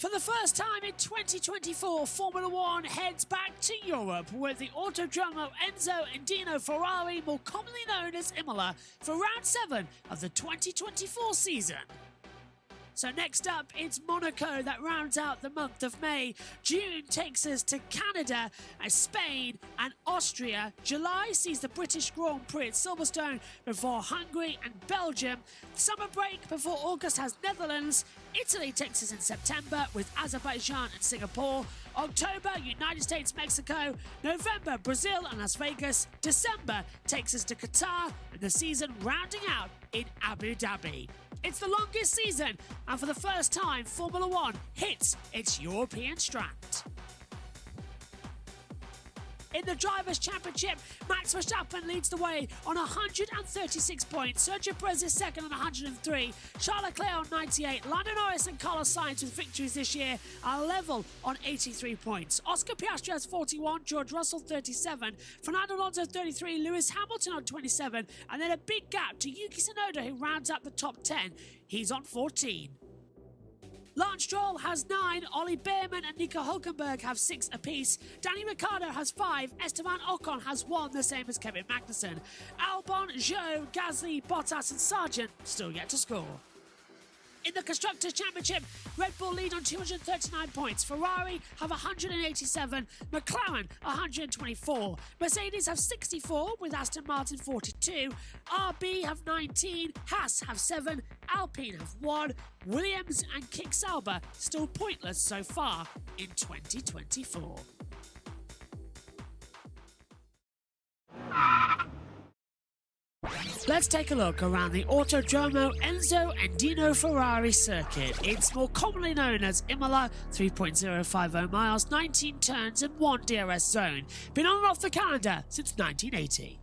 For the first time in 2024, Formula One heads back to Europe with the Autodromo Enzo Indino Ferrari, more commonly known as Imola, for round 7 of the 2024 season. So next up, it's Monaco that rounds out the month of May. June takes us to Canada and Spain and Austria. July sees the British Grand Prix at Silverstone before Hungary and Belgium. Summer break before August has Netherlands. Italy takes us in September with Azerbaijan and Singapore. October, United States, Mexico. November, Brazil and Las Vegas. December takes us to Qatar, and the season rounding out in Abu Dhabi. It's the longest season, and for the first time, Formula One hits its European strand. In the Drivers' Championship, Max Verstappen leads the way on 136 points. Sergio Perez is second on 103. Charles Leclerc on 98. Lando Norris and Carlos Sainz with victories this year are level on 83 points. Oscar Piastri has 41. George Russell 37. Fernando Alonso 33. Lewis Hamilton on 27. And then a big gap to Yuki Tsunoda, who rounds up the top 10. He's on 14. Lance Stroll has 9, Ollie Bearman and Nico Hülkenberg have 6 apiece, Danny Ricciardo has 5, Esteban Ocon has 1, the same as Kevin Magnussen. Albon, Zhou, Gasly, Bottas and Sargent still yet to score. In the Constructors' Championship, Red Bull lead on 239 points. Ferrari have 187, McLaren 124. Mercedes have 64 with Aston Martin 42. RB have 19, Haas have 7, Alpine have 1. Williams and Kick Sauber still pointless so far in 2024. Let's take a look around the Autodromo Enzo Indino Ferrari circuit. It's more commonly known as Imola, 3.050 miles, 19 turns and 1 DRS zone. Been on and off the calendar since 1980.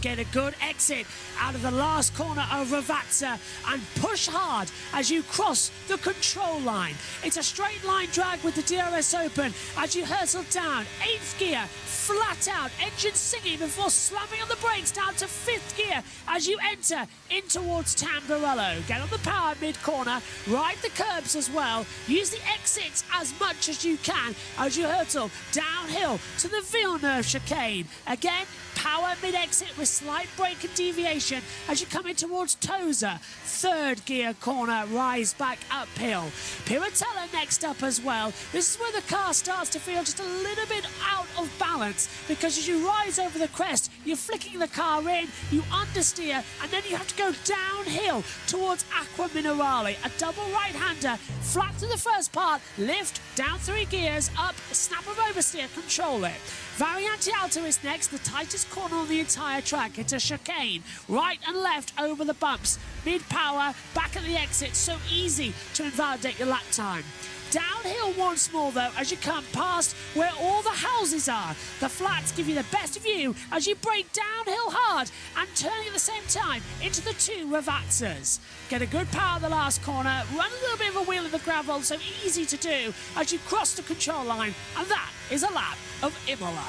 Get a good exit out of the last corner of Ravazza and push hard as you cross the control line. It's a straight line drag with the DRS open as you hurtle down 8th gear, flat out, engine singing before slamming on the brakes down to 5th gear as you enter in towards Tamburello. Get on the power mid-corner, ride the curbs as well, use the exits as much as you can as you hurtle downhill to the Villeneuve chicane. Again, power mid-exit with slight brake and deviation as you come in towards Tosa. 3rd gear corner, rise back uphill. Piratella next up as well. This is where the car starts to feel just a little bit out of balance because as you rise over the crest, you're flicking the car in, you understeer, and then you have to go downhill towards Aqua Minerale. A double right-hander, flat to the first part, lift, down 3 gears, up, snap of oversteer, control it. Variante Alto is next, the tightest corner on the entire track. It's a chicane, right and left over the bumps. Mid-power, back at the exit, so easy to invalidate your lap time. Downhill once more though as you come past where all the houses are. The flats give you the best view as you brake downhill hard and turning at the same time into the 2 Ravazzas. Get a good power at the last corner, run a little bit of a wheel in the gravel, so easy to do as you cross the control line, and that is a lap of Imola.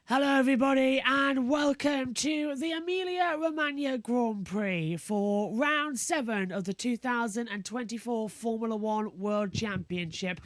Hello everybody and welcome to the Emilia-Romagna Grand Prix for round 7 of the 2024 Formula One World Championship.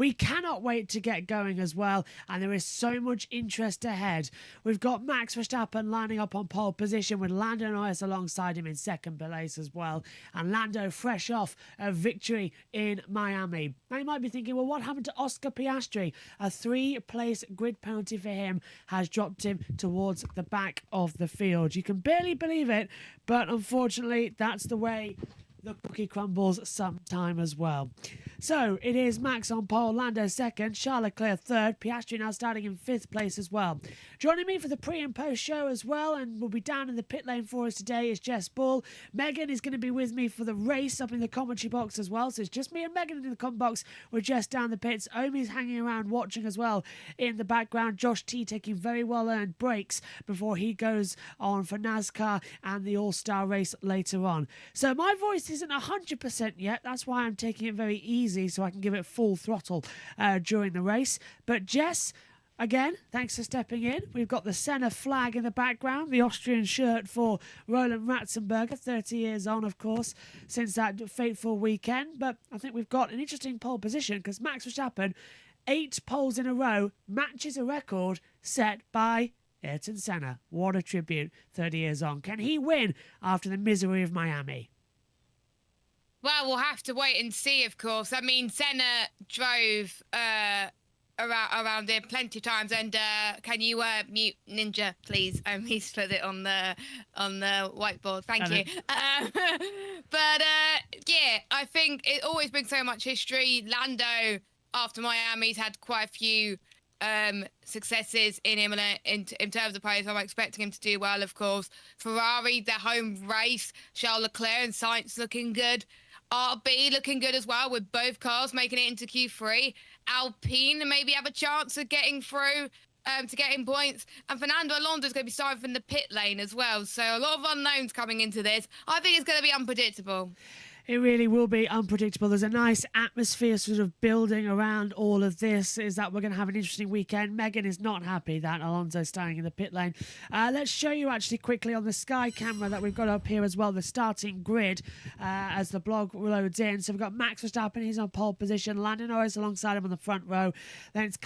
We cannot wait to get going as well, and there is so much interest ahead. We've got Max Verstappen lining up on pole position with Lando Norris alongside him in second place as well, and Lando fresh off a victory in Miami. Now you might be thinking, well, what happened to Oscar Piastri? A 3-place grid penalty for him has dropped him towards the back of the field. You can barely believe it, but unfortunately that's the way the cookie crumbles sometime as well. So it is Max on pole, Lando second, Charles Leclerc third, Piastri now starting in 5th place as well. Joining me for the pre and post show as well, and will be down in the pit lane for us today, is Jess Bull. Megan is going to be with me for the race up in the commentary box as well, so it's just me and Megan in the comment box with Jess down the pits. Omi's hanging around watching as well in the background. Josh T taking very well earned breaks before he goes on for NASCAR and the All-Star race later on. So my voice isn't 100% yet, that's why I'm taking it very easy so I can give it full throttle during the race. But Jess, again, thanks for stepping in. We've got the Senna flag in the background, the Austrian shirt for Roland Ratzenberger, 30 years on, of course, since that fateful weekend. But I think we've got an interesting pole position because Max Verstappen, 8 poles in a row, matches a record set by Ayrton Senna. What a tribute, 30 years on. Can he win after the misery of Miami? Well, we'll have to wait and see, of course. I mean, Senna drove around here plenty of times, and can you mute Ninja, please? He's put it on the whiteboard. Thank you. But yeah, I think it always brings so much history. Lando, after Miami's had quite a few successes in Imola in terms of podiums. I'm expecting him to do well, of course. Ferrari, their home race, Charles Leclerc and Sainz looking good. RB looking good as well, with both cars making it into Q3. Alpine maybe have a chance of getting through to getting points. And Fernando Alonso is going to be starting from the pit lane as well. So a lot of unknowns coming into this. I think it's going to be unpredictable. It really will be unpredictable. There's a nice atmosphere sort of building around all of this, is that we're going to have an interesting weekend. Megan is not happy that Alonso's staying in the pit lane. Let's show you actually quickly on the Sky camera that we've got up here as well, the starting grid as the blog loads in. So we've got Max Verstappen, he's on pole position. Lando Norris alongside him on the front row. Then it's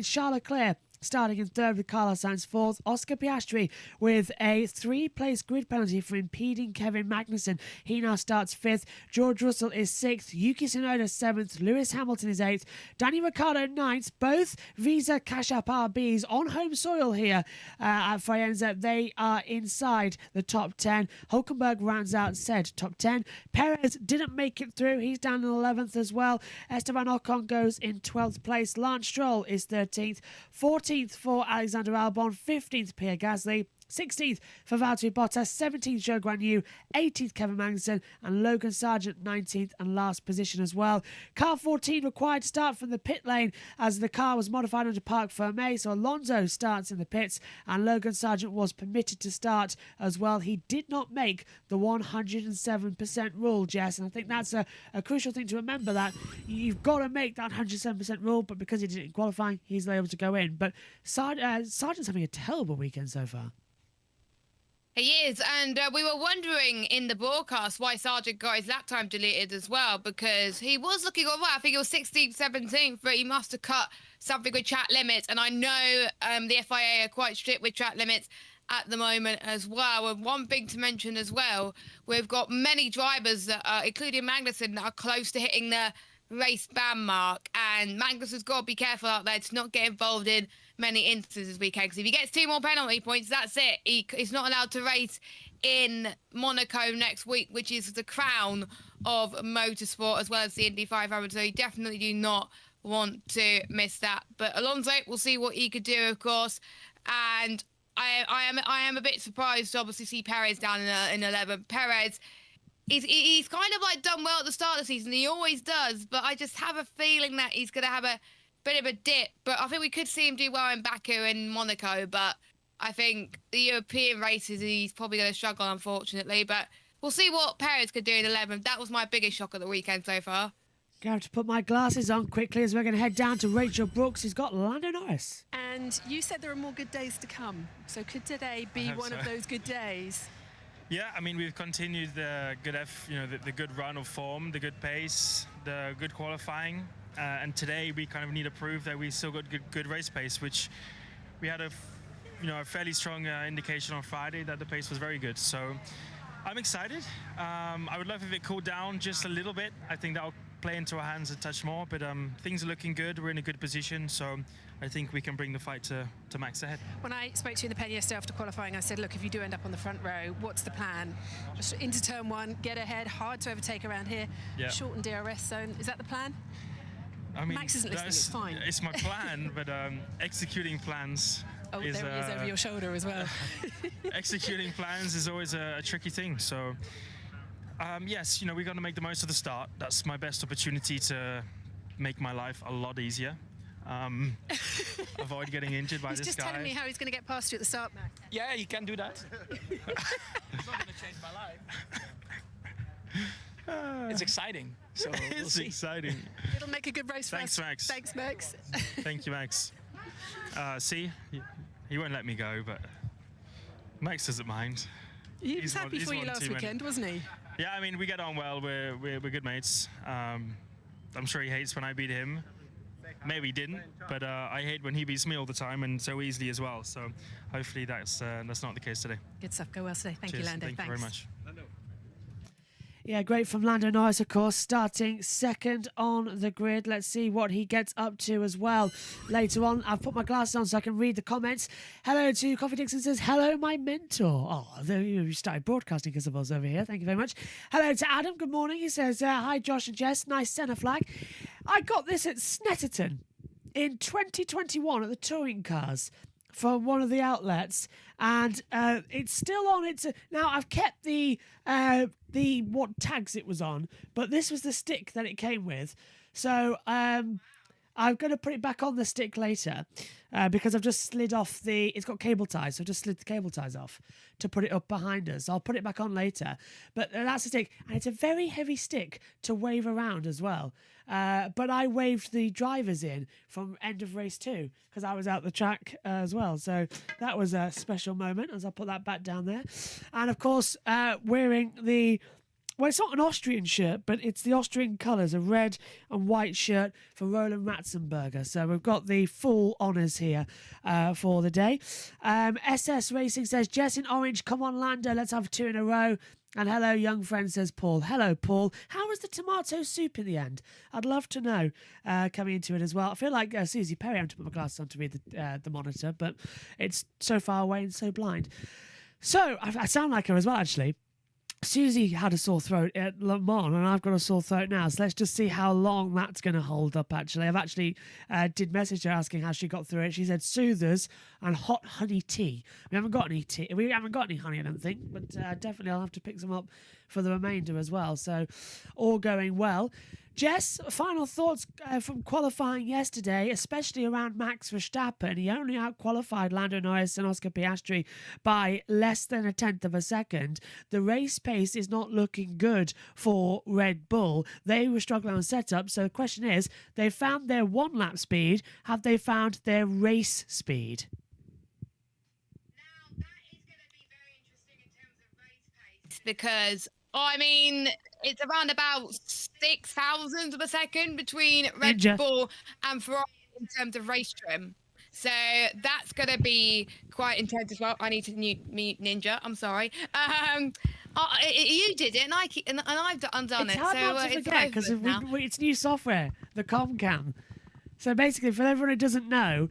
Charles Leclerc starting in 3rd with Carlos Sainz 4th. Oscar Piastri with a 3-place grid penalty for impeding Kevin Magnussen. He now starts 5th. George Russell is 6th. Yuki Tsunoda 7th. Lewis Hamilton is 8th. Danny Ricciardo 9th. Both Visa Cash App RBs on home soil here at Faenza. They are inside the top 10. Hulkenberg rounds out said top 10. Perez didn't make it through. He's down in 11th as well. Esteban Ocon goes in 12th place. Lance Stroll is 13th. 14th for Alexander Albon, 15th Pierre Gasly, 16th for Valtteri Bottas, 17th Zhou Guanyu, 18th Kevin Magnussen, and Logan Sargent 19th and last position as well. Car 14 required to start from the pit lane as the car was modified under Parc Fermé, so Alonso starts in the pits and Logan Sargent was permitted to start as well. He did not make the 107% rule, Jess, and I think that's a crucial thing to remember, that you've got to make that 107% rule, but because he didn't qualify, he's able to go in. But Sargent's having a terrible weekend so far. He is, and we were wondering in the broadcast why Sargent got his lap time deleted as well, because he was looking all right. I think he was 16th, 17th, but he must have cut something with track limits. And I know the FIA are quite strict with track limits at the moment as well. And one thing to mention as well, we've got many drivers, that are, including Magnussen, that are close to hitting the race ban mark, and Magnussen's got to be careful out there to not get involved in many instances this weekend, because if he gets 2 more penalty points, that's it. He's not allowed to race in Monaco next week, which is the crown of motorsport, as well as the Indy 500, so you definitely do not want to miss that. But Alonso, we'll see what he could do, of course, and I am a bit surprised to obviously see Perez down in 11th. Perez, he's kind of like done well at the start of the season. He always does, but I just have a feeling that he's going to have a bit of a dip. But I think we could see him do well in Baku and Monaco, but I think the European races, he's probably going to struggle, unfortunately. But we'll see what Perez could do in 11th. That was my biggest shock of the weekend so far. I have to put my glasses on quickly as we're going to head down to Rachel Brooks, who's got Lando Norris. And you said there are more good days to come. So could today be one of those good days? Yeah, I mean, we've continued the good, the good run of form, the good pace, the good qualifying. and today we kind of need to prove that we still got good race pace, which we had a fairly strong indication on Friday that the pace was very good. So I'm excited. I would love if it cooled down just a little bit. I think that'll play into our hands a touch more, but things are looking good. We're in a good position, so I think we can bring the fight to Max ahead. When I spoke to you in the pen yesterday after qualifying, I said, look, if you do end up on the front row, what's the plan? Just into turn one, get ahead, hard to overtake around here, shorten DRS zone. Is that the plan? I mean, Max isn't listening, it's fine. It's my plan, but executing plans there he is over your shoulder as well. Executing plans is always a tricky thing. So, yes, we're going to make the most of the start. That's my best opportunity to make my life a lot easier. Avoid getting injured by this guy. He's just telling me how he's going to get past you at the start, Max. Yeah, you can do that. It's not going to change my life. It's exciting. So it's exciting. It'll make a good race for us. Thanks, Max. Thanks, Max. Thank you, Max. See, he won't let me go, but Max doesn't mind. He was happy for you last weekend, wasn't he? Yeah, I mean, we get on well. We're good mates. I'm sure he hates when I beat him. Maybe he didn't, but I hate when he beats me all the time and so easily as well. So hopefully that's not the case today. Good stuff. Go well today. Thank Cheers. you, Lando. Thank you very much. Yeah, great from Lando Norris, of course, starting second on the grid. Let's see what he gets up to as well. Later on, I've put my glasses on so I can read the comments. Hello to Coffee Dixon says, hello, my mentor. Oh, there you started broadcasting because of us over here. Thank you very much. Hello to Adam. Good morning. He says, hi, Josh and Jess. Nice centre flag. I got this at Snetterton in 2021 at the touring cars from one of the outlets, and it's still on. Now I've kept the what tags it was on, but this was the stick that it came with. So I'm going to put it back on the stick later because I've just slid off it's got cable ties, so I've just slid the cable ties off to put it up behind us. I'll put it back on later, but that's the stick, and it's a very heavy stick to wave around as well. But I waved the drivers in from end of race 2 because I was out the track as well. So that was a special moment as I put that back down there. And of course, wearing well, it's not an Austrian shirt, but it's the Austrian colours, a red and white shirt for Roland Ratzenberger. So we've got the full honours here for the day. SS Racing says, Jess in orange, come on, Lando, let's have 2 in a row. And hello, young friend, says Paul. Hello, Paul. How was the tomato soup in the end? I'd love to know coming into it as well. I feel like Susie Perry, I have to put my glasses on to read the monitor, but it's so far away and so blind. So I sound like her as well, actually. Susie had a sore throat at Le Mans, and I've got a sore throat now. So let's just see how long that's going to hold up, actually. I've actually did message her asking how she got through it. She said soothers and hot honey tea. We haven't got any tea. We haven't got any honey, I don't think. But definitely I'll have to pick some up for the remainder as well. So all going well. Jess, final thoughts from qualifying yesterday, especially around Max Verstappen. He only out-qualified Lando Norris and Oscar Piastri by less than 1/10 of a second. The race pace is not looking good for Red Bull. They were struggling on setup. So the question is, they found their one-lap speed. Have they found their race speed? Now, that is going to be very interesting in terms of race pace because, I mean, it's around about 6,000 of a second between Red Bull and Ferrari in terms of race trim. So that's going to be quite intense as well. I need to mute Ninja. I'm sorry. You did it, and I've undone it. It's hard not to forget because it's new software, the ComCam. So basically, for everyone who doesn't know,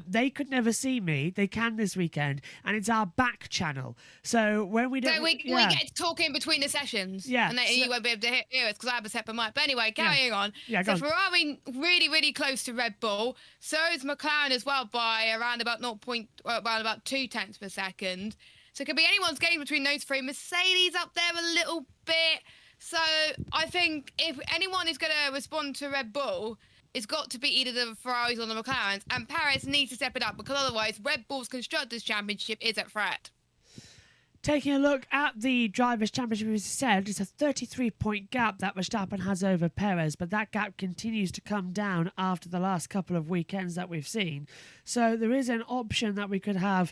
they could never see me. They can this weekend, and it's our back channel. So when we don't, so we get to talk in between the sessions. Yeah, and you won't be able to hear us because I have a separate mic. But anyway, carrying on. Yeah, so Ferrari really, really close to Red Bull. So is McLaren as well by around about 0.2 per second. So it could be anyone's game between those three. Mercedes up there a little bit. So I think if anyone is going to respond to Red Bull, it's got to be either the Ferraris or the McLarens, and Perez needs to step it up because otherwise Red Bull's Constructors' Championship is at threat. Taking a look at the Drivers' Championship, as you said, it's a 33-point gap that Verstappen has over Perez, but that gap continues to come down after the last couple of weekends that we've seen. So there is an option that we could have,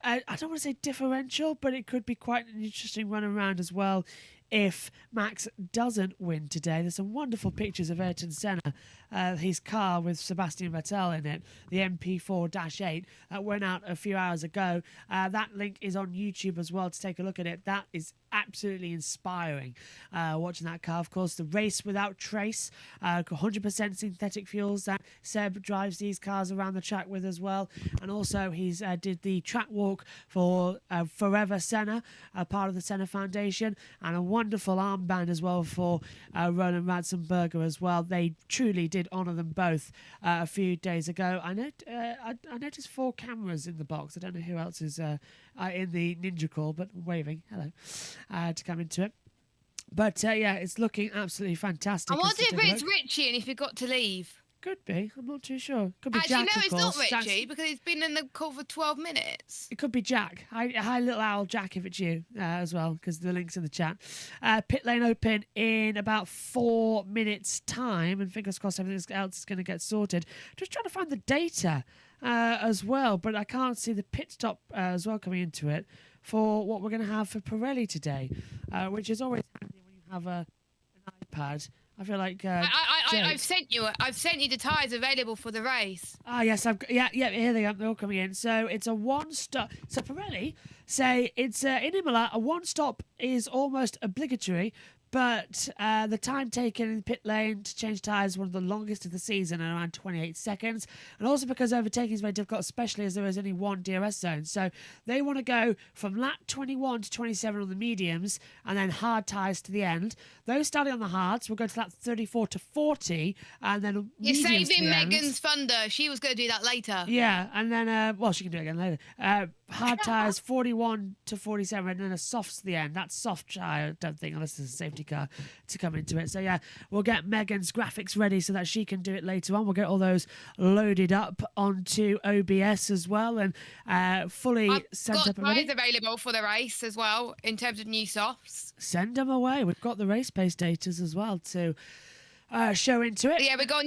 I don't want to say differential, but it could be quite an interesting run around as well if Max doesn't win today. There's some wonderful pictures of Ayrton Senna his car with Sebastian Vettel in it, the MP4-8, that went out a few hours ago. That link is on YouTube as well to take a look at it. That is absolutely inspiring, watching that car. Of course, the race without trace, 100% synthetic fuels that Seb drives these cars around the track with as well. And also he's did the track walk for Forever Senna, part of the Senna Foundation, and a wonderful armband as well for Roland Ratzenberger as well. They truly did honour them both a few days ago. I noticed 4 cameras in the box. I don't know who else is in the Ninja Call, but waving hello to come into it. But yeah, it's looking absolutely fantastic. I wonder if it's Richie and if he got to leave. Could be. I'm not too sure. Could be Actually, Jack, no, of it's course. not Richie because he's been in the call for 12 minutes. It could be Jack. Hi, little owl Jack, if it's you as well, because the link's in the chat. Pit lane open in about 4 minutes' time, and fingers crossed everything else is going to get sorted. Just trying to find the data as well, but I can't see the pit stop as well coming into it for what we're going to have for Pirelli today, which is always handy when you have an iPad. I feel like I've sent you the tyres available for the race. Ah, yes, yeah, here they are. They're all coming in. So it's a one-stop. So Pirelli say it's in Imola. A one-stop is almost obligatory, but the time taken in the pit lane to change tyres is one of the longest of the season, at around 28 seconds. And also because overtaking is very difficult, especially as there is only one DRS zone. So they want to go from lap 21 to 27 on the mediums, and then hard tyres to the end. Those starting on the hards will go to lap 34 to 40, and then you're saving Megan's end. thunder. She was going to do that later. Yeah, and then well, she can do it again later. Hard tyres 41 to 47, and then a softs to the end. That's soft, I don't think, unless there's a safety car to come into it. So yeah, we'll get Megan's graphics ready so that she can do it later on. We'll get all those loaded up onto OBS as well, and fully sent up and ready. I've got prize available for the race as well in terms of new softs. Send them away. We've got the race pace datas as well to show into it. Yeah, we got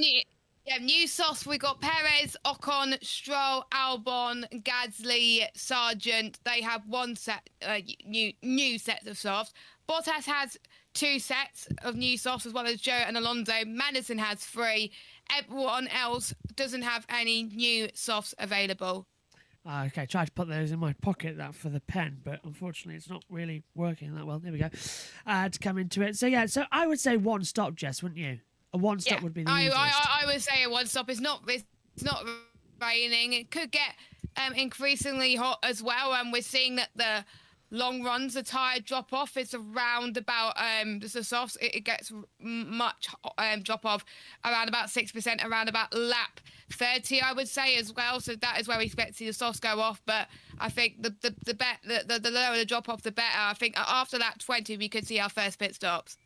new softs. We got Perez, Ocon, Stroll, Albon, Gasly, Sargent. They have one set new sets of softs. Bottas has 2 sets of new softs, as well as Joe and Alonso. Madison has 3. Everyone else doesn't have any new softs available. Okay, tried to put those in my pocket for the pen, but unfortunately it's not really working that well. There we go. To come into it. So yeah, so I would say one stop, Jess, wouldn't you? A one stop would be the easiest. I would say a one stop. It's not raining. It could get increasingly hot as well, and we're seeing that the long runs, the tyre drop off is around about the softs. It gets much drop off around about 6%, around about lap 30, I would say as well. So that is where we expect to see the softs go off. But I think the lower the drop off, the better. I think after lap 20, we could see our first pit stops.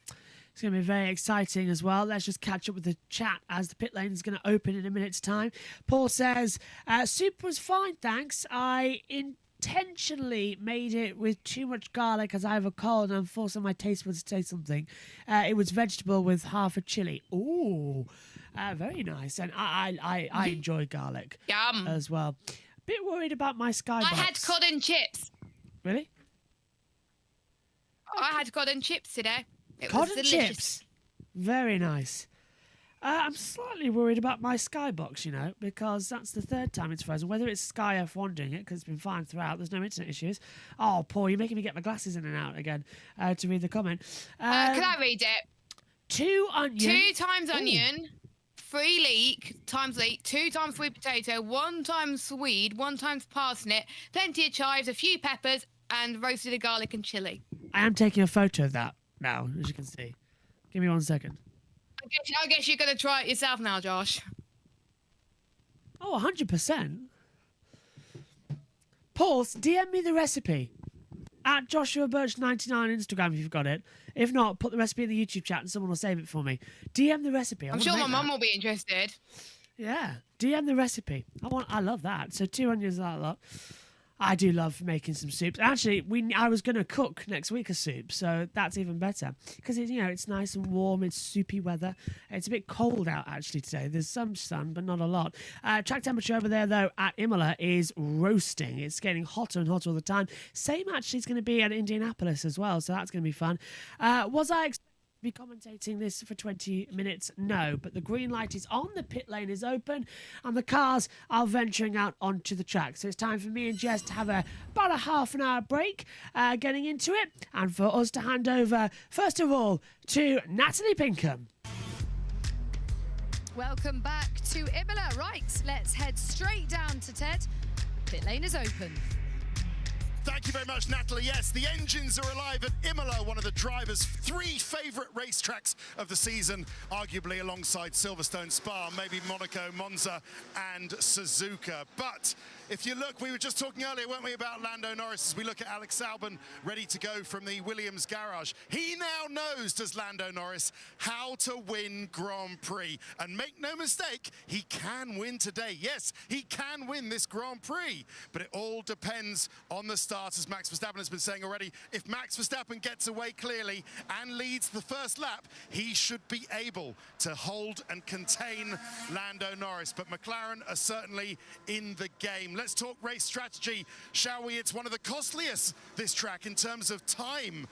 It's going to be very exciting as well. Let's just catch up with the chat as the pit lane is going to open in a minute's time. Paul says, soup was fine, thanks. I intentionally made it with too much garlic as I have a cold and I'm forcing my taste buds to taste something. It was vegetable with half a chili. Ooh, very nice. And I enjoy garlic as well. Bit worried about my skybox. I had cod and chips. Really? I had cod and chips today. It cod was and delicious. chips. Very nice. I'm slightly worried about my skybox, because that's the 3rd time it's frozen. Whether it's Sky F1 doing it, because it's been fine throughout. There's no internet issues. Oh, Paul, you're making me get my glasses in and out again to read the comment. Can I read it? 2 onion. 2 times onion, 3 leek, 2 times sweet potato, 1 time swede, 1 times parsnip, plenty of chives, a few peppers, and roasted garlic and chili. I am taking a photo of that now, as you can see. Give me 1 second. I guess you're going to try it yourself now, Josh. Oh, 100%. Paul, DM me the recipe. At Joshua Birch 99 on Instagram if you've got it. If not, put the recipe in the YouTube chat and someone will save it for me. DM the recipe. I'm sure my mum will be interested. Yeah, DM the recipe. I love that. So 2 onions, that lot. I do love making some soups. Actually, I was going to cook next week a soup, so that's even better. Because, it's nice and warm, it's soupy weather. It's a bit cold out, actually, today. There's some sun, but not a lot. Track temperature over there, though, at Imola is roasting. It's getting hotter and hotter all the time. Same, actually, is going to be at Indianapolis as well, so that's going to be fun. Was I expecting be commentating this for 20 minutes? No, but the green light is on, the pit lane is open, and the cars are venturing out onto the track. So it's time for me and Jess to have about a half an hour break getting into it, and for us to hand over, first of all, to Natalie Pinkham. Welcome back to Imola. Right, let's head straight down to Ted. Pit lane is open. Thank you very much, Natalie. Yes, the engines are alive at Imola, one of the drivers' 3 favourite racetracks of the season, arguably alongside Silverstone, Spa, maybe Monaco, Monza and Suzuka. But if you look, we were just talking earlier, weren't we, about Lando Norris, as we look at Alex Albon ready to go from the Williams garage. He now knows, does Lando Norris, how to win Grand Prix. And make no mistake, he can win today. Yes, he can win this Grand Prix. But it all depends on the start, as Max Verstappen has been saying already. If Max Verstappen gets away clearly and leads the first lap, he should be able to hold and contain Lando Norris. But McLaren are certainly in the game. Let's talk race strategy, shall we? It's one of the costliest, this track, in terms of time,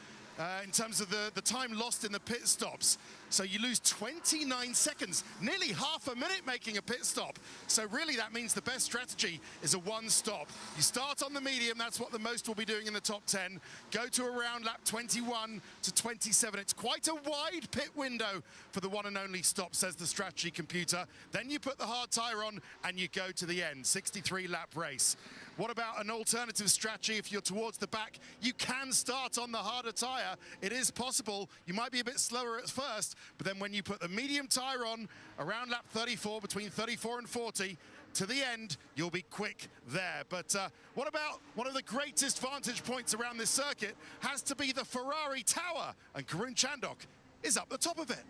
in terms of the time lost in the pit stops. So you lose 29 seconds, nearly half a minute making a pit stop. So really that means the best strategy is a one stop. You start on the medium, that's what the most will be doing in the top 10. Go to around lap 21 to 27. It's quite a wide pit window for the one and only stop, says the strategy computer. Then you put the hard tyre on and you go to the end, 63 lap race. What about an alternative strategy? If you're towards the back, you can start on the harder tyre. It is possible. You might be a bit slower at first, but then when you put the medium tyre on around lap 34, between 34 and 40, to the end, you'll be quick there. But what about one of the greatest vantage points around this circuit has to be the Ferrari Tower, and Karun Chandhok is up the top of it.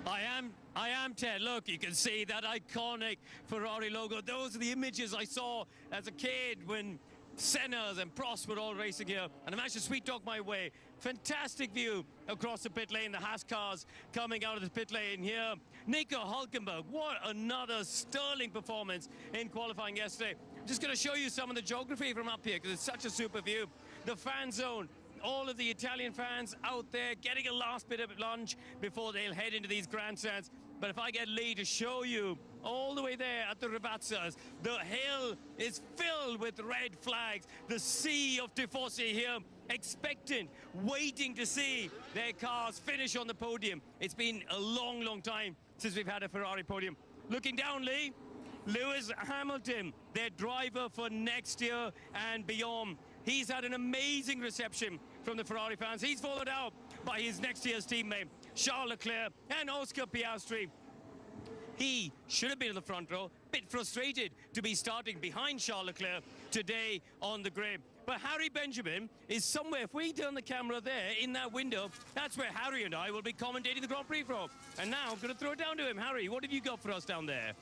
I am, Ted. Look, you can see that iconic Ferrari logo. Those are the images I saw as a kid when Senna's and Prost were all racing here. And I managed to sweet talk my way. Fantastic view across the pit lane. The Haas cars coming out of the pit lane here. Nico Hülkenberg, what another sterling performance in qualifying yesterday. I'm just going to show you some of the geography from up here because it's such a super view. The fan zone. All of the Italian fans out there getting a last bit of lunch before they'll head into these grandstands. But if I get Lee to show you all the way there at the Ravazzas, the hill is filled with red flags. The sea of Tifosi here, expectant, waiting to see their cars finish on the podium. It's been a long, long time since we've had a Ferrari podium. Looking down, Lee, Lewis Hamilton, their driver for next year and beyond. He's had an amazing reception from the Ferrari fans. He's followed out by his next year's teammate, Charles Leclerc and Oscar Piastri. He should have been in the front row, bit frustrated to be starting behind Charles Leclerc today on the grid. But Harry Benjamin is somewhere, if we turn the camera there in that window, that's where Harry and I will be commentating the Grand Prix from. And now I'm going to throw it down to him. Harry, what have you got for us down there?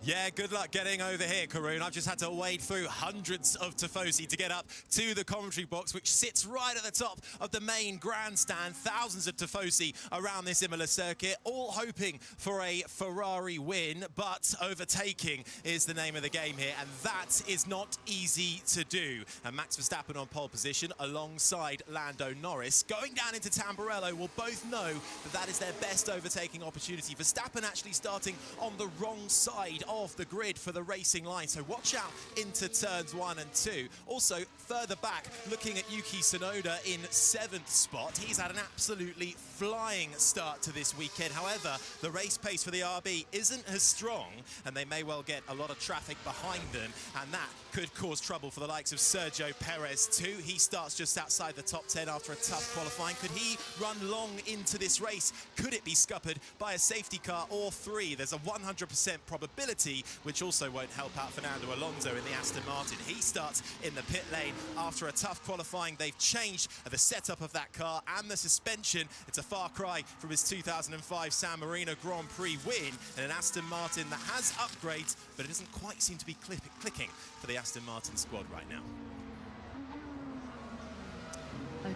Yeah, good luck getting over here, Karun. I've just had to wade through hundreds of Tifosi to get up to the commentary box, which sits right at the top of the main grandstand. Thousands of Tifosi around this Imola circuit, all hoping for a Ferrari win, but overtaking is the name of the game here, and that is not easy to do. And Max Verstappen on pole position alongside Lando Norris. Going down into Tamburello, will both know that that is their best overtaking opportunity. Verstappen actually starting on the wrong side of the grid for the racing line, so watch out into turns 1 and 2. Also further back, looking at Yuki Tsunoda in 7th spot. He's had an absolutely flying start to this weekend. However, the race pace for the RB isn't as strong, and they may well get a lot of traffic behind them, and that could cause trouble for the likes of Sergio Perez too. He starts just outside the top 10 after a tough qualifying. Could he run long into this race? Could it be scuppered by a safety car or 3? There's a 100% probability, which also won't help out Fernando Alonso in the Aston Martin. He starts in the pit lane after a tough qualifying. They've changed the setup of that car and the suspension. It's a far cry from his 2005 San Marino Grand Prix win, and an Aston Martin that has upgrades, but it doesn't quite seem to be clicking for the Aston Martin squad right now.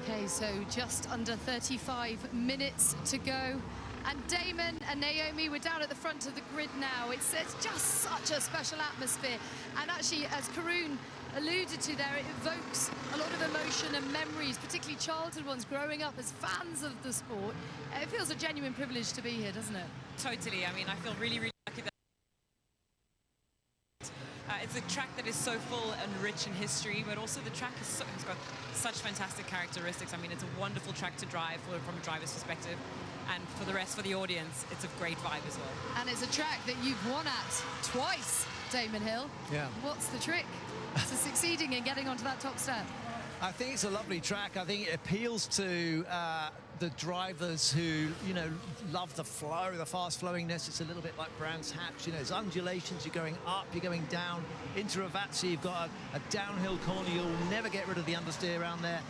Okay, so just under 35 minutes to go. And Damon and Naomi, we're down at the front of the grid now. It's just such a special atmosphere. And actually, as Karun alluded to there, it evokes a lot of emotion emotion and memories, particularly childhood ones, growing up as fans of the sport. It feels a genuine privilege to be here, doesn't it? Totally. I mean, I feel really, really lucky that it's a track that is so full and rich in history, but also the track has got such fantastic characteristics. I mean, it's a wonderful track to drive from a driver's perspective, and for the rest, for the audience, it's a great vibe as well. And it's a track that you've won at twice, Damon Hill. Yeah. What's the trick to succeeding in getting onto that top step? I think it's a lovely track. I think it appeals to the drivers who, you know, love the flow, the fast flowingness. It's a little bit like Brands Hatch. You know, it's undulations. You're going up, you're going down. Into Ravazza, you've got a downhill corner. You'll never get rid of the understeer around there.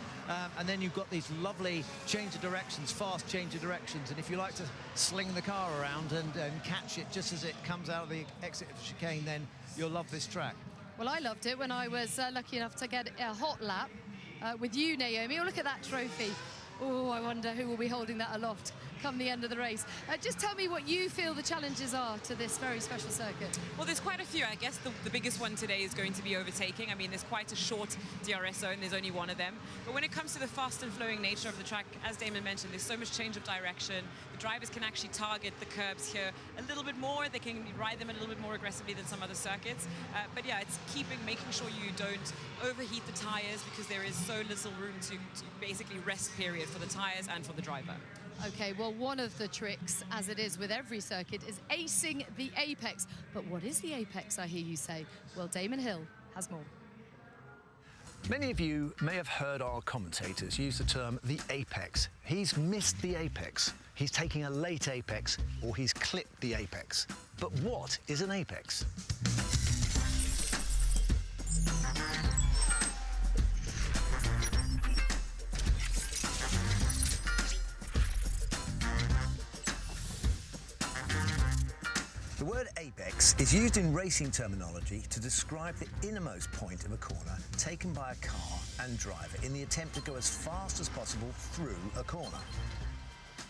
And then you've got these lovely change of directions, fast change of directions. And if you like to sling the car around and catch it just as it comes out of the exit of the chicane, then you'll love this track. Well, I loved it when I was lucky enough to get a hot lap with you, Naomi. Oh, look at that trophy. Oh, I wonder who will be holding that aloft come the end of the race. Just tell me what you feel the challenges are to this very special circuit. Well, there's quite a few. I guess the biggest one today is going to be overtaking. I mean, there's quite a short DRS zone. There's only one of them. But when it comes to the fast and flowing nature of the track, as Damon mentioned, there's so much change of direction. The drivers can actually target the curbs here a little bit more. They can ride them a little bit more aggressively than some other circuits. But yeah, it's making sure you don't overheat the tires, because there is so little room to basically rest period for the tires and for the driver. Okay, well, one of the tricks, as it is with every circuit, is acing the apex. But what is the apex, I hear you say? Well, Damon Hill has more. Many of you may have heard our commentators use the term the apex. He's missed the apex. He's taking a late apex, or he's clipped the apex. But what is an apex? The word apex is used in racing terminology to describe the innermost point of a corner taken by a car and driver in the attempt to go as fast as possible through a corner.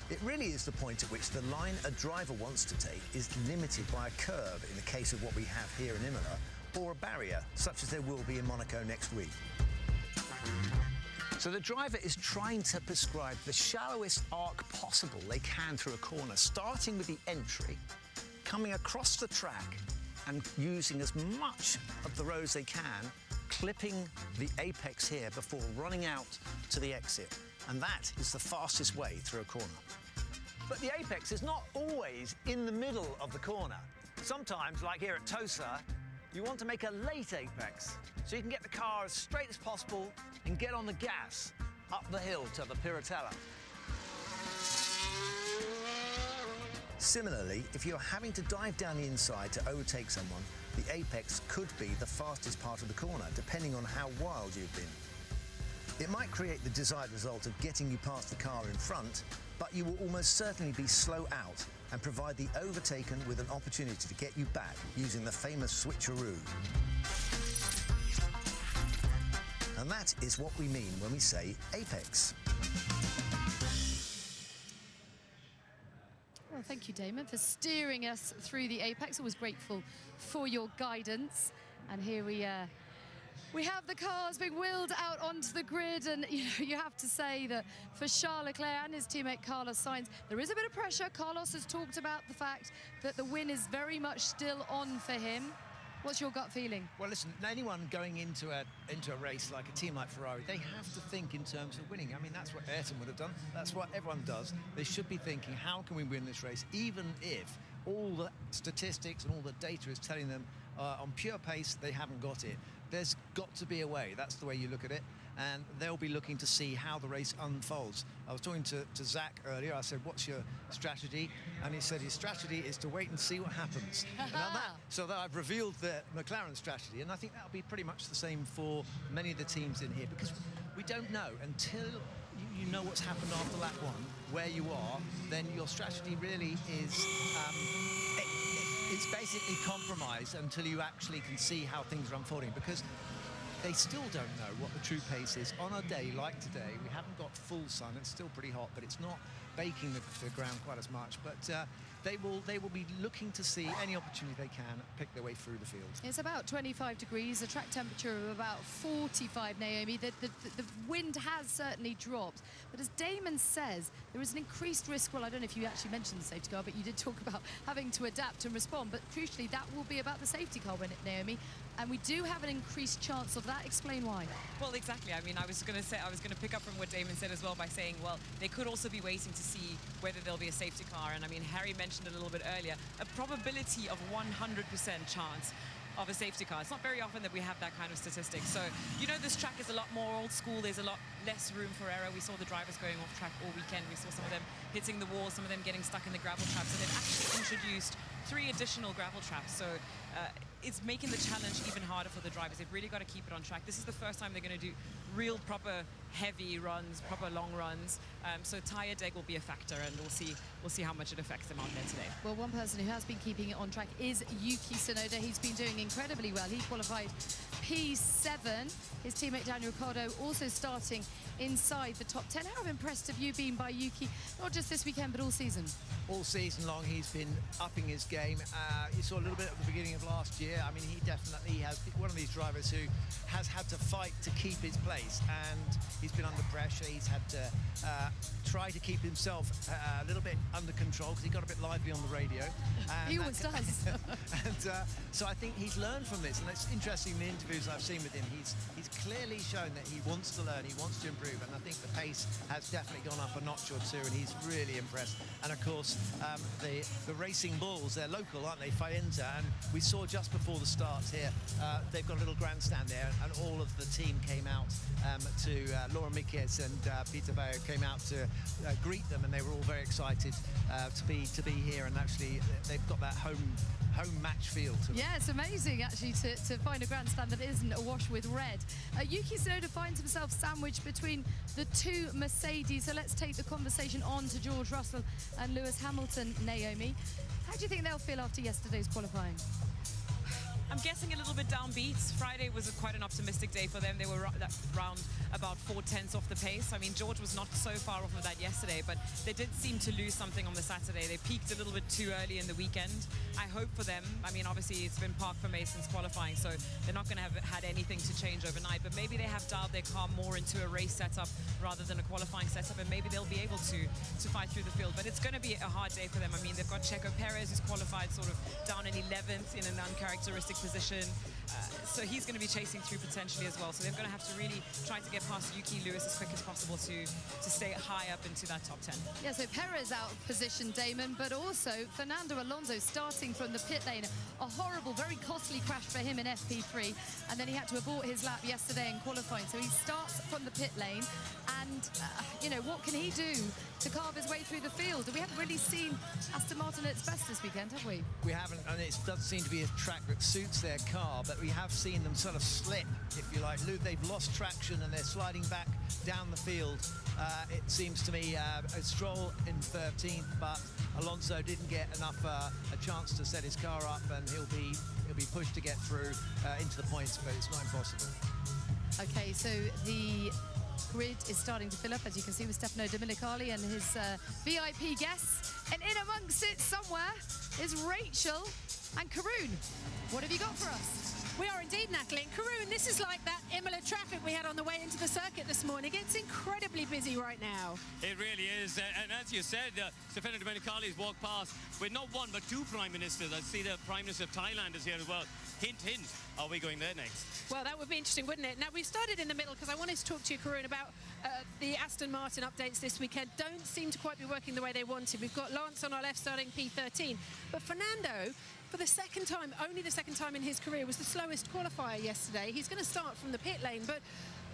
It really is the point at which the line a driver wants to take is limited by a curb in the case of what we have here in Imola, or a barrier such as there will be in Monaco next week. So the driver is trying to prescribe the shallowest arc possible they can through a corner, starting with the entry, coming across the track and using as much of the road as they can, clipping the apex here before running out to the exit. And that is the fastest way through a corner. But the apex is not always in the middle of the corner. Sometimes, like here at Tosa, you want to make a late apex, so you can get the car as straight as possible and get on the gas up the hill to the Piratella. Similarly, if you're having to dive down the inside to overtake someone, the apex could be the fastest part of the corner, depending on how wild you've been. It might create the desired result of getting you past the car in front, but you will almost certainly be slow out and provide the overtaken with an opportunity to get you back using the famous switcheroo. And that is what we mean when we say apex. Well, thank you, Damon, for steering us through the apex. Always grateful for your guidance. And here we have the cars being wheeled out onto the grid, and you have to say that for Charles Leclerc and his teammate Carlos Sainz, there is a bit of pressure. Carlos has talked about the fact that the win is very much still on for him. What's your gut feeling? Well, listen, anyone going into a race like a team like Ferrari, they have to think in terms of winning. I mean, that's what Ayrton would have done. That's what everyone does. They should be thinking, how can we win this race, even if all the statistics and all the data is telling them on pure pace they haven't got it. There's got to be a way. That's the way you look at it. And they'll be looking to see how the race unfolds. I was talking to Zach earlier. I said, what's your strategy? And he said his strategy is to wait and see what happens. So that I've revealed the McLaren strategy, and I think that'll be pretty much the same for many of the teams in here, because we don't know until you know what's happened after lap one, where you are, then your strategy really is it's basically compromised until you actually can see how things are unfolding, because they still don't know what the true pace is. On a day like today, we haven't got full sun. It's still pretty hot, but it's not baking the ground quite as much, but they will be looking to see any opportunity they can pick their way through the field. It's about 25 degrees, a track temperature of about 45, Naomi. The wind has certainly dropped, but as Damon says, there is an increased risk. Well, I don't know if you actually mentioned the safety car, but you did talk about having to adapt and respond, but crucially that will be about the safety car, won't it, Naomi? And we do have an increased chance of that. Explain why. Well, exactly. I mean, I was going to pick up from what Damon said as well by saying, well, they could also be waiting to see whether there'll be a safety car. And I mean, Harry mentioned a little bit earlier, a probability of 100% chance of a safety car. It's not very often that we have that kind of statistic. So, you know, this track is a lot more old school. There's a lot less room for error. We saw the drivers going off track all weekend. We saw some of them hitting the wall, some of them getting stuck in the gravel traps. And they've actually introduced 3 additional gravel traps. So it's making the challenge even harder for the drivers. They've really got to keep it on track. This is the first time they're going to do real proper heavy runs, proper long runs. So tire deg will be a factor, and we'll see how much it affects them out there today. Well, one person who has been keeping it on track is Yuki Tsunoda. He's been doing incredibly well. He qualified P7. His teammate Daniel Ricciardo also starting inside the top 10. How impressed have you been by Yuki, not just this weekend, but all season? All season long, he's been upping his game. You saw a little bit at the beginning of last year. I mean, he definitely has one of these drivers who has had to fight to keep his place, and he's been under pressure. He's had to try to keep himself a little bit under control because he got a bit lively on the radio. He always does. And so I think he's learned from this, and it's interesting in the interviews I've seen with him. He's clearly shown that he wants to learn, he wants to improve, and I think the pace has definitely gone up a notch or two, and he's really impressed. And of course, the Racing Bulls, they're local, aren't they? Faenza, and we saw just before the start here, they've got a little grandstand there, and all of the team came out to Laura Miquez and Peter Bayo came out to greet them, and they were all very excited to be here, and actually they've got that home match feel to them. Yeah, it's amazing actually to find a grandstand that isn't awash with red. Yuki Tsunoda finds himself sandwiched between the 2 Mercedes, so let's take the conversation on to George Russell and Lewis Hamilton. Naomi, how do you think they'll feel after yesterday's qualifying? I'm guessing a little bit downbeat. Friday was quite an optimistic day for them. They were round about 4/10 off the pace. I mean, George was not so far off of that yesterday, but they did seem to lose something on the Saturday. They peaked a little bit too early in the weekend. I hope for them. I mean, obviously, it's been parked for May since qualifying, so they're not going to have had anything to change overnight, but maybe they have dialed their car more into a race setup rather than a qualifying setup, and maybe they'll be able to fight through the field. But it's going to be a hard day for them. I mean, they've got Checo Perez, who's qualified sort of down in 11th in an uncharacteristic position. So he's going to be chasing through potentially as well. So they're going to have to really try to get past Yuki Lewis as quick as possible to stay high up into that top 10. Yeah, so Perez out of position, Damon, but also Fernando Alonso starting from the pit lane. A horrible, very costly crash for him in FP3, and then he had to abort his lap yesterday in qualifying. So he starts from the pit lane, and, you know, what can he do to carve his way through the field? We haven't really seen Aston Martin at its best this weekend, have we? We haven't, and it does seem to be a track that suits their car, but we have seen them sort of slip, if you like. They've lost traction and they're sliding back down the field. It seems to me a Stroll in 13th, but Alonso didn't get enough a chance to set his car up, and he'll be pushed to get through into the points, but it's not impossible. Okay, so the grid is starting to fill up, as you can see, with Stefano Domenicali and his VIP guests. And in amongst it somewhere is Rachel and Karun. What have you got for us? We are indeed, Natalie. And Karun, this is like that Imola traffic we had on the way into the circuit this morning. It's incredibly busy right now. It really is. And as you said, Stefano Domenicali's walked past with not one but 2 prime ministers. I see the Prime Minister of Thailand is here as well. Hint, hint. Are we going there next? Well, that would be interesting, wouldn't it? Now, we've started in the middle because I wanted to talk to you, Karun, about the Aston Martin updates this weekend. Don't seem to quite be working the way they wanted. We've got Lance on our left starting P13. But Fernando, for the second time, only the second time in his career, was the slowest qualifier yesterday. He's going to start from the pit lane, but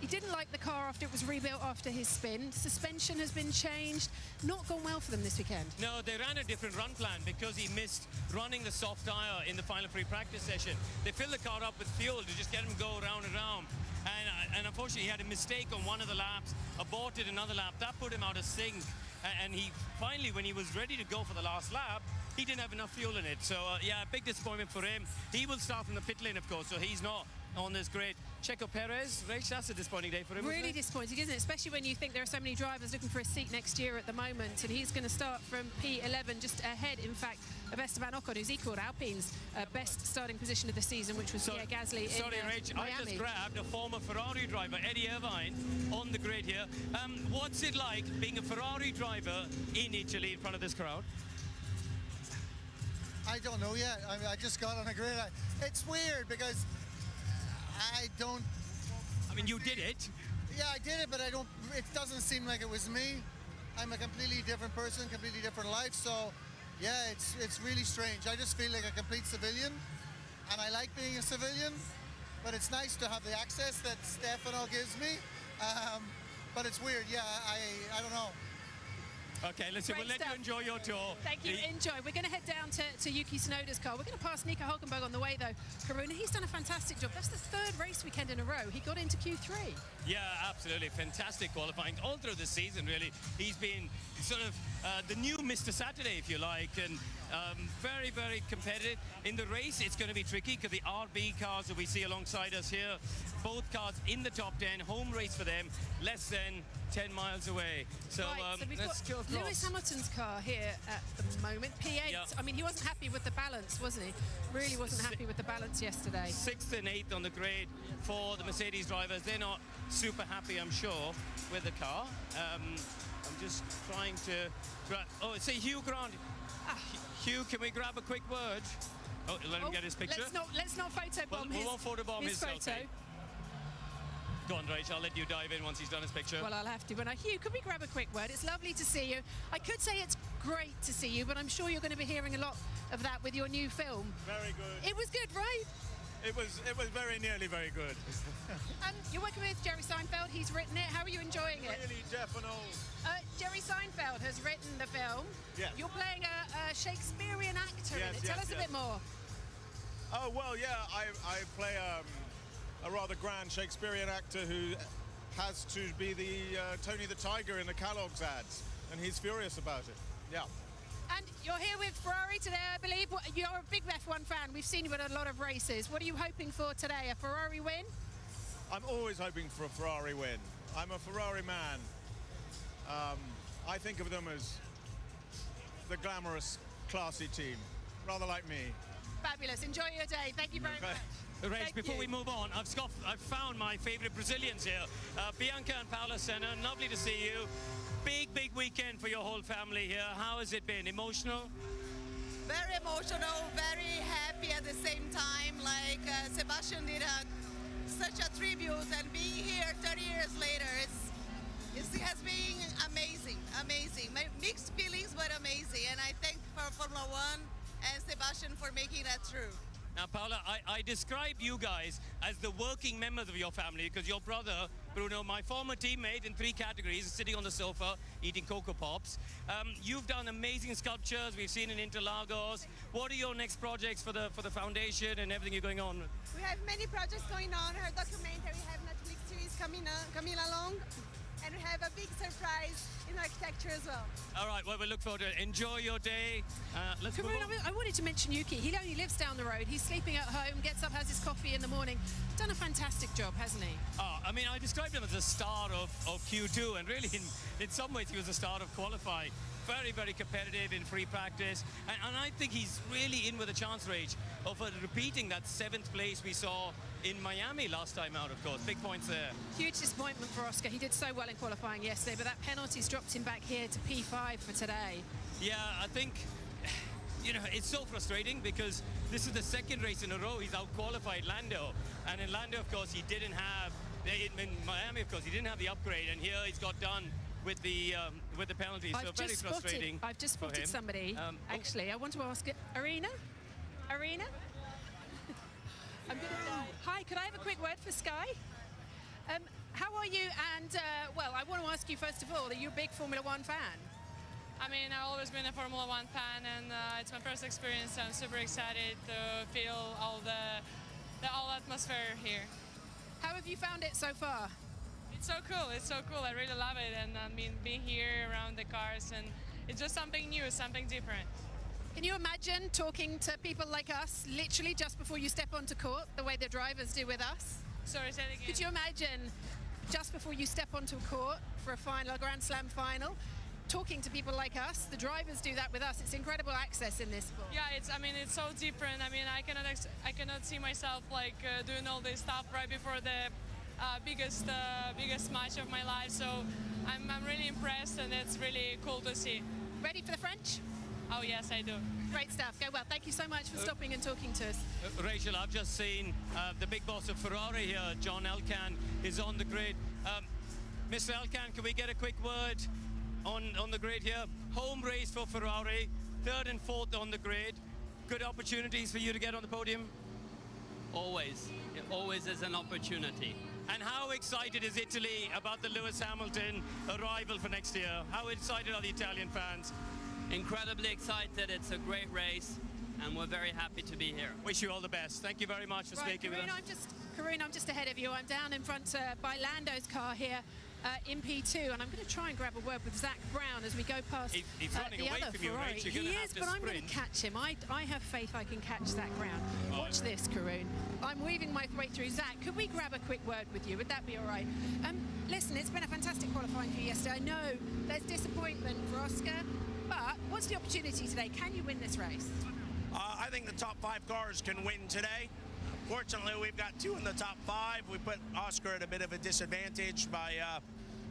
he didn't like the car after it was rebuilt after his spin. Suspension has been changed. Not gone well for them this weekend. No, they ran a different run plan because he missed running the soft tyre in the final free practice session. They filled the car up with fuel to just get him go round and round. And unfortunately, he had a mistake on one of the laps, aborted another lap. That put him out of sync. And he finally, when he was ready to go for the last lap, he didn't have enough fuel in it. So, yeah, big disappointment for him. He will start from the pit lane, of course, so he's not on this grid. Checo Perez, Rach, that's a disappointing day for him. Really disappointing, isn't it? Especially when you think there are so many drivers looking for a seat next year at the moment, and he's going to start from P11, just ahead, in fact, of Esteban Ocon, who's equalled Alpine's best starting position of the season, which was Pierre Gasly Sorry, in Rach, Miami. I just grabbed a former Ferrari driver, Eddie Irvine, on the grid here. What's it like being a Ferrari driver in Italy in front of this crowd? I don't know yet. I mean, I just got on a grid. It's weird because I don't... I mean, you did it. Yeah, I did it, but it doesn't seem like it was me. I'm a completely different person, completely different life. So, yeah, it's really strange. I just feel like a complete civilian, and I like being a civilian, but it's nice to have the access that Stefano gives me. But it's weird. Yeah, I don't know. Okay, listen, we'll let you enjoy your tour. Thank you, enjoy. We're going to head down to Yuki Tsunoda's car. We're going to pass Nico Hülkenberg on the way, though. Karuna, he's done a fantastic job. That's the third race weekend in a row. He got into Q3. Yeah, absolutely. Fantastic qualifying all through the season, really. He's been sort of the new Mr. Saturday, if you like, and very, very competitive. In the race, it's going to be tricky because the RB cars that we see alongside us here, both cars in the top 10, home race for them, less than 10 miles away. So, right, so we've let's got go across. Lewis Hamilton's car here at the moment, P8. Yeah. I mean, he wasn't happy with the balance, wasn't he? Really wasn't happy with the balance yesterday. 6th and 8th on the grid for the Mercedes drivers. They're not super happy, I'm sure, with the car. I'm just trying to grab... Oh, say Hugh Grant. Hugh, can we grab a quick word? Oh, let him get his picture. Let's not photobomb we won't photobomb his photo. Okay. Go on, Rach, I'll let you dive in once he's done his picture. Well, I'll have to. When Hugh, can we grab a quick word? It's lovely to see you. I could say it's great to see you, but I'm sure you're going to be hearing a lot of that with your new film. Very good. It was good, right? It was very nearly very good. You're working with Jerry Seinfeld. He's written it. How are you enjoying it? Really definite. Jerry Seinfeld has written the film. Yes. You're playing a Shakespearean actor in it. Yes, Tell us a bit more. Oh, well, yeah, I play a rather grand Shakespearean actor who has to be the Tony the Tiger in the Kellogg's ads, and he's furious about it. Yeah. And you're here with Ferrari today, I believe. You're a big F1 fan. We've seen you at a lot of races. What are you hoping for today? A Ferrari win? I'm always hoping for a Ferrari win. I'm a Ferrari man. I think of them as the glamorous, classy team, rather like me. Fabulous. Enjoy your day. Thank you very much. Rach, before we move on, I've found my favourite Brazilians here. Bianca and Paula Senna, lovely to see you. Big weekend for your whole family here. How has it been? Emotional? Very emotional, very happy at the same time. Like Sebastian did such a tribute, and being here 30 years later, it has been amazing. Mixed feelings, but amazing. And I thank for Formula One and Sebastian for making that true. Now, Paula, I describe you guys as the working members of your family because your brother, Bruno, my former teammate in 3 categories, is sitting on the sofa eating Cocoa Pops. You've done amazing sculptures. We've seen in Interlagos. What are your next projects for the foundation and everything you're going on with? We have many projects going on. Our documentary, we have Netflix series coming along. And we have a big surprise in architecture as well. All right, well, we look forward to it. Enjoy your day. Let's move on. I wanted to mention Yuki. He only lives down the road. He's sleeping at home, gets up, has his coffee in the morning. Done a fantastic job, hasn't he? Oh, I mean, I described him as a star of Q2, and really, in some ways, he was a star of qualifying. Very competitive in free practice. And I think he's really in with a chance, Rach, of repeating that 7th place we saw in Miami last time out, of course. Big points there. Huge disappointment for Oscar. He did so well in qualifying yesterday, but that penalty's dropped him back here to P5 for today. Yeah, I think, it's so frustrating because this is the 2nd race in a row he's out-qualified Lando. And in Lando, of course, he didn't have, in Miami, of course, he didn't have the upgrade. And here he's got done with the penalty, so very frustrating. I've just spotted somebody, actually. I want to ask it. Arena? I'm gonna die. Hi, could I have a quick word for Sky? How are you? And, well, I want to ask you, first of all, are you a big Formula One fan? I mean, I've always been a Formula One fan, and it's my first experience. I'm super excited to feel all the atmosphere here. How have you found it so far? It's so cool. I really love it, and I mean, being here around the cars, and it's just something new, something different. Can you imagine talking to people like us literally just before you step onto court, the way the drivers do with us? Sorry, say it again. Could you imagine just before you step onto a court for a final, a Grand Slam final, talking to people like us? The drivers do that with us. It's incredible access in this sport. Yeah, it's so different. I mean, I cannot see myself like doing all this stuff right before the biggest match of my life. So I'm really impressed, and it's really cool to see. Ready for the French? Oh yes, I do. Great stuff. Go well. Thank you so much for stopping and talking to us. Rachel, I've just seen the big boss of Ferrari here, John Elkann, is on the grid. Mr. Elkann, can we get a quick word on the grid here? Home race for Ferrari, 3rd and 4th on the grid. Good opportunities for you to get on the podium? Always. It always is an opportunity. And how excited is Italy about the Lewis Hamilton arrival for next year? How excited are the Italian fans? Incredibly excited. It's a great race, and we're very happy to be here. Wish you all the best. Thank you very much for speaking with us. Karun, I'm just ahead of you. I'm down in front by Lando's car here in P2, and I'm going to try and grab a word with Zach Brown as we go past He's running the away other from you, Ferrari. Rach. You're He gonna have is, to but I'm going sprint. to catch him. I have faith I can catch Zach Brown. Watch this, Karun. I'm weaving my way through. Zach, could we grab a quick word with you? Would that be all right? Listen, it's been a fantastic qualifying for you yesterday. I know there's disappointment for Oscar, but what's the opportunity today? Can you win this race? I think the top 5 cars can win today. Fortunately, we've got 2 in the top 5. We put Oscar at a bit of a disadvantage by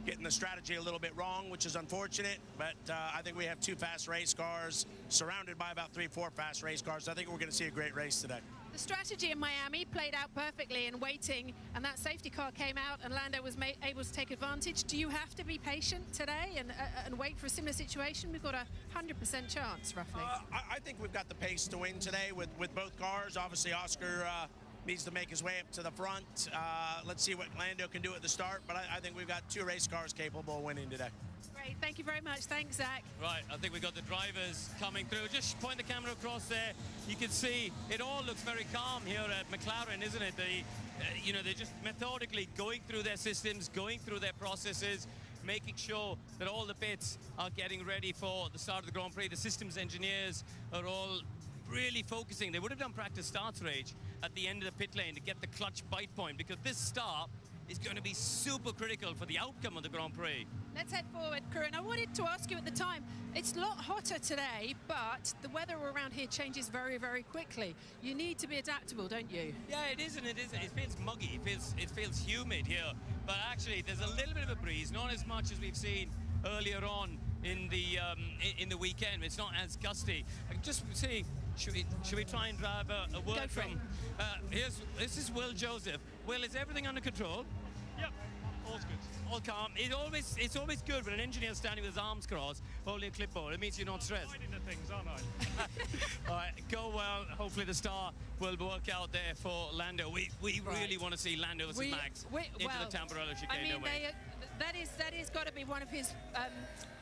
getting the strategy a little bit wrong, which is unfortunate. But I think we have 2 fast race cars surrounded by about 3-4 fast race cars. I think we're going to see a great race today. The strategy in Miami played out perfectly in waiting, and that safety car came out and Lando was able to take advantage. Do you have to be patient today and wait for a similar situation? We've got a 100% chance, roughly. I think we've got the pace to win today with both cars. Obviously, Oscar needs to make his way up to the front. Let's see what Lando can do at the start, but I think we've got 2 race cars capable of winning today. Great, thank you very much. Thanks, Zach. Right, I think we got the drivers coming through. Just point the camera across there. You can see it all looks very calm here at McLaren, isn't it? They're just methodically going through their systems, going through their processes, making sure that all the bits are getting ready for the start of the Grand Prix. The systems engineers are all really focusing. They would have done practice starts, Rage, at the end of the pit lane to get the clutch bite point, because this start is going to be super critical for the outcome of the Grand Prix. Let's head forward, Karun. I wanted to ask you at the time, it's a lot hotter today, but the weather around here changes very, very quickly. You need to be adaptable, don't you? Yeah, it is and it isn't. It feels muggy, it feels humid here, but actually there's a little bit of a breeze, not as much as we've seen earlier on in the weekend. It's not as gusty. I just see, should we try and grab a word from? This is Will Joseph. Will, is everything under control? Yep, all's good. All calm. It's always good when an engineer's standing with his arms crossed, holding a clipboard. It means you're not stressed. I'm the things, aren't I? All right, go well. Hopefully the star will work out there for Lando. We really want to see Lando versus Max into the Tamburello chicane, don't we? That is got to be one of his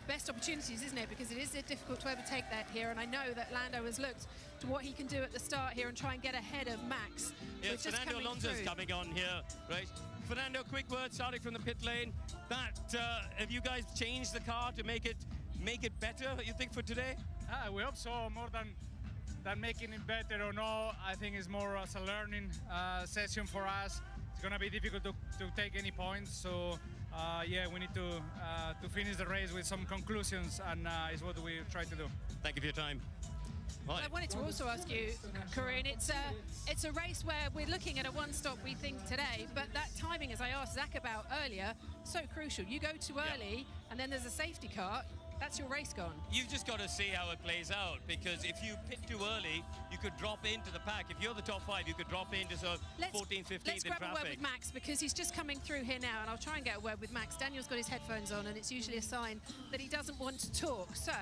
best opportunities, isn't it? Because it is difficult to overtake that here, and I know that Lando has looked to what he can do at the start here and try and get ahead of Max. Yeah, Fernando Alonso's coming on here, right? Fernando, quick word starting from the pit lane. Have you guys changed the car to make it better, you think, for today? We hope so. More than making it better or no, I think it's more as a learning session for us. It's going to be difficult to take any points, so yeah, we need to finish the race with some conclusions, and is what we try to do. Thank you for your time. Well, I wanted to also ask you, Karun, it's a race where we're looking at a one-stop, we think, today, but that timing, as I asked Zach about earlier, so crucial. You go too early, and then there's a safety car. That's your race gone. You've just got to see how it plays out, because if you pit too early, you could drop into the pack. If you're the top 5, you could drop into sort of 14th, 15th in traffic. Let's grab a word with Max, because he's just coming through here now, and I'll try and get a word with Max. Daniel's got his headphones on, and it's usually a sign that he doesn't want to talk. So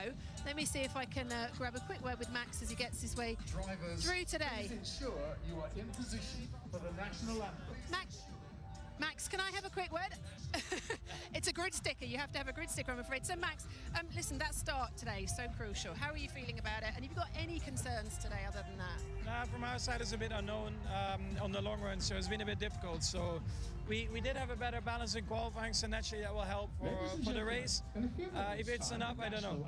let me see if I can grab a quick word with Max as he gets his way through today. Please ensure you are in position for the national anthem. Max, can I have a quick word? It's a grid sticker. You have to have a grid sticker, I'm afraid. So, Max, listen, that start today is so crucial. How are you feeling about it? And have you got any concerns today other than that? From our side, it's a bit unknown on the long run, so it's been a bit difficult. So, we did have a better balance in qualifying, so naturally that will help for the race. If it's enough, I don't know.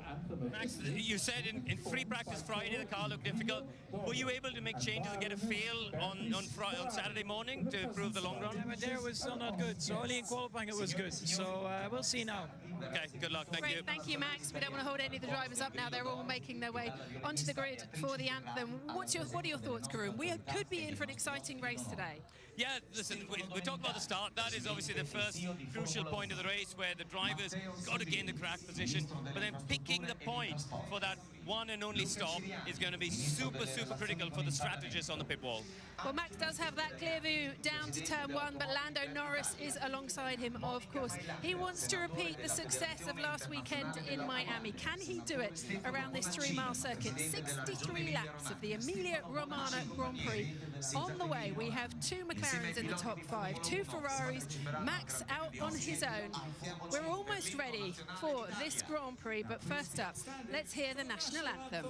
Max, you said in free practice Friday the car looked difficult. Were you able to make changes and get a feel on Saturday morning to improve the long run? Yeah, but there it was still not good, so only in qualifying it was good. So we'll see now. Okay, good luck. Thank you. Thank you, Max. We don't want to hold any of the drivers up now. They're all making their way onto the grid for the anthem. What are your thoughts, Karun? We could be in for an exciting race today. Yeah, listen, we talked about the start. That is obviously the first crucial point of the race where the drivers got to gain the crack position. But then picking the point for that one and only stop is going to be super, super critical for the strategists on the pit wall. Well, Max does have that clear view down to turn one, but Lando Norris is alongside him, of course. He wants to repeat the success of last weekend in Miami. Can he do it around this 3-mile circuit? 63 laps of the Emilia-Romagna Grand Prix on the way. We have 2 McLarens in the top 5, 2 Ferraris, Max out on his own. We're almost ready for this Grand Prix, but first up, let's hear the national anthem.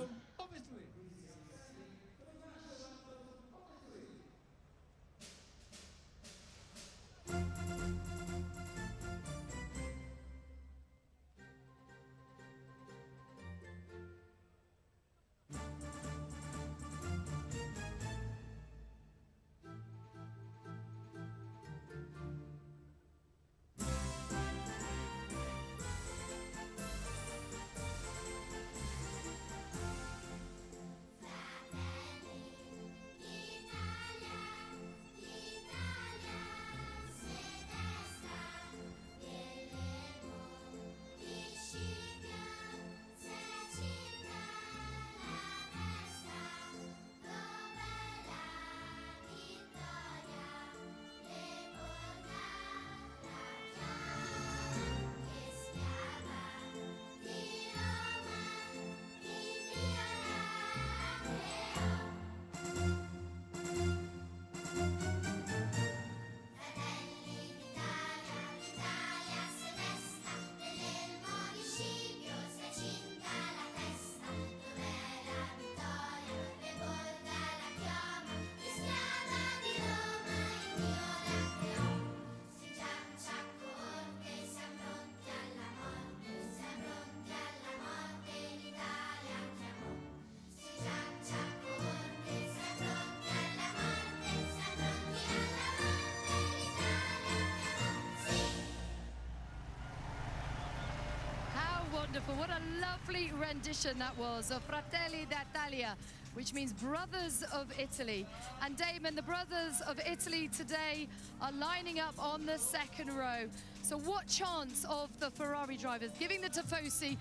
Wonderful. What a lovely rendition that was of Fratelli d'Italia, which means Brothers of Italy. And Damon, the Brothers of Italy today are lining up on the second row. So what chance of the Ferrari drivers giving the Tifosi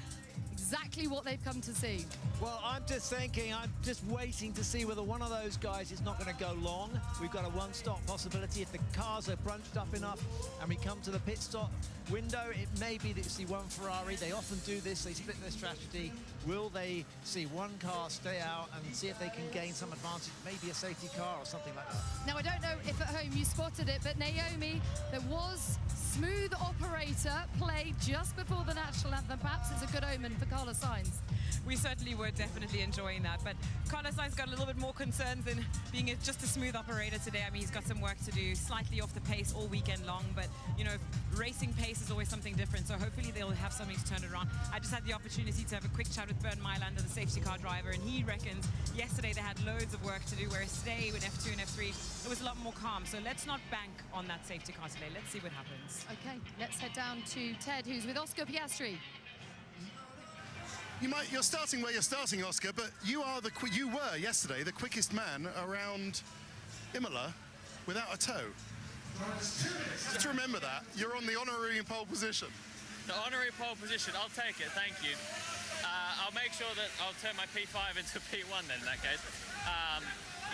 exactly what they've come to see? Well, I'm just thinking, I'm just waiting to see whether one of those guys is not going to go long. We've got a one-stop possibility. If the cars are bunched up enough and we come to the pit stop window, it may be that you see one Ferrari. They often do this. They split their strategy. Will they see one car stay out and see if they can gain some advantage, maybe a safety car or something like that? Now, I don't know if at home you spotted it, but Naomi, there was smooth operator play just before the national anthem. Perhaps it's a good omen for Carlos Sainz. We certainly were definitely enjoying that, but Carlos Sainz got a little bit more concerned than being just a smooth operator today. I mean, he's got some work to do, slightly off the pace all weekend long, but you know, racing pace is always something different, so hopefully they'll have something to turn it around. I just had the opportunity to have a quick chat with Bernd Mailander, the safety car driver, and he reckons yesterday they had loads of work to do, whereas today with F2 and F3 it was a lot more calm. So let's not bank on that safety car today. Let's see what happens. Okay, let's head down to Ted, who's with Oscar Piastri. You're starting where you're starting, Oscar, but you were yesterday the quickest man around Imola without a toe. Just remember that. You're on the honorary pole position. The honorary pole position, I'll take it, thank you. I'll make sure that I'll turn my P5 into P1 then in that case.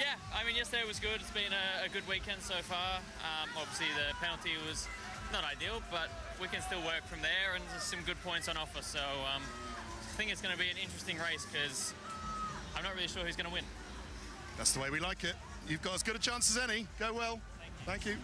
Yeah, I mean, yesterday was good. It's been a good weekend so far. Obviously the penalty was not ideal, but we can still work from there, and there's some good points on offer, so I think it's going to be an interesting race because I'm not really sure who's going to win. That's the way we like it. You've got as good a chance as any. Go well. Thank you.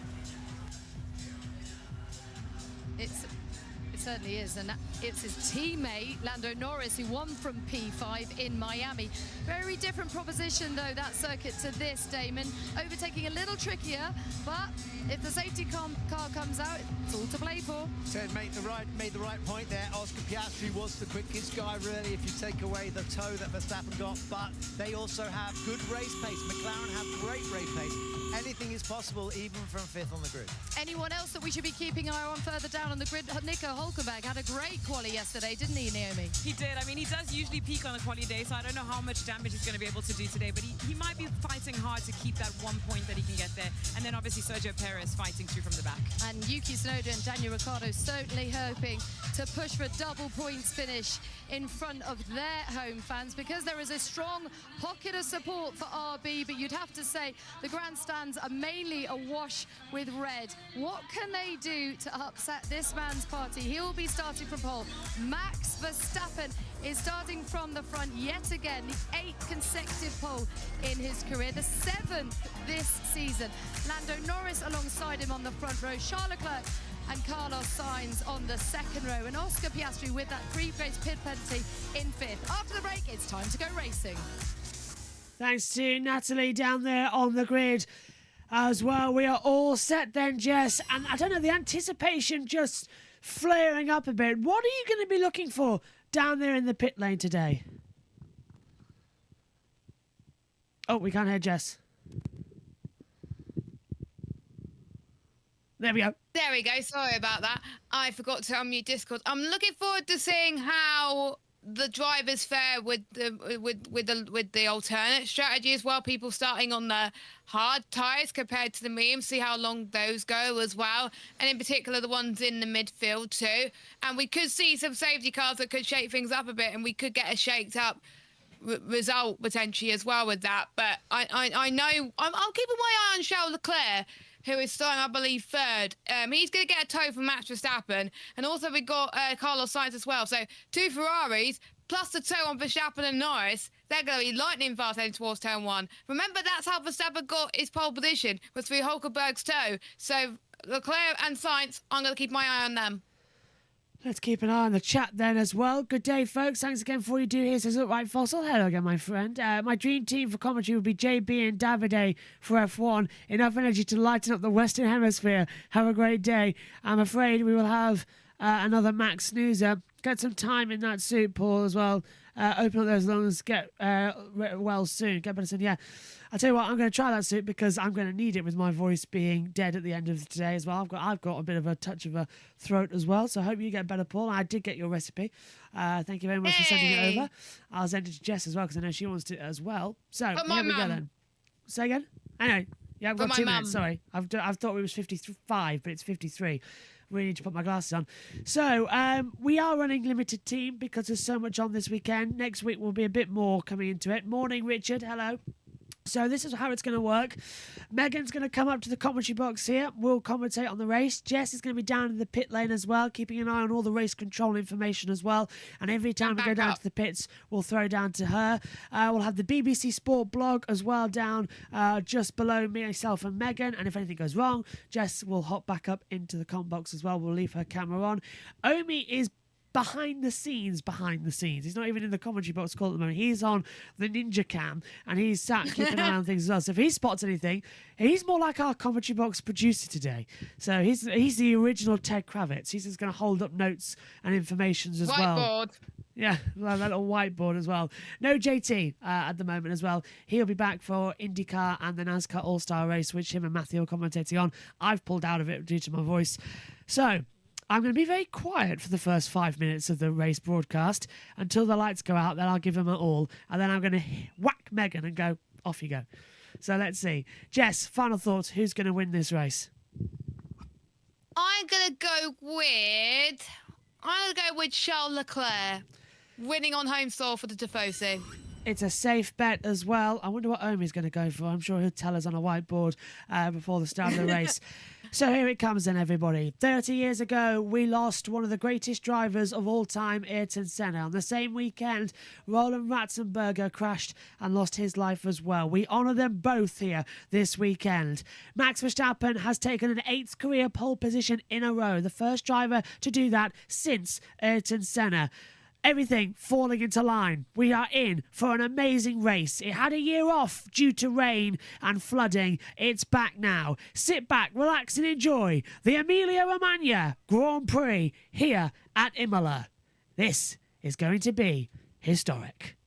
It's certainly is, and it's his teammate, Lando Norris, who won from P5 in Miami. Very different proposition, though, that circuit to this, Damon. Overtaking a little trickier, but if the safety car comes out, it's all to play for. Ted made the right point there. Oscar Piastri was the quickest guy, really, if you take away the toe that Verstappen got, but they also have good race pace. McLaren have great race pace. Anything is possible, even from 5th on the grid. Anyone else that we should be keeping an eye on further down on the grid? Nico Hulkenberg had a great quali yesterday, didn't he, Naomi? He did. I mean, he does usually peak on a quali day, so I don't know how much damage he's going to be able to do today, but he might be fighting hard to keep that 1 point that he can get there. And then obviously Sergio Perez fighting through from the back. And Yuki Tsunoda and Daniel Ricciardo certainly hoping to push for a double points finish in front of their home fans, because there is a strong pocket of support for RB, but you'd have to say the grandstands are mainly awash with red. What can they do to upset this man's party? He'll be starting from pole. Max Verstappen is starting from the front yet again, the 8th consecutive pole in his career, the 7th this season. Lando Norris alongside him on the front row, Charles Leclerc and Carlos Sainz on the second row, and Oscar Piastri with that 3-race pit penalty in 5th. After the break, it's time to go racing. Thanks to Natalie down there on the grid as well. We are all set then, Jess, and I don't know, the anticipation just flaring up a bit. What are you going to be looking for down there in the pit lane today? Oh, we can't hear Jess. There we go. There we go. Sorry about that. I forgot to unmute Discord. I'm looking forward to seeing how the drivers fare with the alternate strategy as well. People starting on the hard tyres compared to the medium. See how long those go as well, and in particular the ones in the midfield too. And we could see some safety cars that could shake things up a bit, and we could get a shaked up result potentially as well with that. But I know I'm keeping my eye on Charles Leclerc, who is starting, I believe, 3rd. He's going to get a toe from Max Verstappen. And also we've got Carlos Sainz as well. So 2 Ferraris, plus the toe on Verstappen and Norris. They're going to be lightning fast heading towards turn 1. Remember, that's how Verstappen got his pole position, was through Hulkenberg's toe. So Leclerc and Sainz, I'm going to keep my eye on them. Let's keep an eye on the chat then as well. Good day, folks. Thanks again for all you do here. Says, look, right, Fossil. Hello again, my friend. My dream team for commentary would be JB and Davide for F1. Enough energy to lighten up the Western Hemisphere. Have a great day. I'm afraid we will have another Max snoozer. Get some time in that suit, Paul, as well. Open up those lungs. Get well soon. Get better soon. Yeah. I'll tell you what, I'm going to try that suit because I'm going to need it with my voice being dead at the end of today as well. I've got a bit of a touch of a throat as well, so I hope you get better, Paul. I did get your recipe. Thank you very much for sending it over. I'll send it to Jess as well because I know she wants it as well. So here we go then. Say again? Anyway, yeah, I've got 2 minutes. Sorry, I've thought it was 55, but it's 53. Really need to put my glasses on. So we are running limited team because there's so much on this weekend. Next week will be a bit more coming into it. Morning, Richard. Hello. So this is how it's going to work. Megan's going to come up to the commentary box here. We'll commentate on the race. Jess is going to be down in the pit lane as well, keeping an eye on all the race control information as well. And every time we go down to the pits, we'll throw down to her. We'll have the BBC Sport blog as well down just below myself and Megan. And if anything goes wrong, Jess will hop back up into the com box as well. We'll leave her camera on. Omi is behind the scenes. He's not even in the commentary box call at the moment. He's on the Ninja Cam and he's sat keeping an eye on things as well. So if he spots anything, he's more like our commentary box producer today. So he's the original Ted Kravitz. He's just going to hold up notes and informations as well. Whiteboard. Yeah, that little whiteboard as well. No JT at the moment as well. He'll be back for IndyCar and the NASCAR All-Star race, which him and Matthew are commentating on. I've pulled out of it due to my voice. So I'm going to be very quiet for the first 5 minutes of the race broadcast until the lights go out. Then I'll give them it all. And then I'm going to whack Megan and go, off you go. So let's see. Jess, final thoughts. Who's going to win this race? I'm going to go with Charles Leclerc, winning on home soil for the Tifosi. It's a safe bet as well. I wonder what Omi's going to go for. I'm sure he'll tell us on a whiteboard before the start of the race. So here it comes then, everybody. 30 years ago, we lost one of the greatest drivers of all time, Ayrton Senna. On the same weekend, Roland Ratzenberger crashed and lost his life as well. We honour them both here this weekend. Max Verstappen has taken an 8th career pole position in a row, the first driver to do that since Ayrton Senna. Everything falling into line. We are in for an amazing race. It had a year off due to rain and flooding. It's back now. Sit back, relax and enjoy the Emilia-Romagna Grand Prix here at Imola. This is going to be historic.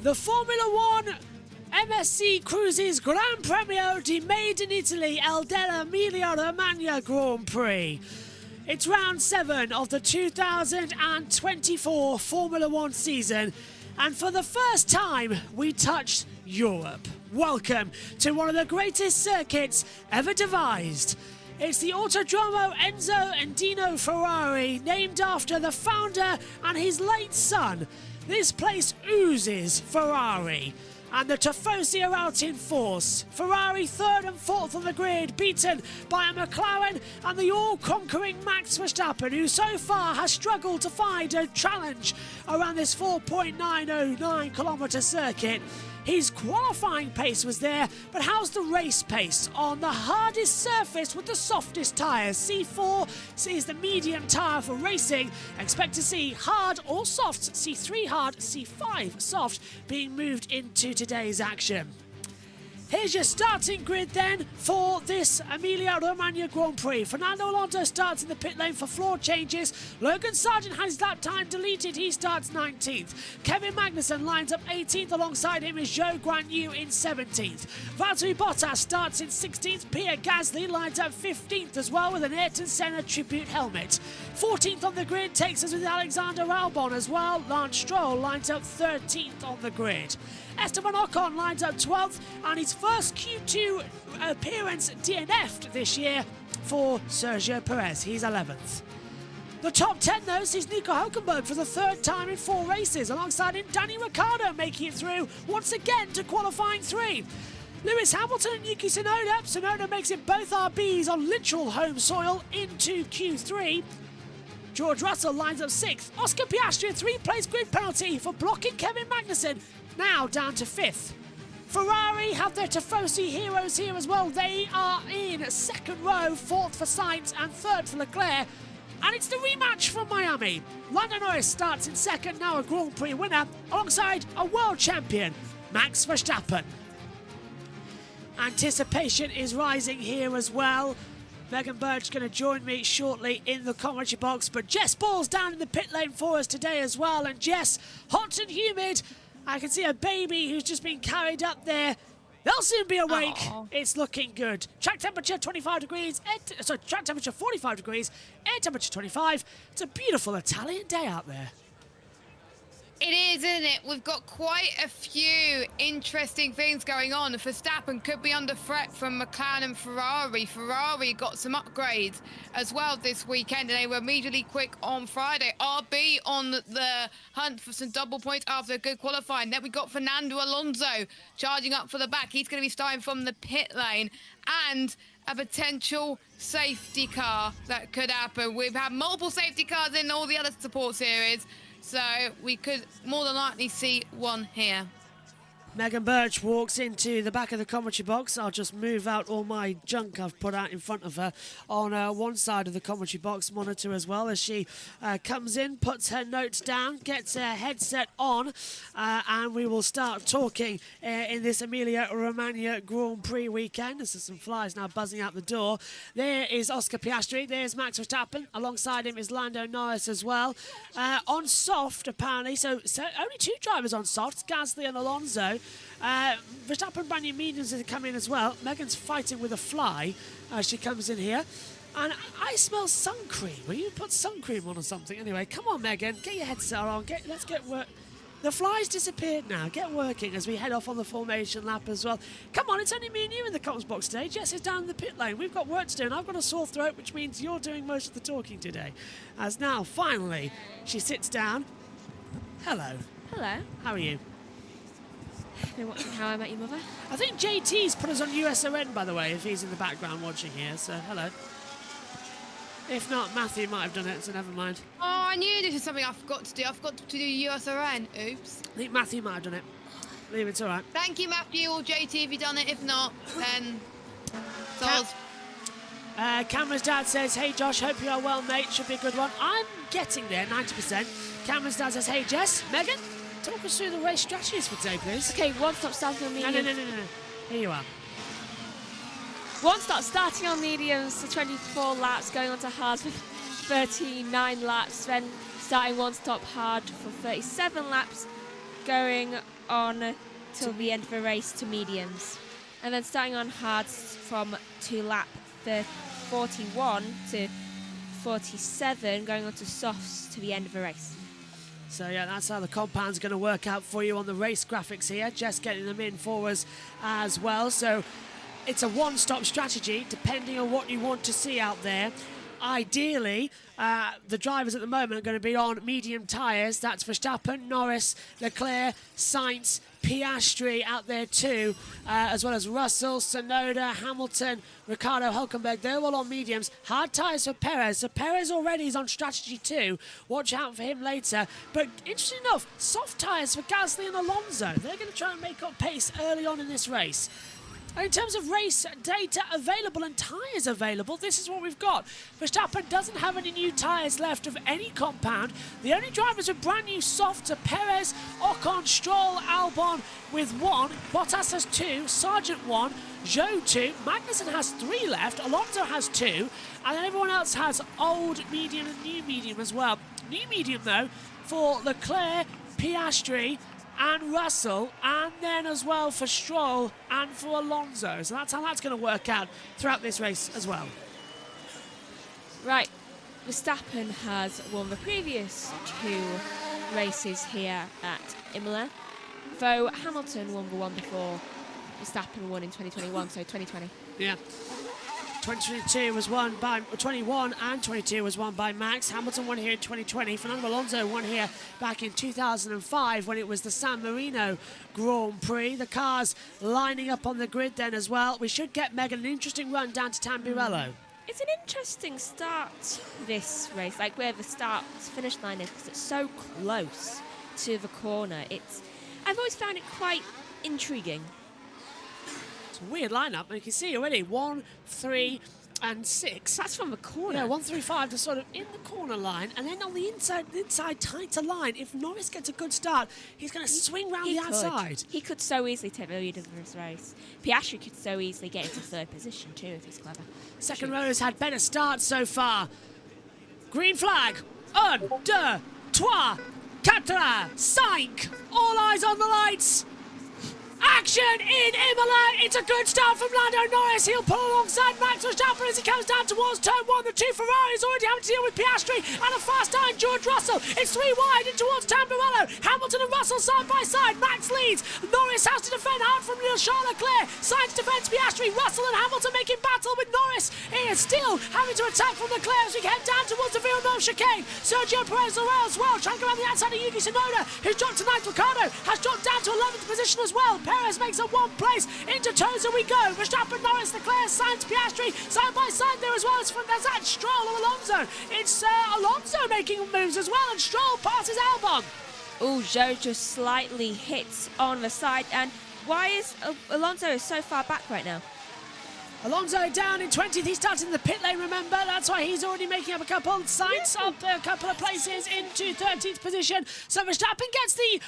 The Formula One MSC Cruises Gran Premio di Made in Italy El dell'Emilia-Romagna Grand Prix. It's round 7 of the 2024 Formula One season, and for the first time we touched Europe. Welcome to one of the greatest circuits ever devised. It's the Autodromo Enzo and Dino Ferrari, named after the founder and his late son. This place oozes Ferrari, and the Tifosi are out in force. Ferrari 3rd and 4th on the grid, beaten by a McLaren and the all-conquering Max Verstappen, who so far has struggled to find a challenge around this 4.909 kilometre circuit. His qualifying pace was there, but how's the race pace on the hardest surface with the softest tyres? C4 is the medium tyre for racing. Expect to see hard or soft, C3 hard, C5 soft being moved into today's action. Here's your starting grid then for this Emilia-Romagna Grand Prix. Fernando Alonso starts in the pit lane for floor changes. Logan Sargent has his lap time deleted. He starts 19th. Kevin Magnussen lines up 18th. Alongside him is Zhou Guanyu in 17th. Valtteri Bottas starts in 16th. Pierre Gasly lines up 15th as well with an Ayrton Senna tribute helmet. 14th on the grid takes us with Alexander Albon as well. Lance Stroll lines up 13th on the grid. Esteban Ocon lines up 12th, and his first Q2 appearance DNF'd this year for Sergio Perez. He's 11th. The top 10 though sees Nico Hülkenberg for the 3rd time in 4 races. Alongside him, Danny Ricciardo making it through once again to qualifying 3. Lewis Hamilton and Yuki Tsunoda. Tsunoda makes it both RBs on literal home soil into Q3. George Russell lines up 6th. Oscar Piastri, a 3-place grid penalty for blocking Kevin Magnussen, now down to 5th. Ferrari have their Tifosi heroes here as well. They are in 2nd row, 4th for Sainz and 3rd for Leclerc. And it's the rematch from Miami. Lando Norris starts in 2nd, now a Grand Prix winner, alongside a world champion, Max Verstappen. Anticipation is rising here as well. Megan Bird's going to join me shortly in the commentary box, but Jess Ball's down in the pit lane for us today as well. And Jess, hot and humid. I can see a baby who's just been carried up there. They'll soon be awake. Aww. It's looking good. Track temperature 25 degrees. Track temperature 45 degrees. Air temperature 25. It's a beautiful Italian day out there. It is, isn't it? We've got quite a few interesting things going on. Verstappen could be under threat from McLaren and Ferrari. Ferrari got some upgrades as well this weekend, and they were immediately quick on Friday. RB on the hunt for some double points after a good qualifying. Then we got Fernando Alonso charging up for the back. He's going to be starting from the pit lane, and a potential safety car that could happen. We've had multiple safety cars in all the other support series, so we could more than likely see one here. Megan Birch walks into the back of the commentary box. I'll just move out all my junk I've put out in front of her on one side of the commentary box monitor as well, as she comes in, puts her notes down, gets her headset on, and we will start talking in this Emilia-Romagna Grand Prix weekend. There's some flies now buzzing out the door. There is Oscar Piastri. There's Max Verstappen. Alongside him is Lando Norris as well. On soft, apparently, so only 2 drivers on soft, Gasly and Alonso. Verstappen brand new mediums have come in as well. Megan's fighting with a fly as she comes in here. And I smell sun cream. Will you put sun cream on or something? Anyway, come on, Megan. Get your headset on. Let's get work. The fly's disappeared now. Get working as we head off on the formation lap as well. Come on, it's only me and you in the comms box today. Jess is down in the pit lane. We've got work to do, and I've got a sore throat, which means you're doing most of the talking today. As now, finally, she sits down. Hello. Hello. How are you? I've been watching How I Met Your Mother. I think JT's put us on USON, by the way, if he's in the background watching here, so hello. If not, Matthew might have done it, so never mind. Oh, I knew this is something I forgot to do. I forgot to do USON. Oops. I think Matthew might have done it. Leave it, it's all right. Thank you, Matthew or JT, if you've done it. If not, then... Cameron's dad says, hey Josh, hope you are well, mate. Should be a good one. I'm getting there, 90%. Cameron's dad says, hey Jess, Megan, talk us through the race strategies for today, please. Okay, one stop starting on mediums. No. Here you are. One stop starting on mediums for 24 laps, going on to hards for 39 laps, then starting one stop hard for 37 laps, going on till the end of the race to mediums. And then starting on hards to lap 41 to 47, going on to softs to the end of the race. So yeah, that's how the compound's going to work out for you on the race graphics here. Jess getting them in for us as well. So it's a one-stop strategy depending on what you want to see out there. Ideally, the drivers at the moment are going to be on medium tyres. That's Verstappen, Norris, Leclerc, Sainz, Piastri out there too, as well as Russell, Tsunoda, Hamilton, Ricardo Hülkenberg. They're all on mediums. Hard tyres for Perez. So Perez already is on strategy 2. Watch out for him later. But interesting enough, soft tyres for Gasly and Alonso. They're going to try and make up pace early on in this race. In terms of race data available and tyres available, this is what we've got. Verstappen doesn't have any new tyres left of any compound. The only drivers with brand new softs are Perez, Ocon, Stroll, Albon with 1. Bottas has 2, Sargent 1, Zhou 2, Magnussen has 3 left, Alonso has 2, and then everyone else has old medium and new medium as well. New medium though for Leclerc, Piastri, and Russell, and then as well for Stroll and for Alonso. So that's how that's going to work out throughout this race as well. Right, Verstappen has won the previous 2 races here at Imola, though Hamilton won the one before Verstappen won in 2021, so 2020. Yeah. 2022 was won by 21 and 22 was won by Max. Hamilton won here in 2020. Fernando Alonso won here back in 2005 when it was the San Marino Grand Prix. The cars lining up on the grid then as well. We should get Megan an interesting run down to Tamburello. It's an interesting start, this race, like where the start-finish line is, because it's so close to the corner. I've always found it quite intriguing. It's a weird lineup, and you can see already 1, 3, and 6. That's from the corner. Yeah, 1, 3, 5 just sort of in the corner line, and then on the inside tighter line. If Norris gets a good start, he's going to swing round the outside. He could so easily take the lead of this race. Piastri could so easily get into 3rd position too if he's clever. Second row has had better starts so far. Green flag. 1, 2, 3, 4, 5. All eyes on the lights. Action in Imola. It's a good start from Lando Norris. He'll pull alongside Max Verstappen as he comes down towards turn 1. The 2 Ferraris already having to deal with Piastri and a fast eye George Russell. It's 3 wide in towards Tamburello. Hamilton and Russell side by side. Max leads. Norris has to defend hard from Charles Leclerc. Sainz defends Piastri. Russell and Hamilton making battle with Norris. He is still having to attack from Leclerc as we head down towards the Villeneuve chicane. Sergio Perez as well, trying to go around the outside of Yuki Tsunoda, who's dropped to 9th. Ricardo has dropped down to 11th position as well. Perez makes up 1 place. Into Toza we go. Verstappen, Norris, Leclerc, Sainz, Piastri, side by side there as well as from that Stroll and Alonso. It's Alonso making moves as well, and Stroll passes Albon. Oh, Zhou just slightly hits on the side. And why is Alonso so far back right now? Alonso down in 20th. He started in the pit lane, remember? That's why he's already making up a couple of sights up a couple of places into 13th position. So Verstappen gets the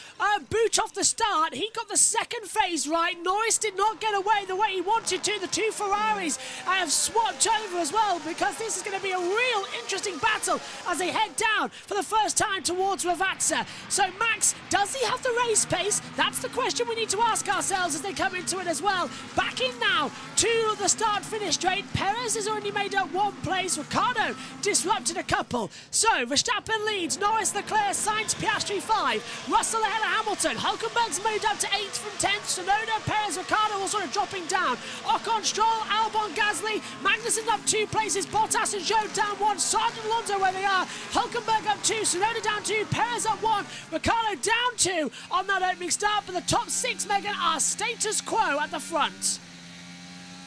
boot off the start. He got the second phase right. Norris did not get away the way he wanted to. The two Ferraris have swapped over as well, because this is going to be a real interesting battle as they head down for the first time towards Ravazza. So Max, does he have the race pace? That's the question we need to ask ourselves as they come into it as well. Back in now to the start-finish straight. Perez has already made up one place. Ricciardo disrupted a couple. So Verstappen leads. Norris, Leclerc, Sainz, Piastri 5. Russell ahead of Hamilton. Hulkenberg's moved up to 8th from 10th. Tsunoda, Perez, Ricciardo all sort of dropping down. Ocon, Stroll, Albon, Gasly. Magnussen up 2 places. Bottas and Zhou down 1. Sargent, Alonso where they are. Hulkenberg up 2. Tsunoda down 2. Perez up 1. Ricciardo down 2 on that opening start. But the top 6, Megan, are status quo at the front.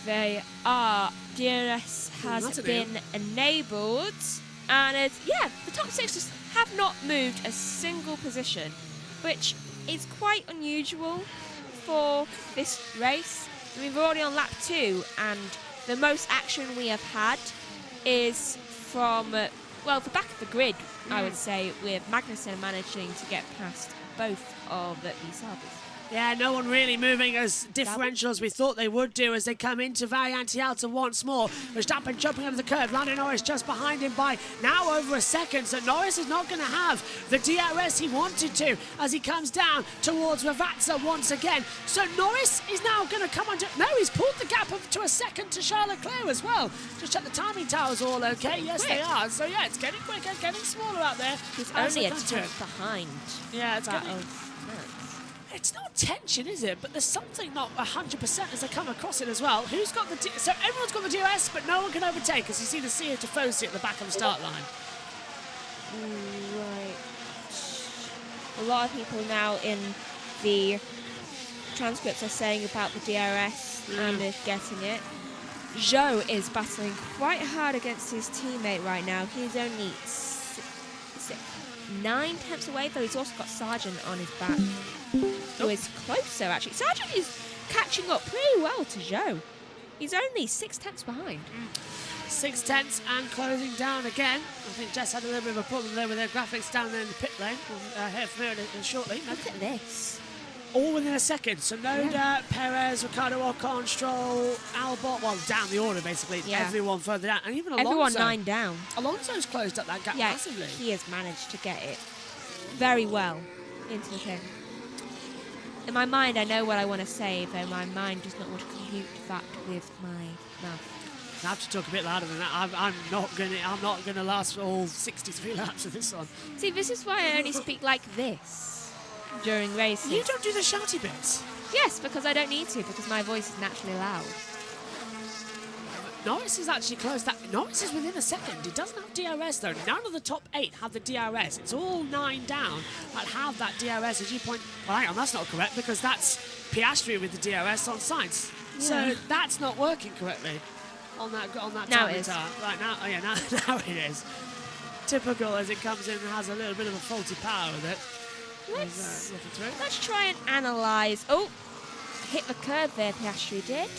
They are. DRS has been enabled. And the top 6 just have not moved a single position, which is quite unusual for this race. I mean, we're already on lap 2, and the most action we have had is from, the back of the grid, I would say, with Magnussen managing to get past both of these Sabres. Yeah, no one really moving as differential as we thought they would do as they come into Variante Alta once more. Verstappen jumping over the curve. Lando Norris just behind him by now over a second. So Norris is not going to have the DRS he wanted to as he comes down towards Ravazza once again. So Norris is now going to come under... No, he's pulled the gap up to a second to Charles Leclerc as well. Just check the timing towers all okay. Yes, they are. So yeah, it's getting quicker, getting smaller out there. He's only a tenth behind. Yeah, it's getting... It's not tension, is it? But there's something not 100% as they come across it as well. Who's got the... So everyone's got the DRS, but no one can overtake as you see the Sia Tifosi at the back of the start line. Right. A lot of people now in the transcripts are saying about the DRS and getting it. Zhou is battling quite hard against his teammate right now. He's only 9 tenths away, though he's also got Sargent on his back. Who is closer, actually. Sargent is catching up pretty well to Zhou. He's only 6 tenths behind. 6 tenths and closing down again. I think Jess had a little bit of a problem there with their graphics down there in the pit lane. We'll hear from her shortly. Look at this. All within a second. So Noda, Perez, Ricciardo, Ocon, Stroll, Albon. Well, down the order, basically. Everyone further down. And even Alonso. Everyone 9 down. Alonso's closed up that gap massively. He has managed to get it very well into the thing. In my mind, I know what I want to say, though my mind does not want to compute that with my mouth. I have to talk a bit louder than that. I'm not gonna last all 63 laps of this one. See, this is why I only speak like this during races. You don't do the shouty bits. Yes, because I don't need to, because my voice is naturally loud. Norris is actually close. Norris is within a second. He doesn't have DRS though. None of the top 8 have the DRS. It's all 9 down that have that DRS. As you point, well, hang on, that's not correct because that's Piastri with the DRS on Sainz. Yeah. So that's not working correctly on that now it is. Right now, oh yeah, now it is. Typical as it comes in and has a little bit of a faulty power with it. Let's try and analyse. Oh, hit the curve there. Piastri did.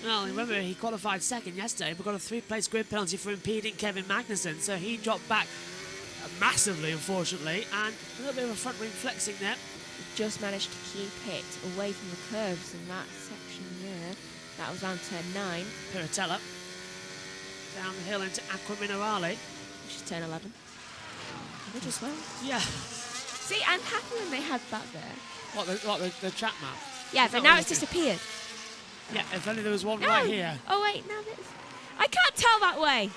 Well, remember he qualified second yesterday, but got a 3-place grid penalty for impeding Kevin Magnussen, so he dropped back massively, unfortunately, and a little bit of a front wing flexing there. Just managed to keep it away from the curves in that section there. That was on turn 9. Piratella down the hill into Aqua Minerale, which is turn 11. Good as well. Yeah. See, I'm happy when they had that there. What the track map? Yeah, but now it's disappeared. Yeah, if only there was one right here. Oh, wait, now there's... I can't tell that way.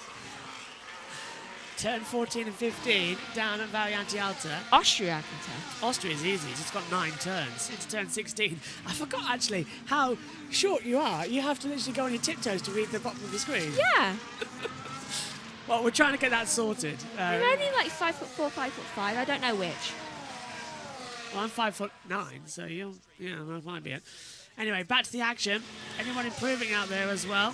Turn 14 and 15, down at Variante Alta. Austria, I can tell. Austria is easy. It's got 9 turns. It's turn 16. I forgot, actually, how short you are. You have to literally go on your tiptoes to read the bottom of the screen. Yeah. Well, we're trying to get that sorted. I'm only like 5'4", 5'5". I don't know which. Well, I'm 5'9", so that might be it. Anyway, back to the action. Anyone improving out there as well?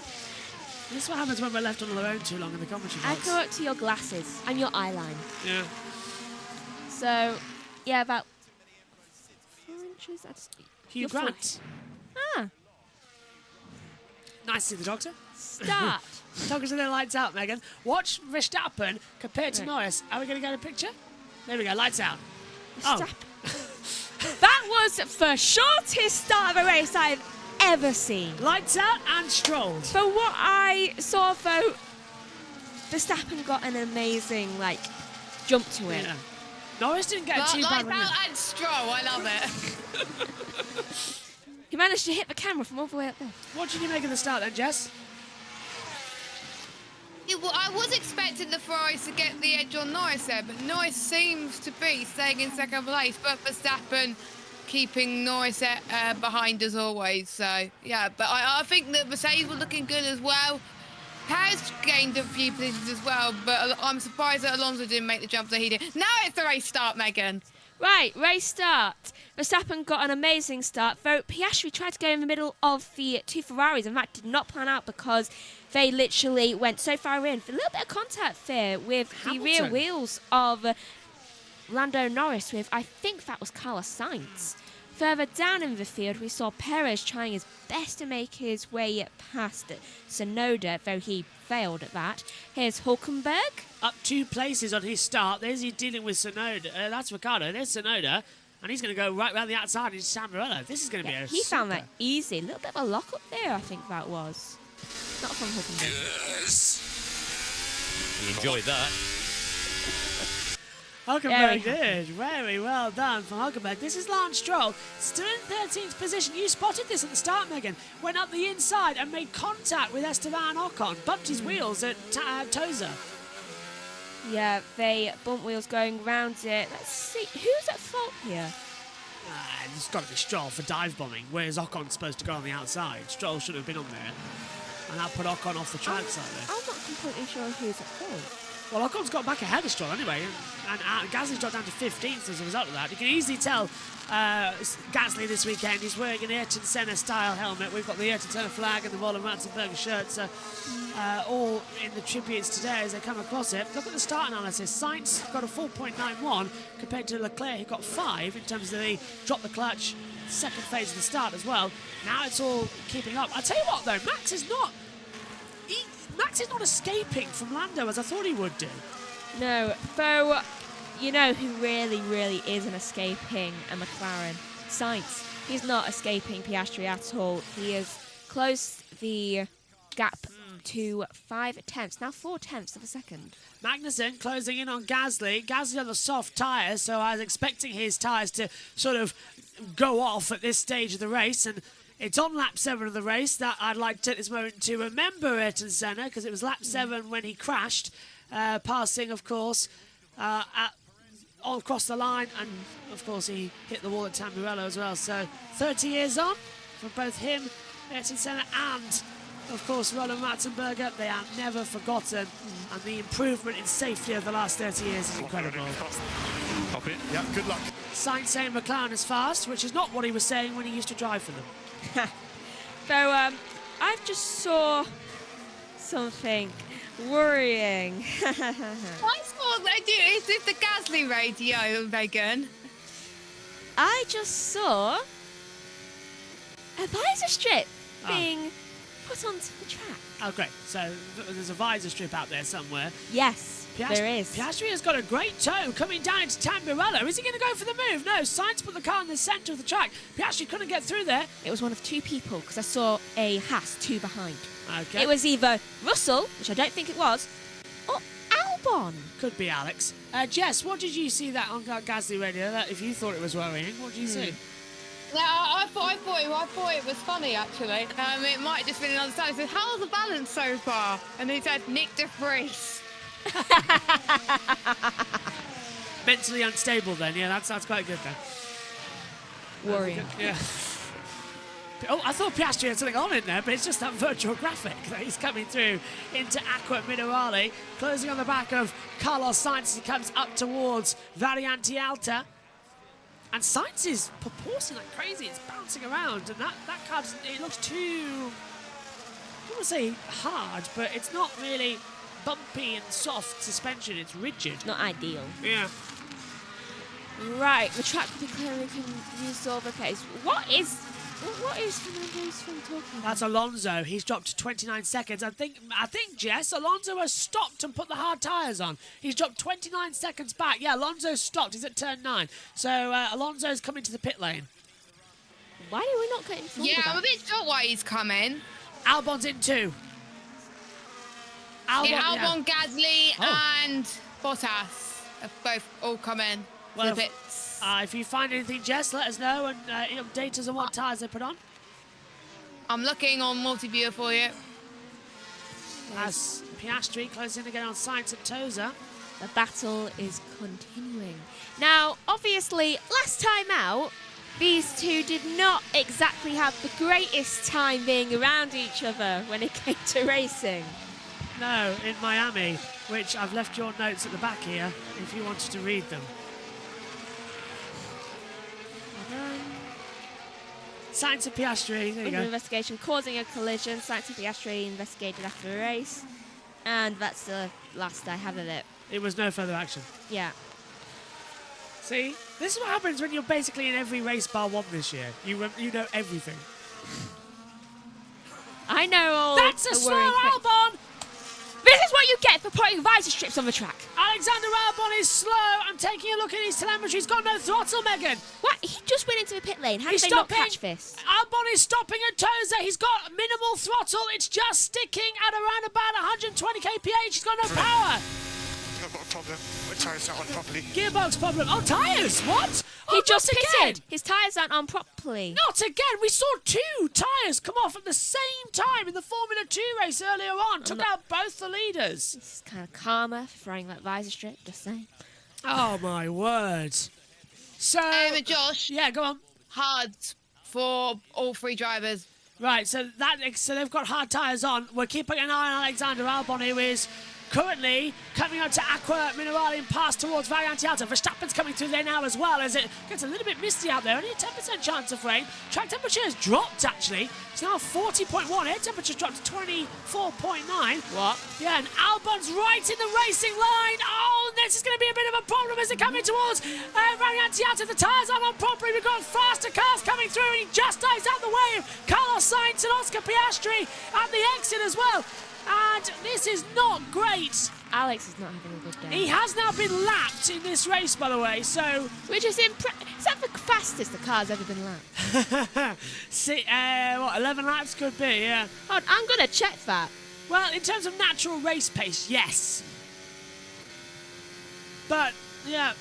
This is what happens when we're left on our own too long in the commentary box. I go up to your glasses and your eyeline. Yeah. So, yeah, about 4 inches. That's Hugh Grant. Ah. Nice to see the doctor. Start. Doctor's in the lights out, Megan. Watch Verstappen compared to Norris. Are we going to get a picture? There we go, lights out. Oh. That was the shortest start of a race I've ever seen. Lights out and strolled. For what I saw, though, Verstappen got an amazing, jump to it. Yeah. Norris didn't get too bad. Lights out and Stroll, I love it. He managed to hit the camera from all the way up there. What did you make of the start then, Jess? I was expecting the Ferraris to get the edge on Norris there, but Norris seems to be staying in second place, but Verstappen keeping Norris behind as always. So, yeah, but I think that Mercedes were looking good as well. Has gained a few positions as well, but I'm surprised that Alonso didn't make the jump that he did. Now it's the race start, Megan. Right, race start. Verstappen got an amazing start, though Piastri tried to go in the middle of the two Ferraris, and that did not plan out because they literally went so far in. A little bit of contact there with the rear wheels of Lando Norris with, I think that was Carlos Sainz. Further down in the field, we saw Perez trying his best to make his way past Tsunoda, though he failed at that. Here's Hülkenberg. Up 2 places on his start. There's he dealing with Tsunoda. That's Ricciardo. There's Tsunoda. And he's going to go right round the outside into San Marino. This is going to be a He found that easy. A little bit of a lock up there, I think that was. Not from Hülkenberg. Yes. You enjoyed that. Hülkenberg did. Very well done from Hülkenberg. This is Lance Stroll, still in 13th position. You spotted this at the start, Megan. Went up the inside and made contact with Esteban Ocon. Bumped his wheels at Toza. Yeah, they bumped wheels going round it. Let's see. Who's at fault here? It's got to be Stroll for dive bombing. Where's Ocon supposed to go on the outside? Stroll should have been on there. And that put Ocon off the track slightly. I'm not completely sure who's at fault. Well, Ocon's got back ahead of Stroll anyway, and Gasly's dropped down to 15th as a result of that. You can easily tell Gasly this weekend, he's wearing an Ayrton Senna style helmet. We've got the Ayrton Senna flag and the Roland Ratzenberger shirt, so all in the tributes today as they come across it. Look at the start analysis. Sainz got a 4.91 compared to Leclerc, who got 5 in terms of the drop the clutch, second phase of the start as well. Now it's all keeping up. I'll tell you what, though, Max is not escaping from Lando as I thought he would do. No, though, you know who really, really isn't escaping a McLaren? Sainz. He's not escaping Piastri at all. He has closed the gap to 5 tenths, now 4 tenths of a second. Magnussen closing in on Gasly. Gasly on the soft tyres, so I was expecting his tyres to sort of go off at this stage of the race, and it's on lap 7 of the race that I'd like to take this moment to remember Ayrton Senna, because it was lap 7 when he crashed, passing, of course, all across the line, and, of course, he hit the wall at Tamburello as well. So 30 years on for both him, Ayrton Senna, and, of course, Roland Ratzenberger. They are never forgotten, and the improvement in safety over the last 30 years is incredible. Pop it. Yeah, good luck. Sainz saying McLaren is fast, which is not what he was saying when he used to drive for them. So, I've just saw something worrying. I saw they do. Is this the Gasly radio, Megan? I just saw a visor strip being put onto the track. Oh, great. So there's a visor strip out there somewhere. Yes, there is. Piastri has got a great toe coming down into Tamburello. Is he going to go for the move? No, Sainz put the car in the centre of the track. Piastri couldn't get through there. It was one of 2 people, because I saw a Haas 2 behind. Okay. It was either Russell, which I don't think it was, or Albon. Could be Alex. Jess, what did you see that on Gasly radio? That if you thought it was worrying, what did you see? No, I thought it was funny actually. It might have just been another time. He said, "How's the balance so far?" And he said, "Nick de Vries." Mentally unstable then. Yeah, that's quite good then. Worrying. Yeah. Oh, I thought Piastri had something on in there, but it's just that virtual graphic that he's coming through into Acqua Minerale, closing on the back of Carlos Sainz as he comes up towards Variante Alta. And Sainz is proporting like crazy. It's bouncing around, and that car it looks too, I don't want to say hard, but it's not really bumpy and soft suspension. It's rigid. Not ideal. Yeah. Right, the track will be clear. We can use all the pace. What is Fernando's film talking about? That's Alonso. He's dropped to 29 seconds. I think, Jess, Alonso has stopped and put the hard tyres on. He's dropped 29 seconds back. Yeah, Alonso's stopped. He's at turn 9. So Alonso's coming to the pit lane. Why do we not get in front of that? I'm a bit shocked why he's coming. Albon's in 2. Albon, Gasly, and Bottas have both all come in to the pits. If you find anything, Jess, let us know and update us on what tyres they put on. I'm looking on multi-viewer for you. As Piastri closing in again on Sainz and Toza. The battle is continuing. Now, obviously, last time out, these two did not exactly have the greatest time being around each other when it came to racing. No, in Miami, which I've left your notes at the back here if you wanted to read them. Sainz and Piastri, there you go. Investigation causing a collision. Sainz and Piastri investigated after the race. And that's the last I have of it. It was no further action. Yeah. See, this is what happens when you're basically in every race bar one this year. You know everything. I know all. That's a slow Albon! This is what you get for putting visor strips on the track. Alexander Albon is slow. I'm taking a look at his telemetry. He's got no throttle, Megan. What? He just went into the pit lane. How did they not catch this? Albon is stopping at Toza. He's got minimal throttle. It's just sticking at around about 120 kph. He's got no power. I've got a problem. My tyres aren't on properly. Gearbox problem. Oh, tyres. What? He just pitted. His tyres aren't on properly. Not again. We saw 2 tyres come off at the same time in the Formula 2 race earlier on. Took out both the leaders. This is kind of calmer for throwing that visor strip, just saying. Oh, my word. So... Josh. Yeah, go on. Hard for all 3 drivers. Right, so they've got hard tyres on. We're keeping an eye on Alexander Albon, who is currently coming up to Aqua Minerale and pass towards Variante Alta. Verstappen's coming through there now as well as it gets a little bit misty out there. Only a 10% chance of rain. Track temperature has dropped, actually. It's now 40.1. Air temperature's dropped to 24.9. What? Yeah, and Albon's right in the racing line. Oh, this is going to be a bit of a problem as they're coming towards Variante Alta. The tyres aren't on properly. We've got faster cars coming through, and he just dives out the way of Carlos Sainz and Oscar Piastri at the exit as well. And this is not great. Alex is not having a good day. He has now been lapped in this race, by the way, so... Which is impressive. Is that the fastest the car's ever been lapped? See, 11 laps could be, yeah. I'm going to check that. Well, in terms of natural race pace, yes. But, yeah,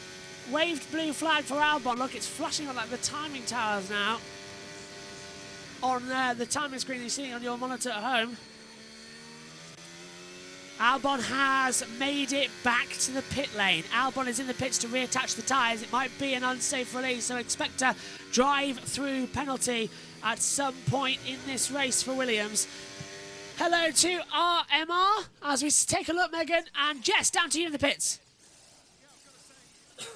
waved blue flag for Albon. Look, it's flashing on like the timing towers now. On the timing screen you're seeing on your monitor at home. Albon has made it back to the pit lane. Albon is in the pits to reattach the tyres. It might be an unsafe release, so expect a drive-through penalty at some point in this race for Williams. Hello to RMR as we take a look, Megan, and Jess, down to you in the pits.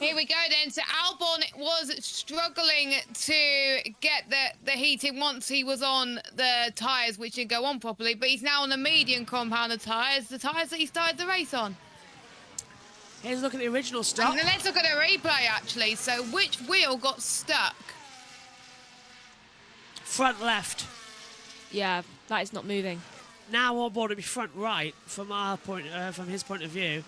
Here we go then. So Albon was struggling to get the heating once he was on the tyres, which didn't go on properly, but he's now on the medium compound tyres, the tyres that he started the race on. Here's a look at the original stop. And then let's look at the replay, actually. So which wheel got stuck? Front left. Yeah, that is not moving. Now on board it'll be front right from our point, from his point of view.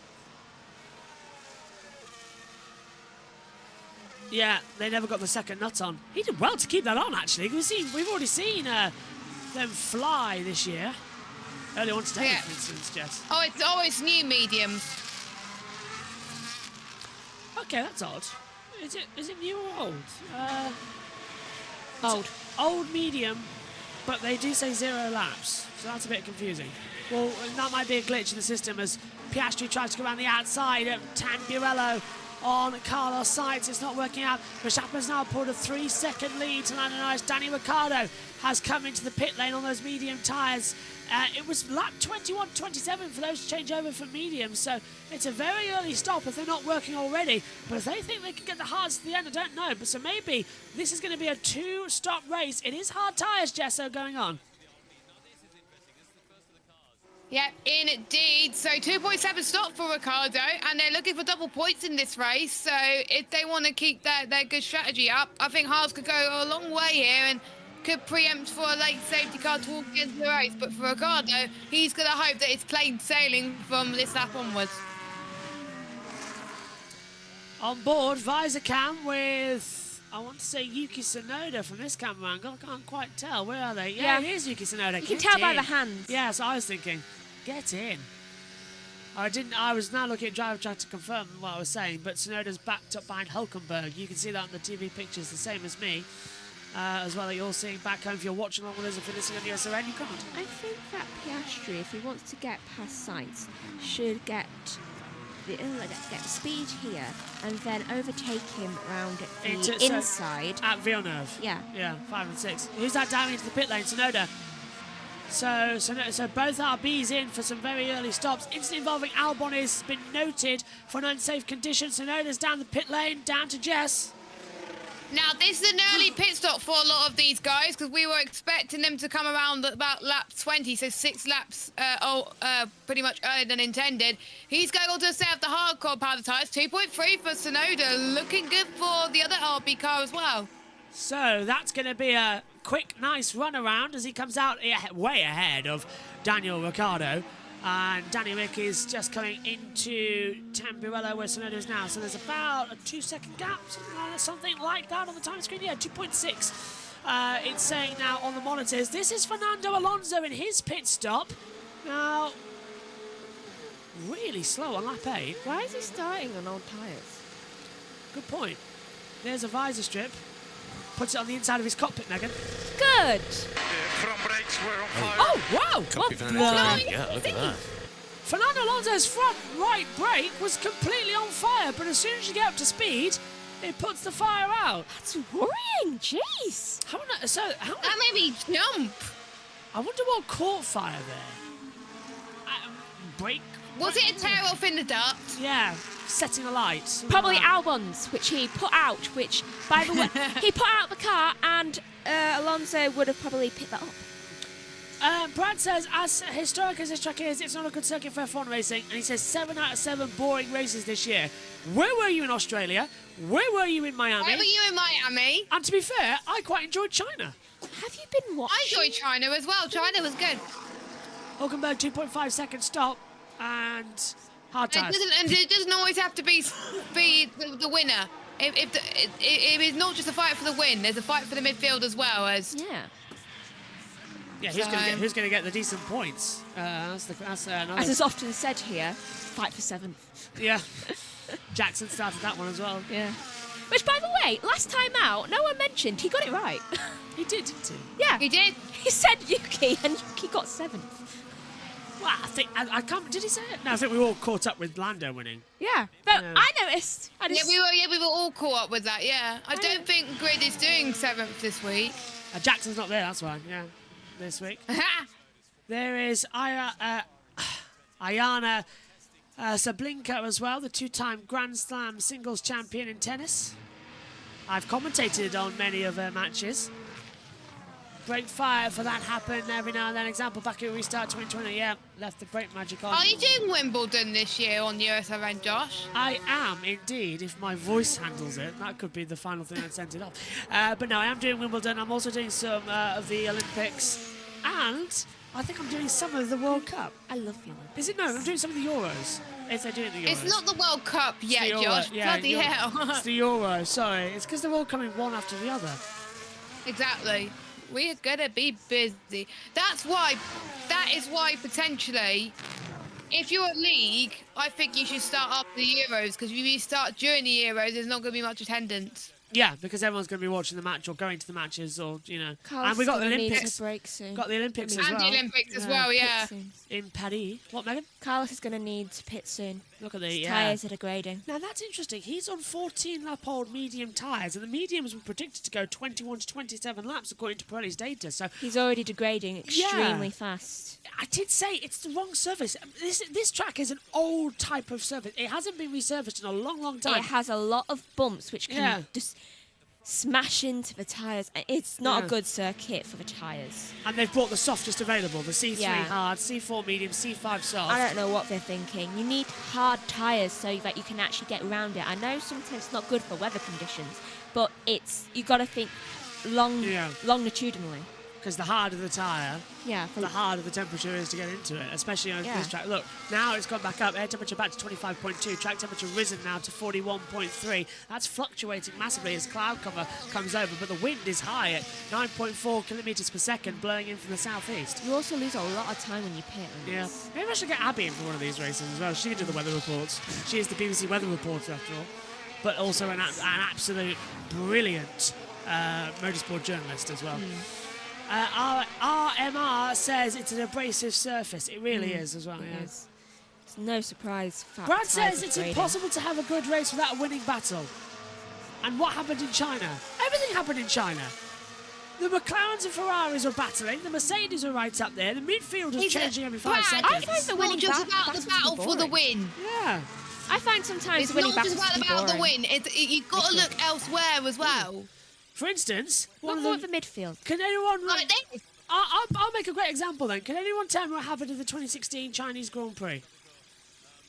Yeah, they never got the second nut on. He did well to keep that on, actually. We've already seen them fly this year. Earlier on today, for instance, Jess. Oh, it's new mediums. Okay, that's odd. Is it new or old? Old. Old medium, but they do say 0 laps, so that's a bit confusing. Well, that might be a glitch in the system as Piastri tries to go around the outside of Tamburello on Carlos Sainz. It's not working out. Verstappen's now pulled a 3-second lead to Lando Norris. Danny Ricciardo has come into the pit lane on those medium tyres. It was lap 21-27 for those to change over from mediums, so it's a very early stop if they're not working already. But if they think they can get the hards to the end, I don't know. But so maybe this is going to be a 2-stop race. It is hard tyres, Jesso, going on. Yeah, indeed. So 2.7 stop for Ricardo, and they're looking for double points in this race. So if they want to keep their good strategy up, I think Haas could go a long way here and could preempt for a late safety car towards the end of the race. But for Ricardo, he's going to hope that it's plain sailing from this lap onwards. On board, visor cam with, I want to say Yuki Tsunoda from this camera angle. I can't quite tell. Where are they? Yeah, it is Yuki Tsunoda. You can tell by the hands. Yeah, so I was thinking, get in. I was now looking at driver track to confirm what I was saying, but Tsunoda's backed up behind Hulkenberg. You can see that on the TV pictures, the same as me, as well that you're seeing back home. If you're watching along with us, if you're listening on the SRN, you can't. I think that Piastri, if he wants to get past Sainz, should get the speed here and then overtake him round the inside. At Villeneuve. Yeah. Yeah, 5 and 6. Who's that down into the pit lane? Tsunoda. So both RBs in for some very early stops. Incident involving Albon has been noted for an unsafe condition. Tsunoda's down the pit lane, down to Jess. Now, this is an early pit stop for a lot of these guys because we were expecting them to come around at about lap 20, so 6 laps pretty much earlier than intended. He's going on to save the hardcore powder tyres. 2.3 for Tsunoda, looking good for the other RB car as well. So that's going to be a quick, nice run around as he comes out way ahead of Daniel Ricciardo. And Danny Rick is just coming into Tamburello where Tsunoda is now. So there's about a 2-second gap, something like that on the time screen. Yeah, 2.6. It's saying now on the monitors. This is Fernando Alonso in his pit stop. Now, really slow on lap 8. Why is he starting on old tyres? Good point. There's a visor strip. Puts it on the inside of his cockpit, Megan. Good. Front brakes were on fire. Oh, wow. Copy yeah, look at that. Fernando Alonso's front right brake was completely on fire, but as soon as you get up to speed, it puts the fire out. That's worrying. Jeez. That made me jump. I wonder what caught fire there. Brake. Was it a tear off in the duct? Yeah, setting a light. Probably Albon's, which he put out, which, by the way, he put out the car and Alonso would have probably picked that up. Brad says, as historic as this track is, it's not a good circuit for F1 racing. And he says 7 out of 7 boring races this year. Where were you in Australia? Where were you in Miami? Where were you in Miami? And to be fair, I quite enjoyed China. Have you been watching? I enjoyed China as well. China was good. Hulkenberg 2.5 second stop and hard tires. It doesn't always have to be the winner. If it's not just a fight for the win, there's a fight for the midfield as well as. Yeah. Yeah, who's going to get the decent points? That's another. As is often said here, fight for 7th. Yeah. Jackson started that one as well. Yeah. Which, by the way, last time out, no one mentioned he got it right. He did, didn't he? Yeah. He did. He said Yuki, and Yuki got 7th. Well, I think I can't. Did he say it? No, I think we were all caught up with Lando winning. Yeah, but I noticed. We were all caught up with that. Yeah, I don't think Grid is doing 7th this week. Jackson's not there. That's why. Yeah, this week. There is Ayana Sablinka as well, the 2-time Grand Slam singles champion in tennis. I've commentated on many of her matches. Brake fire for that happen every now and then. Example, back at Restart 2020, yeah, left the brake magic on. Are you doing Wimbledon this year on USRN, Josh? I am, indeed, if my voice handles it. That could be the final thing that sends it off. But no, I am doing Wimbledon. I'm also doing some of the Olympics. And I think I'm doing some of the World Cup. I love the Olympics. Is it? No, I'm doing some of the Euros. If they're doing the Euros. It's not the World Cup yet, Josh. Yeah, Bloody hell. It's the Euro, sorry. It's because they're all coming one after the other. Exactly. We're gonna be busy. That is why potentially, if you're a league, I think you should start after the Euros, because if you start during the Euros, there's not gonna be much attendance. Yeah, because everyone's going to be watching the match or going to the matches, or Carl's and we got the Olympics. Olympics. Break soon. Got the Olympics as well. And the Olympics as well, yeah. In Paris. What, Megan? Carlos is going to need to pit soon. Look at His tyres are degrading. Now that's interesting. He's on 14-lap-old medium tyres, and the mediums were predicted to go 21 to 27 laps according to Pirelli's data. So he's already degrading extremely fast. I did say it's the wrong surface. This track is an old type of surface. It hasn't been resurfaced in a long, long time. It has a lot of bumps, which can just smash into the tyres. It's not a good circuit for the tyres. And they've brought the softest available, the C3 hard, C4 medium, C5 soft. I don't know what they're thinking. You need hard tyres so that you can actually get around it. I know sometimes it's not good for weather conditions, but you got to think longitudinally. Because the harder the tyre, the harder the temperature is to get into it, especially on this track. Look, now it's gone back up. Air temperature back to 25.2. Track temperature risen now to 41.3. That's fluctuating massively as cloud cover comes over, but the wind is high at 9.4 kilometres per second, blowing in from the southeast. You also lose a lot of time when you pit. Yeah. Maybe I should get Abby in for one of these races as well. She can do the weather reports. She is the BBC weather reporter, after all, but also an absolute brilliant motorsport journalist as well. RMR says it's an abrasive surface. It really is as well, yeah. It's no surprise. Brad says it's impossible to have a good race without a winning battle. And what happened in China? Everything happened in China. The McLarens and Ferraris were battling. The Mercedes were right up there. The midfield was changing every 5 seconds. I find the winning the battle for the win. Yeah. I find sometimes it's winning not battles just about the win. You've got to look elsewhere as well. For instance, what about the midfield? Can anyone? I'll make a great example then. Can anyone tell me what happened in the 2016 Chinese Grand Prix?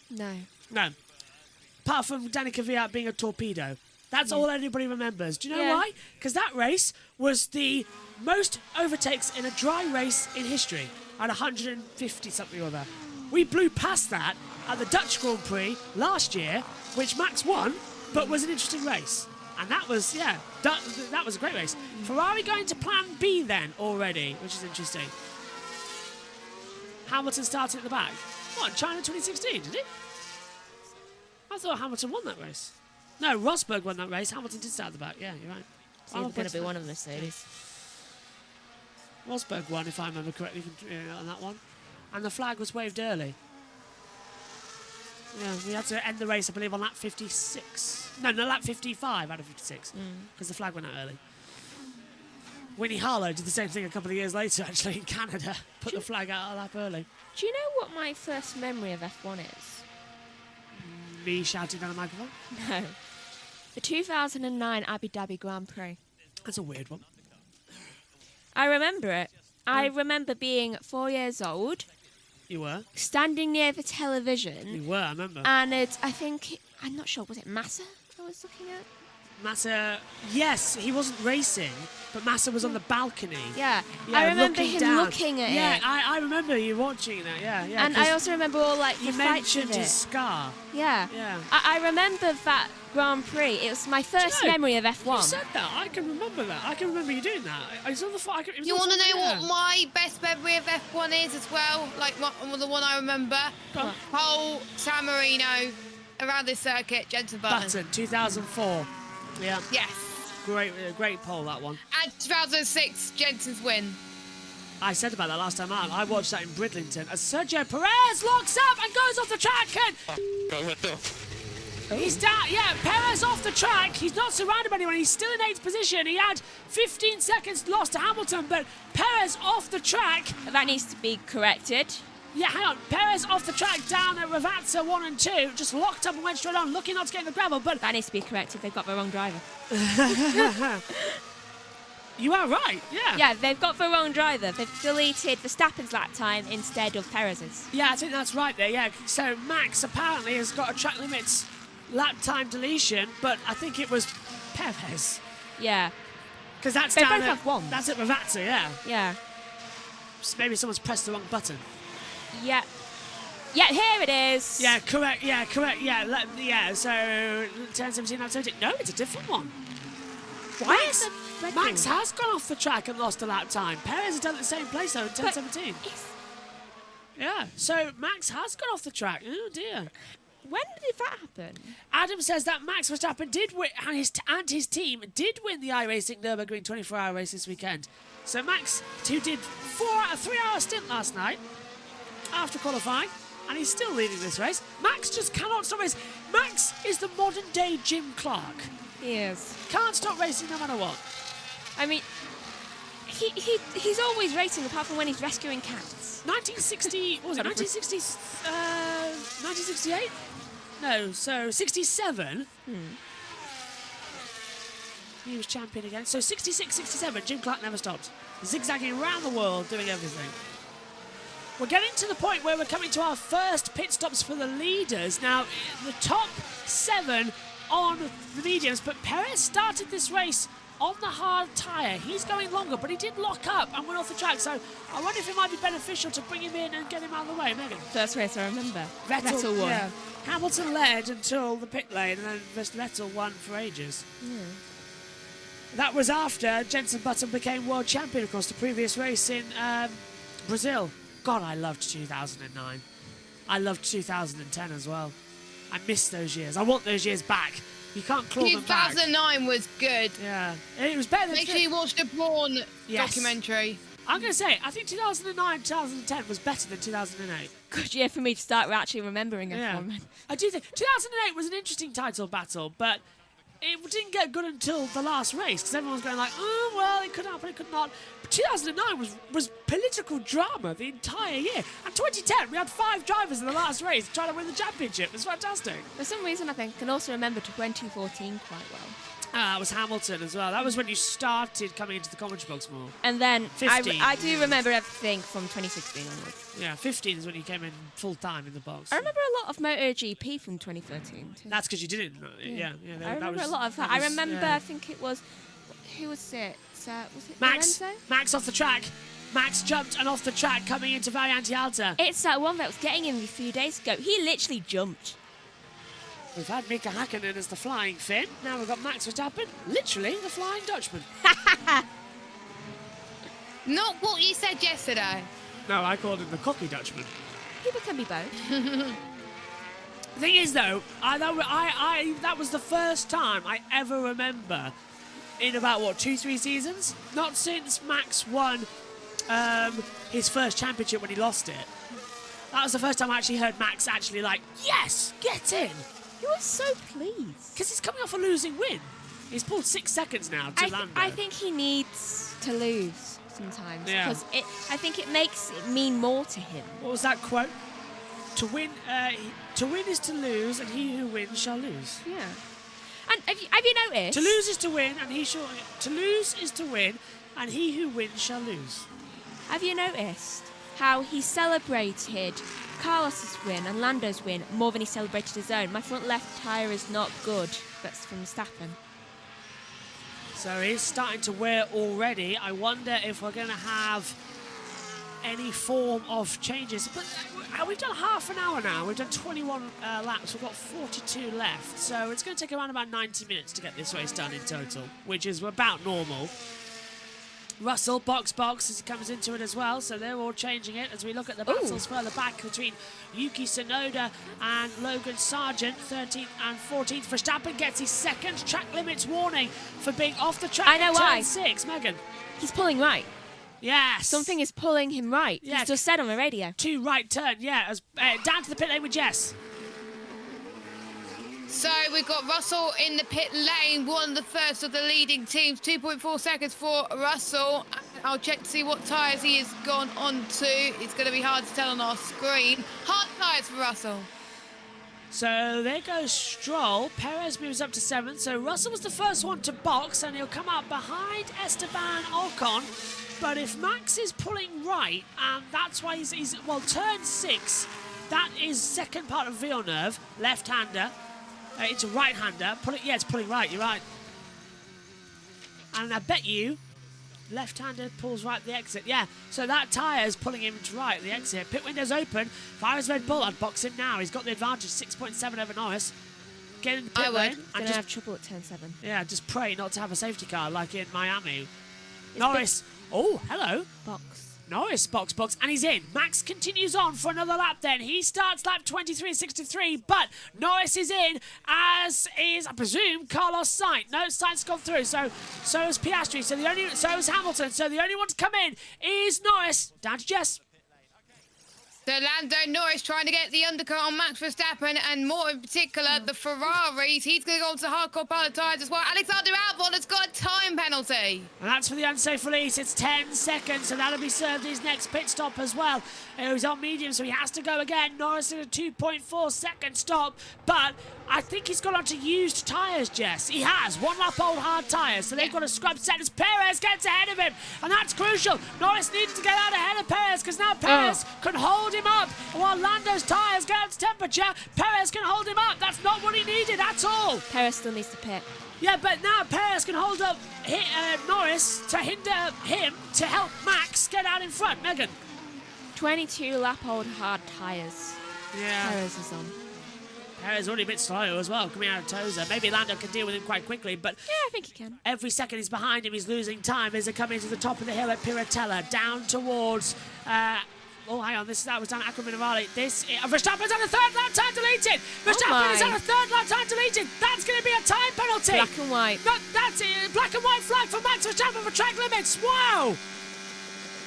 No. No. Apart from Danica Kvyat being a torpedo. That's all anybody remembers. Do you know why? Because that race was the most overtakes in a dry race in history at 150 something or other. We blew past that at the Dutch Grand Prix last year, which Max won, but was an interesting race. And that was, that was a great race. Ferrari going to plan B then already, which is interesting. Hamilton started at the back. What, China 2016, did he? I thought Hamilton won that race. No, Rosberg won that race. Hamilton did start at the back. Yeah, you're right. It's going to be one of the Mercedes. Rosberg won, if I remember correctly, on that one. And the flag was waved early. Yeah, we had to end the race, I believe, on lap 56. No, lap 55 out of 56, because the flag went out early. Winnie Harlow did the same thing a couple of years later, actually, in Canada. Put the flag out a lap early. Do you know what my first memory of F1 is? Me shouting down a microphone? No. The 2009 Abu Dhabi Grand Prix. That's a weird one. I remember it. I remember being 4 years old. You were? Standing near the television. You were, I remember. And I'm not sure, was it Massa I was looking at? Massa, yes, he wasn't racing, but Massa was on the balcony. Yeah, I remember him looking at it. Yeah, I remember you watching that, yeah. And I also remember all, the you fights mentioned with it. his scar. Yeah. I remember that Grand Prix. It was my first memory of F1. You said that. I can remember that. I can remember you doing that. I was on the You want to know what my best memory of F1 is as well? Like the one I remember? Pole, San Marino, around this circuit, Jensen Button. 2004. Yeah. Yes. Great pole, that one. And 2006, Jensen's win. I said about that last time out. I watched that in Bridlington as Sergio Perez locks up and goes off the track and... He's down, Perez off the track. He's not surrounded by anyone. He's still in 8th position. He had 15 seconds lost to Hamilton, but Perez off the track. That needs to be corrected. Yeah, hang on. Perez off the track down at Ravazza 1 and 2. Just locked up and went straight on, looking not to get in the gravel, but... That needs to be corrected. They've got the wrong driver. You are right, yeah. Yeah, they've got the wrong driver. They've deleted Verstappen's lap time instead of Perez's. Yeah, I think that's right there, yeah. So Max apparently has got a track limits lap time deletion, but I think it was Perez. Yeah. Because that's they down both have one. That's at Ravazza, yeah. Yeah. Just maybe someone's pressed the wrong button. Yeah. Yeah, here it is. Yeah, correct, yeah. So 10-17, lap 17. No, it's a different one. Why is it Max has gone off the track and lost a lap time. Perez has done it at the same place though in 10-17. Yeah, so Max has gone off the track. Oh dear. When did that happen? Adam says that Max Verstappen did win, and his team did win the iRacing Nürburgring 24-hour race this weekend. So Max, who did 3-hour stint last night after qualifying, and he's still leading this race. Max just cannot stop racing. Max is the modern-day Jim Clark. He is. Can't stop racing no matter what. I mean, he's always racing apart from when he's rescuing cats. 1960, what was it, 1968? No, so 67. he was champion again. So 66, 67, Jim Clark never stopped. Zigzagging around the world, doing everything. We're getting to the point where we're coming to our first pit stops for the leaders. Now, the top 7 on the mediums, but Perez started this race on the hard tyre. He's going longer, but he did lock up and went off the track, so I wonder if it might be beneficial to bring him in and get him out of the way. Megan? First race I remember. Vettel won. Yeah. Hamilton led until the pit lane, and then Vettel won for ages. Yeah. That was after Jenson Button became world champion, of course, the previous race in Brazil. God, I loved 2009. I loved 2010 as well. I miss those years. I want those years back. You can't claw them back. 2009 was good. Yeah. It was better than... Make sure you watch the Braun documentary. I'm going to say, I think 2009, 2010 was better than 2008. Good year for me to start actually remembering it from. I do think 2008 was an interesting title battle, but it didn't get good until the last race because everyone was going like, oh, well, it could happen, it could not. But 2009 was political drama the entire year. And 2010, we had 5 drivers in the last race trying to win the championship. It was fantastic. For some reason, I think I can also remember 2014 quite well. It was Hamilton as well. That was when you started coming into the commentary box more. And then 15. I do remember everything from 2016 onwards. Yeah, 15 is when you came in full time in the box. I remember a lot of MotoGP from 2013 too. That's because you didn't. Yeah. I remember a lot of that. I remember, I think it was, who was it? Was it Max? Lorenzo? Max off the track. Max jumped and off the track coming into Variante Alta. It's that one that was getting him a few days ago. He literally jumped. We've had Mika Hakkinen as the flying Finn. Now we've got Max Verstappen, literally the flying Dutchman. Not what you said yesterday. No, I called him the cocky Dutchman. People can be both. The thing is, though, that was the first time I ever remember in about, 2-3 seasons? Not since Max won his first championship when he lost it. That was the first time I actually heard Max actually like, yes, get in. He was so pleased. Because he's coming off a losing win. He's pulled 6 seconds now to Lando. I think he needs to lose sometimes. Yeah. Because I think it makes it mean more to him. What was that quote? To win is to lose, and he who wins shall lose. Yeah. And have you noticed? To lose is to win, and to lose is to win, and he who wins shall lose. Have you noticed how he celebrated Carlos's win and Lando's win more than he celebrated his own? My front left tyre is not good. That's from Stappen. So he's starting to wear already. I wonder if we're going to have any form of changes. But we've done half an hour now. We've done 21 laps. We've got 42 left. So it's going to take around about 90 minutes to get this race done in total, which is about normal. Russell, box, as he comes into it as well, so they're all changing it as we look at the battles further back between Yuki Tsunoda and Logan Sargent, 13th and 14th. Verstappen gets his second track limits warning for being off the track. I know why. Turn 6, Megan. He's pulling right. Yes. Something is pulling him right. Yeah. He's just said on the radio. 2 right turn, yeah. As, down to the pit lane with Jess. So we've got Russell in the pit lane, one of the first of the leading teams, 2.4 seconds for Russell. I'll check to see what tyres he has gone on to. It's going to be hard to tell on our screen. Hard tyres for Russell. So there goes Stroll. Perez moves up to 7th. So Russell was the first one to box, and he'll come out behind Esteban Ocon. But if Max is pulling right, and that's why he's turn 6, that is second part of Villeneuve, left-hander. It's a right-hander. It's pulling right, you're right. And I bet you left-hander pulls right at the exit. Yeah, so that tyre is pulling him to right at the exit. Pit window's open. If I was Red Bull, I'd box him now. He's got the advantage, 6.7 over Norris. Get in the pit lane. He's going to have trouble at turn 7. Yeah, just pray not to have a safety car like in Miami. Norris. Oh, hello. Box. Norris box, and he's in. Max continues on for another lap then. He starts lap 23.63, but Norris is in, as is, I presume, Carlos Sainz. No, Sainz has gone through, so is Piastri, so is Hamilton. So the only one to come in is Norris. Down to Jess. So Lando Norris trying to get the undercut on Max Verstappen, and more in particular, the Ferraris. He's going to go on to hardcore pilot tyres as well. Alexander Albon has got a time penalty. And that's for the unsafe release. It's 10 seconds, so that'll be served his next pit stop as well. He was on medium, so he has to go again. Norris at a 2.4 second stop, but I think he's got onto used tyres, Jess. He has. 1 lap old hard tyres, so they've got a scrub set as Perez gets ahead of him, and that's crucial. Norris needed to get out ahead of Perez, because now Perez can hold him up. While Lando's tyres get up to temperature, Perez can hold him up. That's not what he needed at all. Perez still needs to pit. Yeah, but now Perez can hold up Norris to hinder him to help Max get out in front. Megan. 22 lap old hard tyres. Yeah. Perez is on. Perez already a bit slow as well, coming out of Toza. Maybe Lando can deal with him quite quickly, but yeah, I think he can. Every second he's behind him, he's losing time as they come into the top of the hill at Piratella, down towards. Oh, hang on, that was down at Acqua Minerale. Verstappen's on a third lap time deleted. Verstappen is on a third lap time deleted. That's going to be a time penalty. Black and white. No, that's it. Black and white flag for Max Verstappen for track limits. Wow.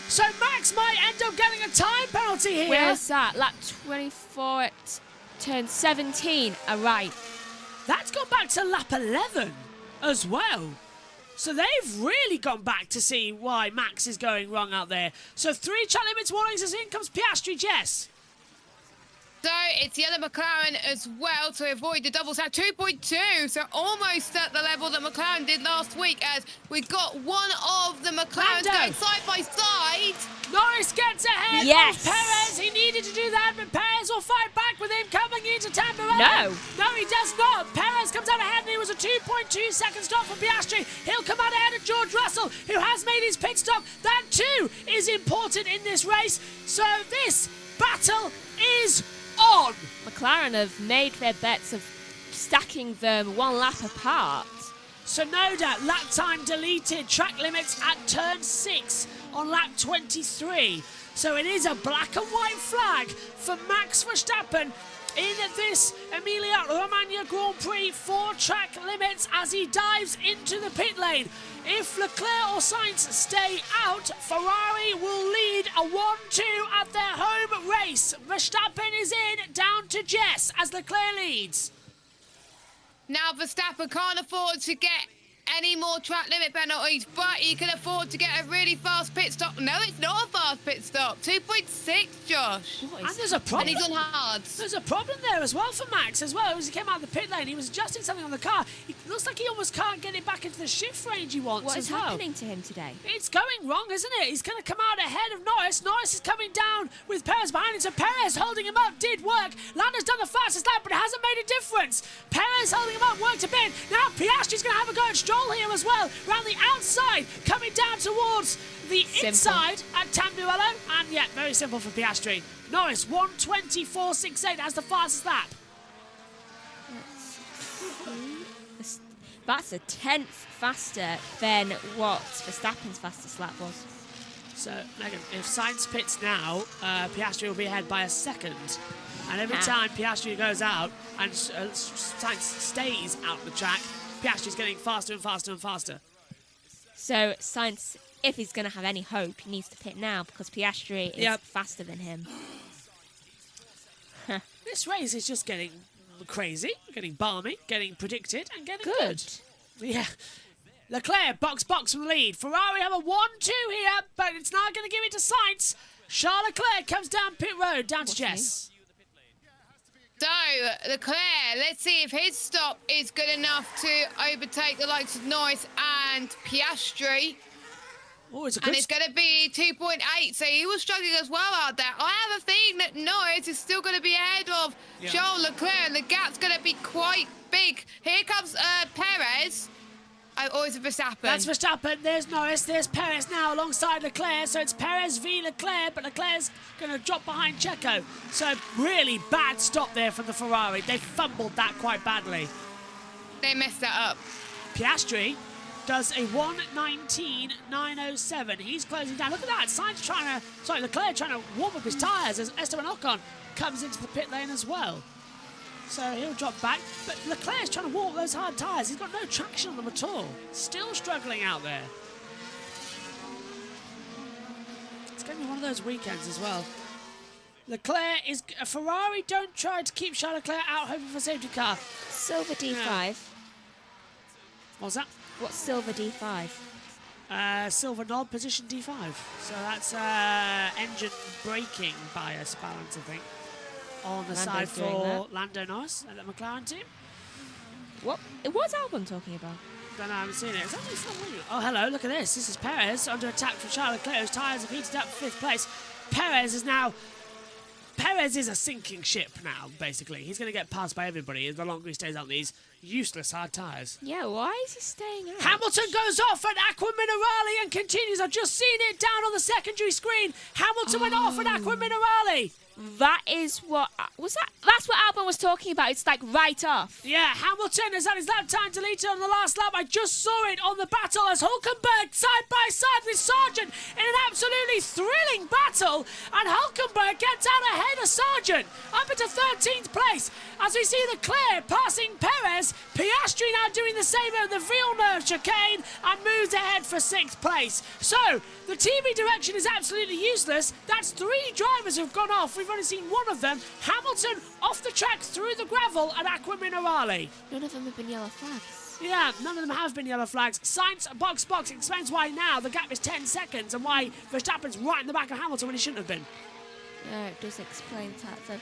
So Max might end up getting a time penalty here. Where's that? Lap 24 at turn 17. Right. That's gone back to lap 11 as well. So they've really gone back to see why Max is going wrong out there. So 3 track limits warnings as in comes Piastri, Jess. So it's yellow McLaren as well to avoid the double stack. 2.2, so almost at the level that McLaren did last week, as we got one of the McLarens going side by side. Norris gets ahead of Perez. He needed to do that, but Perez will fight back with him coming into Tamburello. No, he does not. Perez comes out ahead, and he was a 2.2 second stop for Piastri. He'll come out ahead of George Russell, who has made his pit stop. That too is important in this race. So this battle is on. McLaren have made their bets of stacking them 1 lap apart. Sonoda, lap time deleted, track limits at turn 6 on lap 23. So it is a black and white flag for Max Verstappen in this Emilia-Romagna Grand Prix for track limits as he dives into the pit lane. If Leclerc or Sainz stay out, Ferrari will lead a 1-2 at their home race. Verstappen is in, down to Jess as Leclerc leads. Now Verstappen can't afford to get any more track limit penalties, but he can afford to get a really fast pit stop. No, it's not a fast pit stop. 2.6, Josh. And there's a problem. And he's on hards. There's a problem there as well for Max as well. As he came out of the pit lane, he was adjusting something on the car. It looks like he almost can't get it back into the shift range he wants. What is happening to him today? It's going wrong, isn't it? He's going to come out ahead of Norris. Norris is coming down with Perez behind him. So Perez holding him up did work. Lando's done the fastest lap, but it hasn't made a difference. Perez holding him up worked a bit. Now Piastri's going to have a go at Stroll here as well. Around the outside, coming down towards the inside at Tamburello. And yeah, very simple for Piastri. Norris, 1:24.68 as the fastest lap. That's a 10th faster than what Verstappen's fastest lap was. So, Megan, if Sainz pits now, Piastri will be ahead by a second. And every time Piastri goes out and Sainz stays out the track, Piastri's getting faster and faster and faster. So Sainz, if he's going to have any hope, he needs to pit now because Piastri is faster than him. This race is just getting crazy, getting balmy, getting predicted, and getting good. Yeah. Leclerc, box from the lead. Ferrari have a 1-2 here, but it's not going to give it to Sainz. Charles Leclerc comes down pit road, down to Jess. So, Leclerc, let's see if his stop is good enough to overtake the likes of Norris and Piastri. Oh, it's a good... And it's going to be 2.8, so he was struggling as well out there. I have a feeling that Norris is still going to be ahead of Charles Leclerc, and the gap's going to be quite big. Here comes Perez. Oh, it's Verstappen. That's Verstappen. There's Norris. There's Perez now alongside Leclerc. So it's Perez v Leclerc, but Leclerc's going to drop behind Checo. So really bad stop there from the Ferrari. They fumbled that quite badly. They messed that up. Piastri does a 1:19.907. He's closing down. Look at that. Leclerc trying to warm up his tyres as Esteban Ocon comes into the pit lane as well. So he'll drop back, but Leclerc's trying to walk those hard tyres. He's got no traction on them at all. Still struggling out there. It's going to be one of those weekends as well. Leclerc is... Ferrari don't try to keep Charles Leclerc out, hoping for a safety car. Silver D5. What's that? What's silver D5? Silver nod, position D5. So that's engine braking bias balance, I think. On the side for Lando Norris and the McLaren team. What? What's Albon talking about? Don't know, I haven't seen it. It's not winning. Oh, hello, look at this. This is Perez under attack from Charles Leclerc, whose tyres have heated up for 5th place. Perez is a sinking ship now, basically. He's going to get passed by everybody the longer he stays on these useless hard tyres. Yeah, why is he staying out? Hamilton goes off at Aqua Minerale and continues. I've just seen it down on the secondary screen. Hamilton went off at Aqua Minerale. That is what... That's what Albon was talking about. It's like right off. Yeah, Hamilton has had his lap time deleted on the last lap. I just saw it on the battle as Hulkenberg side by side with Sargent in an absolutely thrilling battle. And Hulkenberg gets out ahead of Sargent up into 13th place. As we see Leclerc passing Perez, Piastri now doing the same at the Villeneuve chicane and moves ahead for 6th place. So, the TV direction is absolutely useless. That's 3 drivers who've gone off. We've only seen one of them. Hamilton off the track through the gravel at Aqua Minerale. None of them have been yellow flags. Yeah, none of them have been yellow flags. Sainz, box, explains why now the gap is 10 seconds and why Verstappen's right in the back of Hamilton when he shouldn't have been. Yeah, it does explain that. So,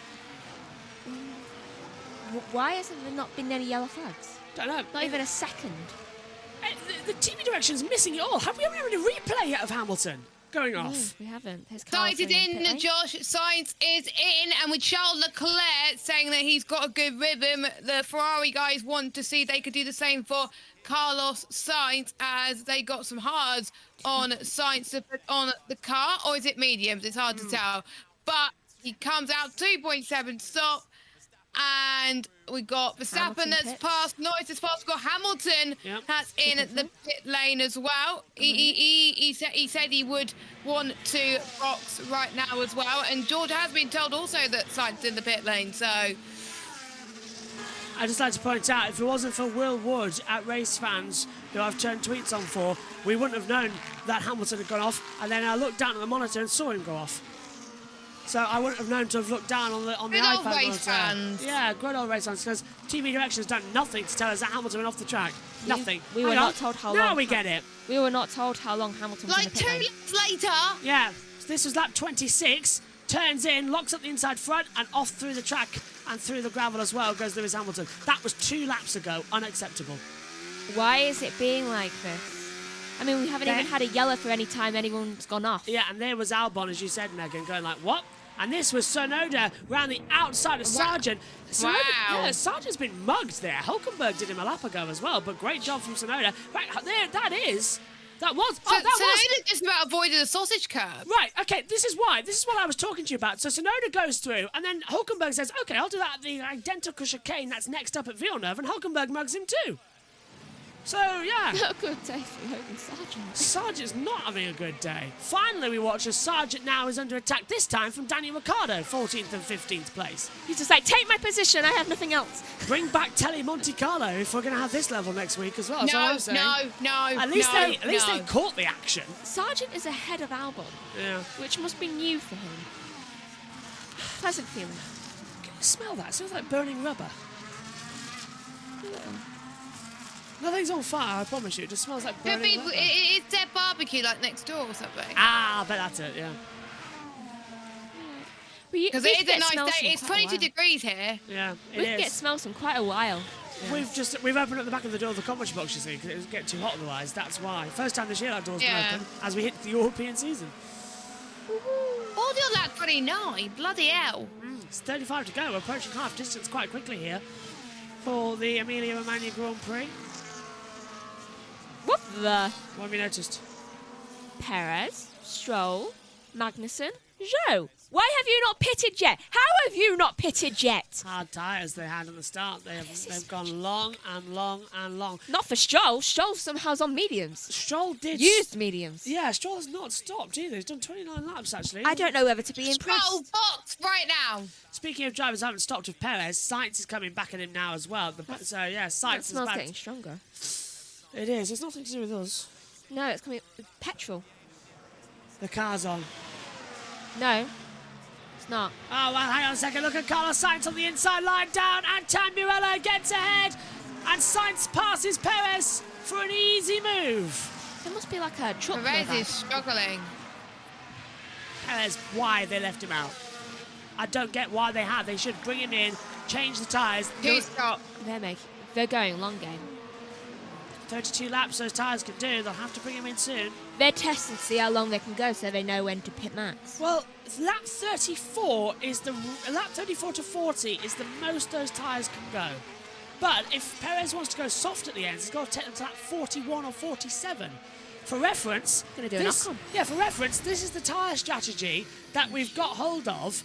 why hasn't there not been any yellow flags? Don't know. Not even a second. The TV direction's missing it all. Have we ever had a replay yet of Hamilton going off? No, we haven't. His car's Sainz is in, Josh. Sainz is in, and with Charles Leclerc saying that he's got a good rhythm, the Ferrari guys want to see they could do the same for Carlos Sainz as they got some hards on Sainz to put on the car, or is it mediums? It's hard to tell. But he comes out 2.7 stop. And we got Verstappen that's passed, Norris has passed, we've got Hamilton that's in the pit lane as well. He said he would want to box right now as well. And George has been told also that Sainz in the pit lane, so... I'd just like to point out, if it wasn't for Will Wood at Race Fans, who I've turned tweets on for, we wouldn't have known that Hamilton had gone off. And then I looked down at the monitor and saw him go off. So I wouldn't have known to have looked down on the iPad monitor. Race fans. Yeah, good old race fans, because TV Direction has done nothing to tell us that Hamilton went off the track. Nothing. We were not told how long. Now we get it. We were not told how long Hamilton was in the pit lane. 2 laps later. Yeah, so this was lap 26. Turns in, locks up the inside front, and off through the track and through the gravel as well goes Lewis Hamilton. That was 2 laps ago. Unacceptable. Why is it being like this? I mean, we haven't even had a yellow for any time anyone's gone off. Yeah, and there was Albon, as you said, Megan, going like, what? And this was Tsunoda round the outside of Sargent. Wow. Yeah, Sargent's been mugged there. Hulkenberg did him a lap ago as well, but great job from Tsunoda. Right, there, that was. Tsunoda just about avoided a sausage curb. Right, okay, this is why. This is what I was talking to you about. So Tsunoda goes through, and then Hulkenberg says, okay, I'll do that at the identical chicane that's next up at Villeneuve, and Hulkenberg mugs him too. So, yeah. Not a good day for Logan Sargent. Sargent's not having a good day. Finally, we watch as Sargent now is under attack, this time from Daniel Ricciardo, 14th and 15th place. He's just like, take my position, I have nothing else. Bring back Telly Monte Carlo if we're going to have this level next week as well. No. At least they caught the action. Sargent is ahead of Albon. Yeah. Which must be new for him. Pleasant feeling. Can you smell that? It smells like burning rubber. Nothing's on fire, I promise you. It just smells like burning rubber. It's their barbecue like next door or something. Ah, I bet that's it, yeah. Because it is a nice day. It's 22 degrees here. Yeah, it we is. can get smells from quite a while. Yeah. We've opened up the back of the door of the commentary box, you see, because it was getting too hot otherwise. That's why. First time this year that door's been open as we hit the European season. All the lap 29, bloody hell. It's 35 to go. We're approaching half distance quite quickly here for the Emilia-Romagna Grand Prix. What the? What have you noticed? Perez, Stroll, Magnussen, Zhou. Why have you not pitted yet? How have you not pitted yet? Hard tyres they had at the start. They've gone long and long and long. Not for Stroll. Stroll somehow's on mediums. Stroll did... Used mediums. Yeah, Stroll has not stopped either. He's done 29 laps, actually. I don't know whether to be impressed. Stroll box right now. Speaking of drivers who haven't stopped with Perez, Sainz is coming back at him now as well. So, yeah, Sainz That is smells back. getting stronger. It is. It's nothing to do with us. No, it's coming with petrol. The car's on. No. not. Oh, well, hang on a second. Look at Carlos Sainz on the inside line down, and Tamburello gets ahead, and Sainz passes Perez for an easy move. There must be like a truck. Perez is struggling. Perez, why they left him out? I don't get why they have. They should bring him in, change the tyres. They're going long game. 32 laps those tyres can do. They'll have to bring him in soon. They're testing to see how long they can go so they know when to pit max. Well, lap 34 lap 34 to 40 is the most those tyres can go. But if Perez wants to go soft at the end, he's got to take them to lap 41 or 47. For reference, gonna do a knock-on. Yeah, for reference, this is the tyre strategy that we've got hold of,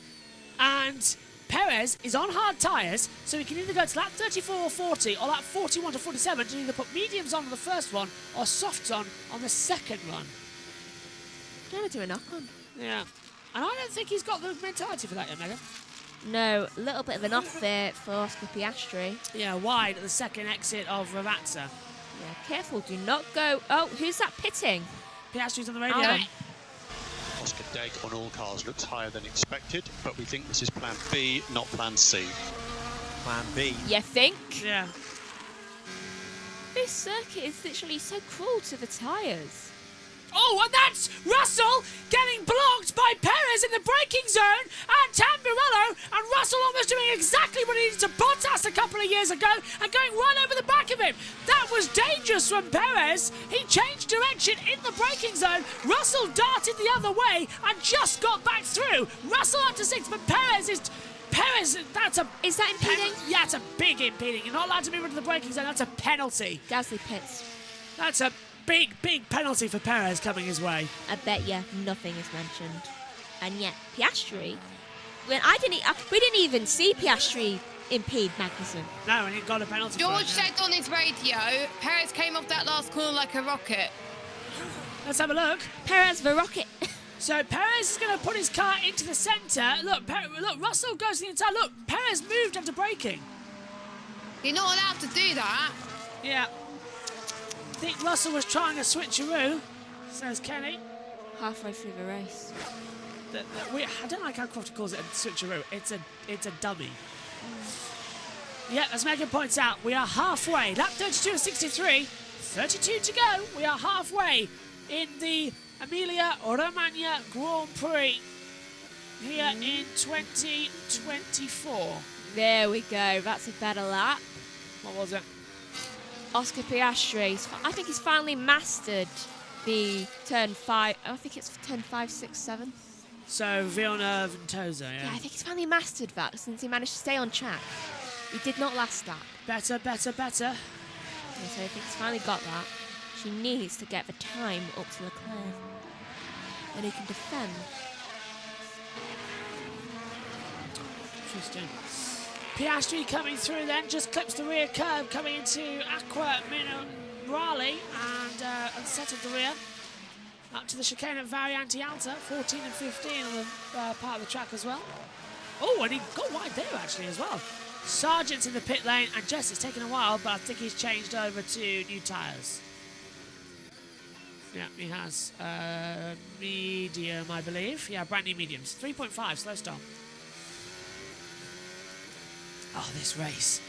and Perez is on hard tyres, so he can either go to lap 34 or 40 or lap 41 to 47 to either put mediums on the first one or softs on the second run. Gonna do a knock-on. Yeah. And I don't think he's got the mentality for that yet, Megan. No, a little bit of an off there for Oscar Piastri. Yeah, wide at the second exit of Ravazza. Yeah, careful, do not go. Oh, who's that pitting? Piastri's on the radio. Oscar Degg on all cars looks higher than expected, but we think this is plan B, not plan C. Plan B. You think? Yeah. This circuit is literally so cruel to the tyres. Oh, and that's Russell getting blocked by Perez in the braking zone, and Tamburello, and Russell almost doing exactly what he did to Bottas a couple of years ago and going right over the back of him. That was dangerous from Perez. He changed direction in the braking zone. Russell darted the other way and just got back through. Russell up to 6, but Perez, that's a... Is that impeding? Yeah, it's a big impeding. You're not allowed to move into the braking zone. That's a penalty. Gasly pits. That's a big penalty for Perez coming his way. I bet you nothing is mentioned. And yet, Piastri, we didn't even see Piastri impede Magnussen. No, and he got a penalty. George said on his radio, Perez came off that last corner like a rocket. Let's have a look. Perez the rocket. So Perez is going to put his car into the centre. Look, Russell goes to the inside. Look, Perez moved after braking. You're not allowed to do that. Yeah. I think Russell was trying a switcheroo, says Kenny. Halfway through the race. I don't like how Crofty calls it a switcheroo. It's a dummy. Yeah, as Megan points out, we are halfway. Lap 32 to 63. 32 to go. We are halfway in the Emilia-Romagna Grand Prix here in 2024. There we go. That's a better lap. What was it? Oscar Piastri, I think he's finally mastered the turn 5. I think it's turn 5, 6, 7. So Villeneuve and Toza, yeah? Yeah, I think he's finally mastered that since he managed to stay on track. He did not last lap. Better. Yeah, so I think he's finally got that. She needs to get the time up to Leclerc. Then he can defend. Interesting. Piastri coming through then, just clips the rear curb coming into Aqua Minerale and settled the rear. Up to the chicane at Variante Alta, 14 and 15 on the part of the track as well. Oh, and he got wide there actually as well. Sargent's in the pit lane, and Jess, it's taken a while, but I think he's changed over to new tyres. Yeah, he has medium, I believe. Yeah, brand new mediums. 3.5, slow start. Oh, this race.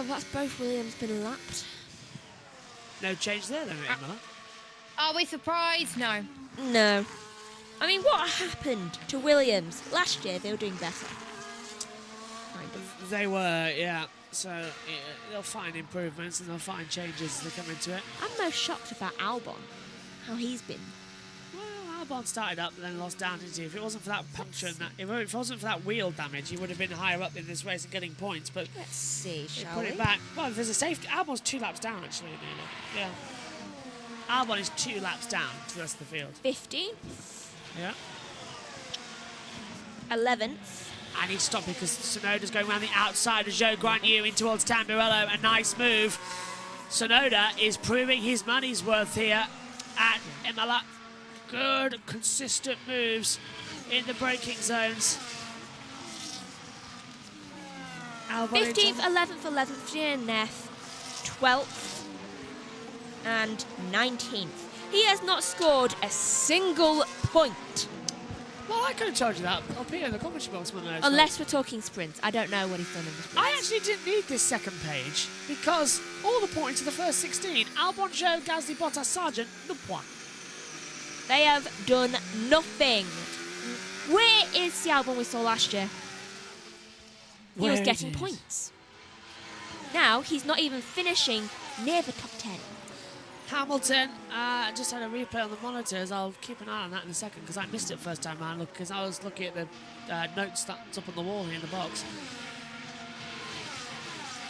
That's both Williams been lapped. No change there, then, Imola. Are we surprised? No. No. I mean, what happened to Williams? Last year, they were doing better. Kind of. They were, yeah. So yeah, they'll find improvements and they'll find changes as they come into it. I'm most shocked about Albon, how he's been. Well, Albon started up and then lost down, didn't he? If it wasn't for that puncture, if it wasn't for that wheel damage, he would have been higher up in this race and getting points. But let's see, shall put we? it back. Well, if there's a safety. Albon's 2 laps down, actually. Yeah. Albon is 2 laps down to the rest of the field. 15th. Yeah. 11th. I need to stop because Tsunoda's going around the outside of Zhou Guanyu in towards Tamburello. A nice move. Tsunoda is proving his money's worth here at Imola. Good, consistent moves in the braking zones. 15th, 11th, 11th, DNF, 12th, and 19th. He has not scored a single point. Well, I could have told you that up here in the commentary box. Unless we're talking sprints. I don't know what he's done in the sprints. I actually didn't need this second page because all the points of the first 16, Albon, Zhou, Gasly, Bottas, Sargent, no point. They have done nothing. Where is the Albon we saw last year? He was getting points. Now he's not even finishing near the top 10. Hamilton, just had a replay on the monitors. I'll keep an eye on that in a second because I missed it first time around because I was looking at the notes that's up on the wall here in the box.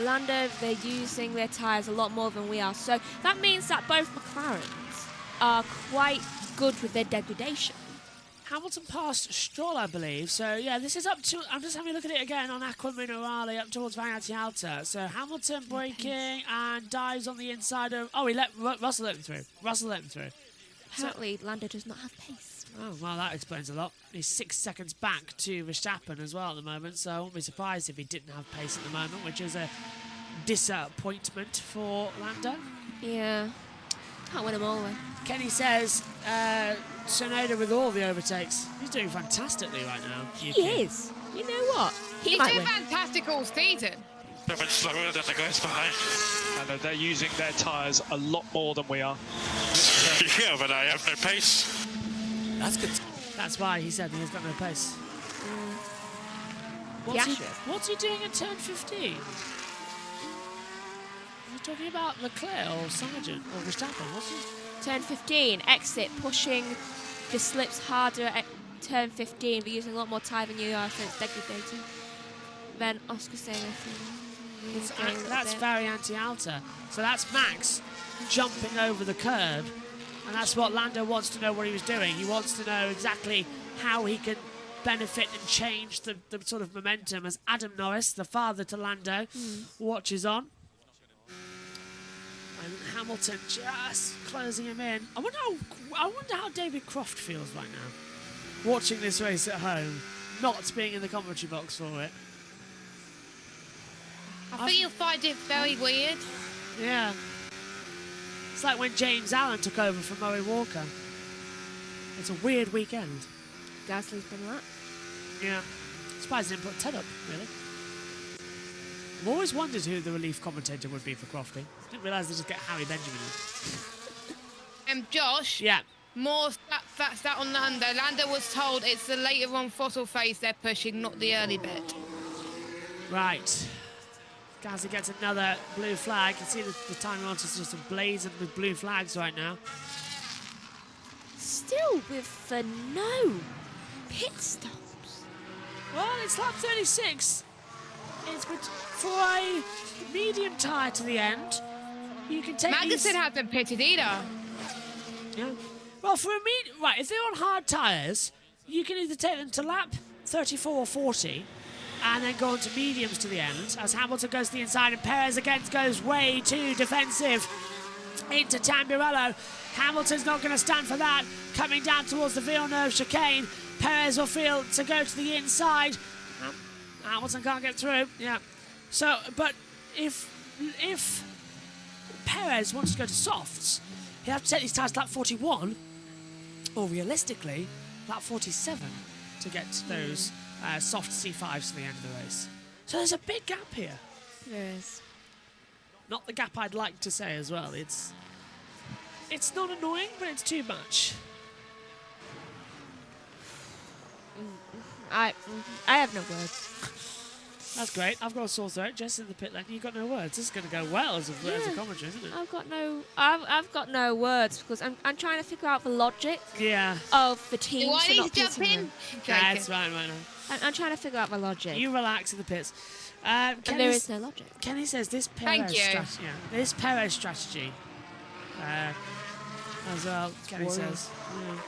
Lando, they're using their tyres a lot more than we are. So that means that both McLarens are quite good with their degradation. Hamilton passed Stroll, I believe. So, yeah, this is up to... I'm just having a look at it again on Acqua Minerale up towards Variante Alta. So, Hamilton braking and dives on the inside of... Oh, he let Russell let him through. Russell let him through. Apparently, Lando does not have pace. Oh, well, that explains a lot. He's 6 seconds back to Verstappen as well at the moment. So, I wouldn't be surprised if he didn't have pace at the moment, which is a disappointment for Lando. Yeah. Can't win them all, though. Kenny says... Tsunoda with all the overtakes. He's doing fantastically right now. He is. You know what? He's doing fantastic all season. They're much slower than the guys behind. And they're using their tyres a lot more than we are. Yeah, but I have no pace. That's good. That's why he said he's got no pace. What's he doing at turn 15? Are you talking about Leclerc or Sargent or Verstappen? What's he? Turn 15, exit, pushing the slips harder at turn 15, but using a lot more tyre than you are, so it's degrading. Then Oscar saying that's Variante Alta. So that's Max jumping over the curb, and that's what Lando wants to know what he was doing. He wants to know exactly how he can benefit and change the sort of momentum as Adam Norris, the father to Lando, watches on. And Hamilton just closing him in. I wonder how David Croft feels right now, watching this race at home, not being in the commentary box for it. I think you'll find it very weird. Yeah. It's like when James Allen took over from Murray Walker. It's a weird weekend. Gasly's been that. Yeah. Surprised he didn't put Ted up, really. I've always wondered who the relief commentator would be for Crofty. Didn't realise they just get Harry Benjamin in. Josh. Yeah. More stat on Lando. Lando was told it's the later on throttle phase they're pushing, not the early bit. Right. Gasly gets another blue flag. You can see the time on is just blazing with blue flags right now. Still with the no pit stops. Well, it's lap 36. It's for a medium tyre to the end. You can take Magnussen hasn't pitted either. Yeah. Well, for a right, if they're on hard tyres, you can either take them to lap 34 or 40 and then go on to mediums to the end as Hamilton goes to the inside and Perez again goes way too defensive into Tamburello. Hamilton's not going to stand for that. Coming down towards the Villeneuve chicane, Perez will feel to go to the inside. Hamilton can't get through. Yeah. So, but if Perez wants to go to softs, he'll have to take these tyres to lap 41, or realistically, lap 47 to get those soft C5s to the end of the race. So there's a big gap here. There is. Not the gap I'd like to say as well. It's not annoying, but it's too much. I have no words. That's great. I've got a sore throat. Jess in the pit lane. You've got no words. This is going to go well as a commentary, isn't it? I've got no words because I'm trying to figure out the logic. Of the team. Why need to jump in? That's right. I'm trying to figure out the logic. You relax in the pits. And there is no logic. Kenny says this Perez strategy. Yeah, this Perez strategy. As well, Kenny says. Yeah.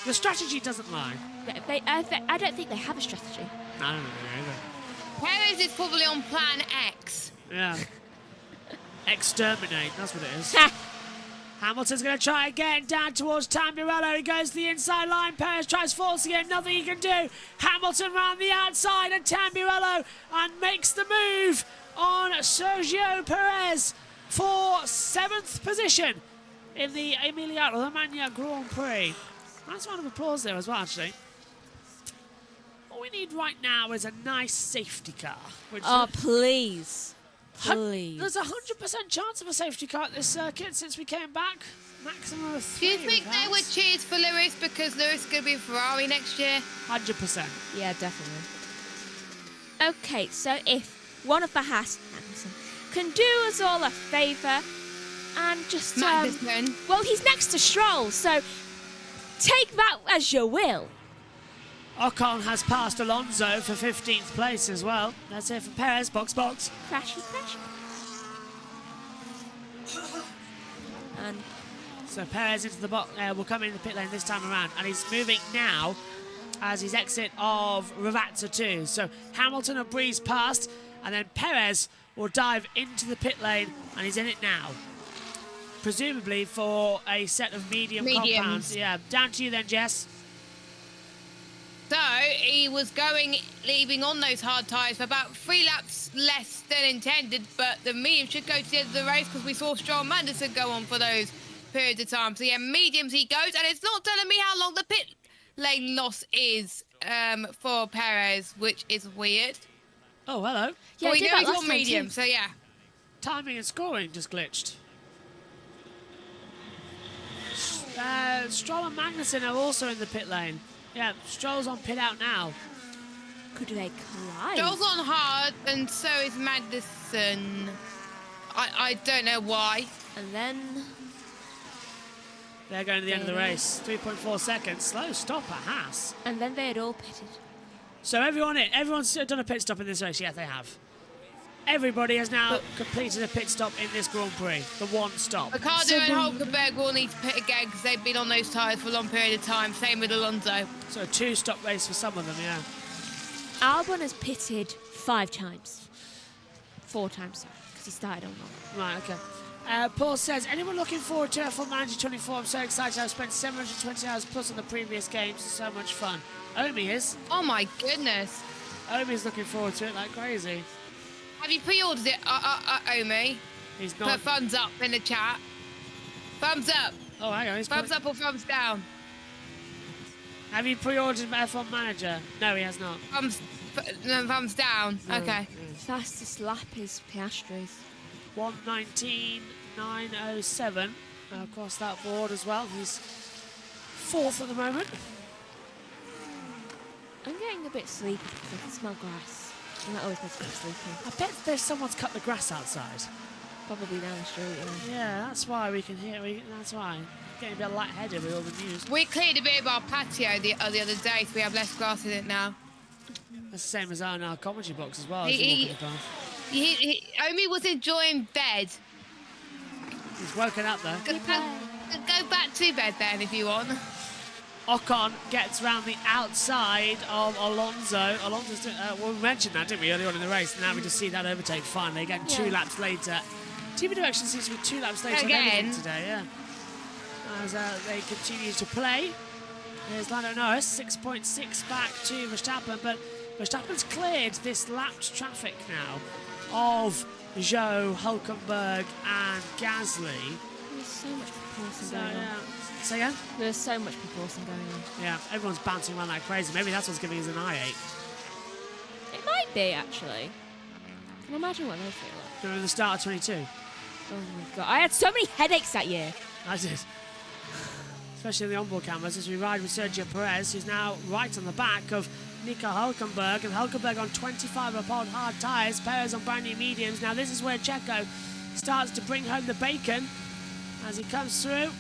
The strategy doesn't lie. I don't think they have a strategy. I don't know either. Perez is probably on plan X. Yeah. Exterminate, that's what it is. Hamilton's going to try again, down towards Tamburello. He goes to the inside line. Perez tries forcing it, nothing he can do. Hamilton round the outside and Tamburello and makes the move on Sergio Perez for 7th position in the Emilia Romagna Grand Prix. Nice round of applause there as well, actually. All we need right now is a nice safety car. Which Please. Please. There's a 100% chance of a safety car at this circuit since we came back. Maximum of 3. Do you think they would cheers for Lewis because Lewis is going to be in Ferrari next year? 100%. Yeah, definitely. Okay, so if one of the Haas can do us all a favour and just... well, he's next to Stroll, so take that as you will. Ocon has passed Alonso for 15th place as well. Let's hear from Perez. Box. Crashy. And so Perez into the box. Will come in the pit lane this time around, and he's moving now as his exit of Ravazza too. So Hamilton and Breeze passed, and then Perez will dive into the pit lane, and he's in it now. Presumably for a set of mediums. Compounds. Yeah, down to you then, Jess. So he was leaving on those hard tyres for about 3 laps less than intended, but the mediums should go to the end of the race because we saw Stroll and Anderson go on for those periods of time. So yeah, mediums he goes, and it's not telling me how long the pit lane loss is for Perez, which is weird. Oh, hello. Yeah, we know he's on medium, so yeah. Timing and scoring just glitched. Stroll and Magnussen are also in the pit lane. Yeah, Stroll's on pit out now. Could they collide? Stroll's on hard, and so is Magnussen. I don't know why. And then... they're going to the end of the race. 3.4 seconds. Slow stop at Haas. And then they had all pitted. So everyone's done a pit stop in this race. Yeah, they have. Everybody has now completed a pit stop in this Grand Prix. The one stop. Ricardo and Hulkenberg will need to pit again because they've been on those tyres for a long period of time. Same with Alonso. So a 2-stop race for some of them, yeah. Albon has pitted 5 times. 4 times, sorry, because he started on one. Right, okay. Paul says, anyone looking forward to F1 Manager 24? I'm so excited. I've spent 720 hours plus on the previous games. So much fun. Omi is. Oh my goodness. Omi's looking forward to it like crazy. Have you pre-ordered it, Omi? He's not. Put thumbs up in the chat. Thumbs up. Oh, hang on. Thumbs up or thumbs down? Have you pre-ordered F1 Manager? No, he has not. Thumbs down. No, okay. Fastest lap is Piastri's. 1:19.907 across that board as well. He's 4th at the moment. I'm getting a bit sleepy because I can smell grass. And that always makes me sleepy. I bet there's someone's cut the grass outside. Probably down the street, yeah. Yeah, that's why we can hear. That's why. Getting a bit lightheaded with all the news. We cleared a bit of our patio the other day, so we have less grass in it now. That's the same as our commentary box as well. Omi was enjoying bed. He's woken up though. Go back to bed then if you want. Ocon gets round the outside of Alonso. Alonso's well, we mentioned that, didn't we, earlier on in the race? And now we just see that overtake finally. Again, 2 laps later. TV Direction seems to be 2 laps later again today, yeah. As they continue to play. There's Lando Norris, 6.6 back to Verstappen, but Verstappen's cleared this lapped traffic now of Zhou, Hulkenberg and Gasly. There's so much proportion going on. Say again? There's so much proportion going on. Yeah, everyone's bouncing around like crazy. Maybe that's what's giving us an eye ache. It might be, actually. Can you imagine what they feel like? During the start of 22. Oh my god, I had so many headaches that year. I did. Especially in the onboard cameras as we ride with Sergio Perez, who's now right on the back of Nico Hulkenberg, and Hulkenberg on 25 upon hard tyres, Perez on brand new mediums. Now this is where Checo starts to bring home the bacon as he comes through.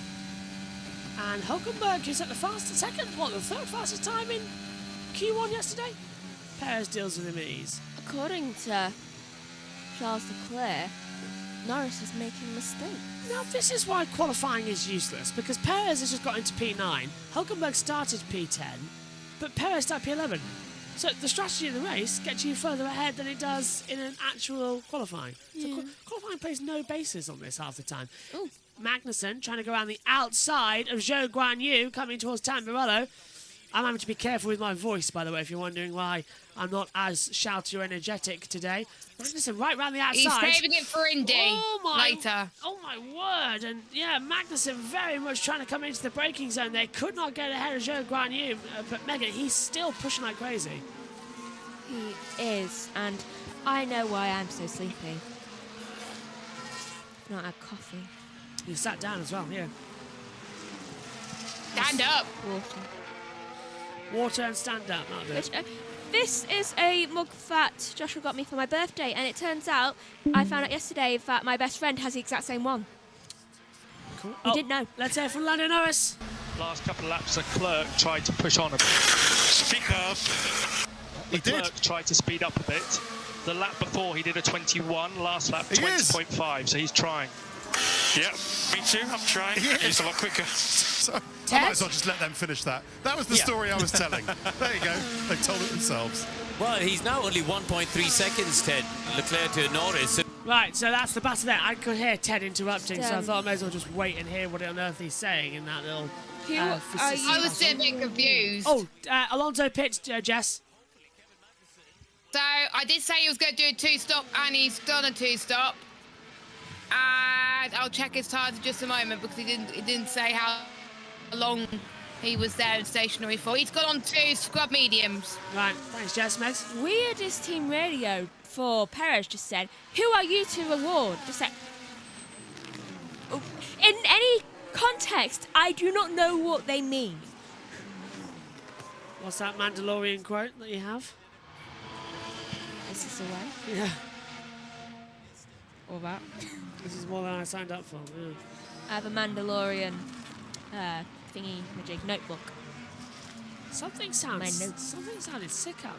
And Hulkenberg is at the fastest, the 3rd fastest time in Q1 yesterday. Perez deals with him at ease. According to Charles Leclerc, Norris is making a mistake. Now this is why qualifying is useless, because Perez has just got into P9, Hulkenberg started P10, but Perez started P11. So the strategy of the race gets you further ahead than it does in an actual qualifying. Yeah. So qualifying plays no basis on this half the time. Ooh. Magnussen trying to go around the outside of Zhou Guanyu coming towards Tamburello. I'm having to be careful with my voice, by the way, if you're wondering why I'm not as shouty or energetic today. Magnussen right round the outside. He's saving it for Indy later. Oh my word. And yeah, Magnussen very much trying to come into the braking zone. They could not get ahead of Zhou Guanyu. But Megan, he's still pushing like crazy. is, and I know why I'm so sleepy. I've not had coffee. You sat down as well, yeah. Stand up. Water. Water and stand up, not good. This is a mug that Joshua got me for my birthday, and it turns out, I found out yesterday that my best friend has the exact same one. Cool. You didn't know. Let's hear from Lando Norris. Last couple of laps, the clerk tried to push on a bit. Speak up. The clerk tried to speed up a bit. The lap before, he did a 21. Last lap, 20.5, so he's trying. Yeah, me too. I'm trying. He's a lot quicker. So, I might as well just let them finish that. That was the story I was telling. There you go. They told it themselves. Well, he's now only 1.3 seconds, Ted. Leclerc to Norris. Right, so that's the battle there. I could hear Ted interrupting, so I thought I may as well just wait and hear what on earth he's saying in that little... I was a bit confused. Oh, Alonso pitched, Jess. So I did say he was going to do a two-stop, and he's done a two-stop. And I'll check his tyres in just a moment because he didn't say how long he was there and stationary for. He's got on 2 scrub mediums. Right, thanks, Jess. Megs. Weirdest team radio for Perez just said, "Who are you to reward?" Just said, in any context, I do not know what they mean. What's that Mandalorian quote that you have? Is this away? Yeah. Or that? This is more than I signed up for. Yeah. I have a Mandalorian thingy majig notebook. Something sounded sick out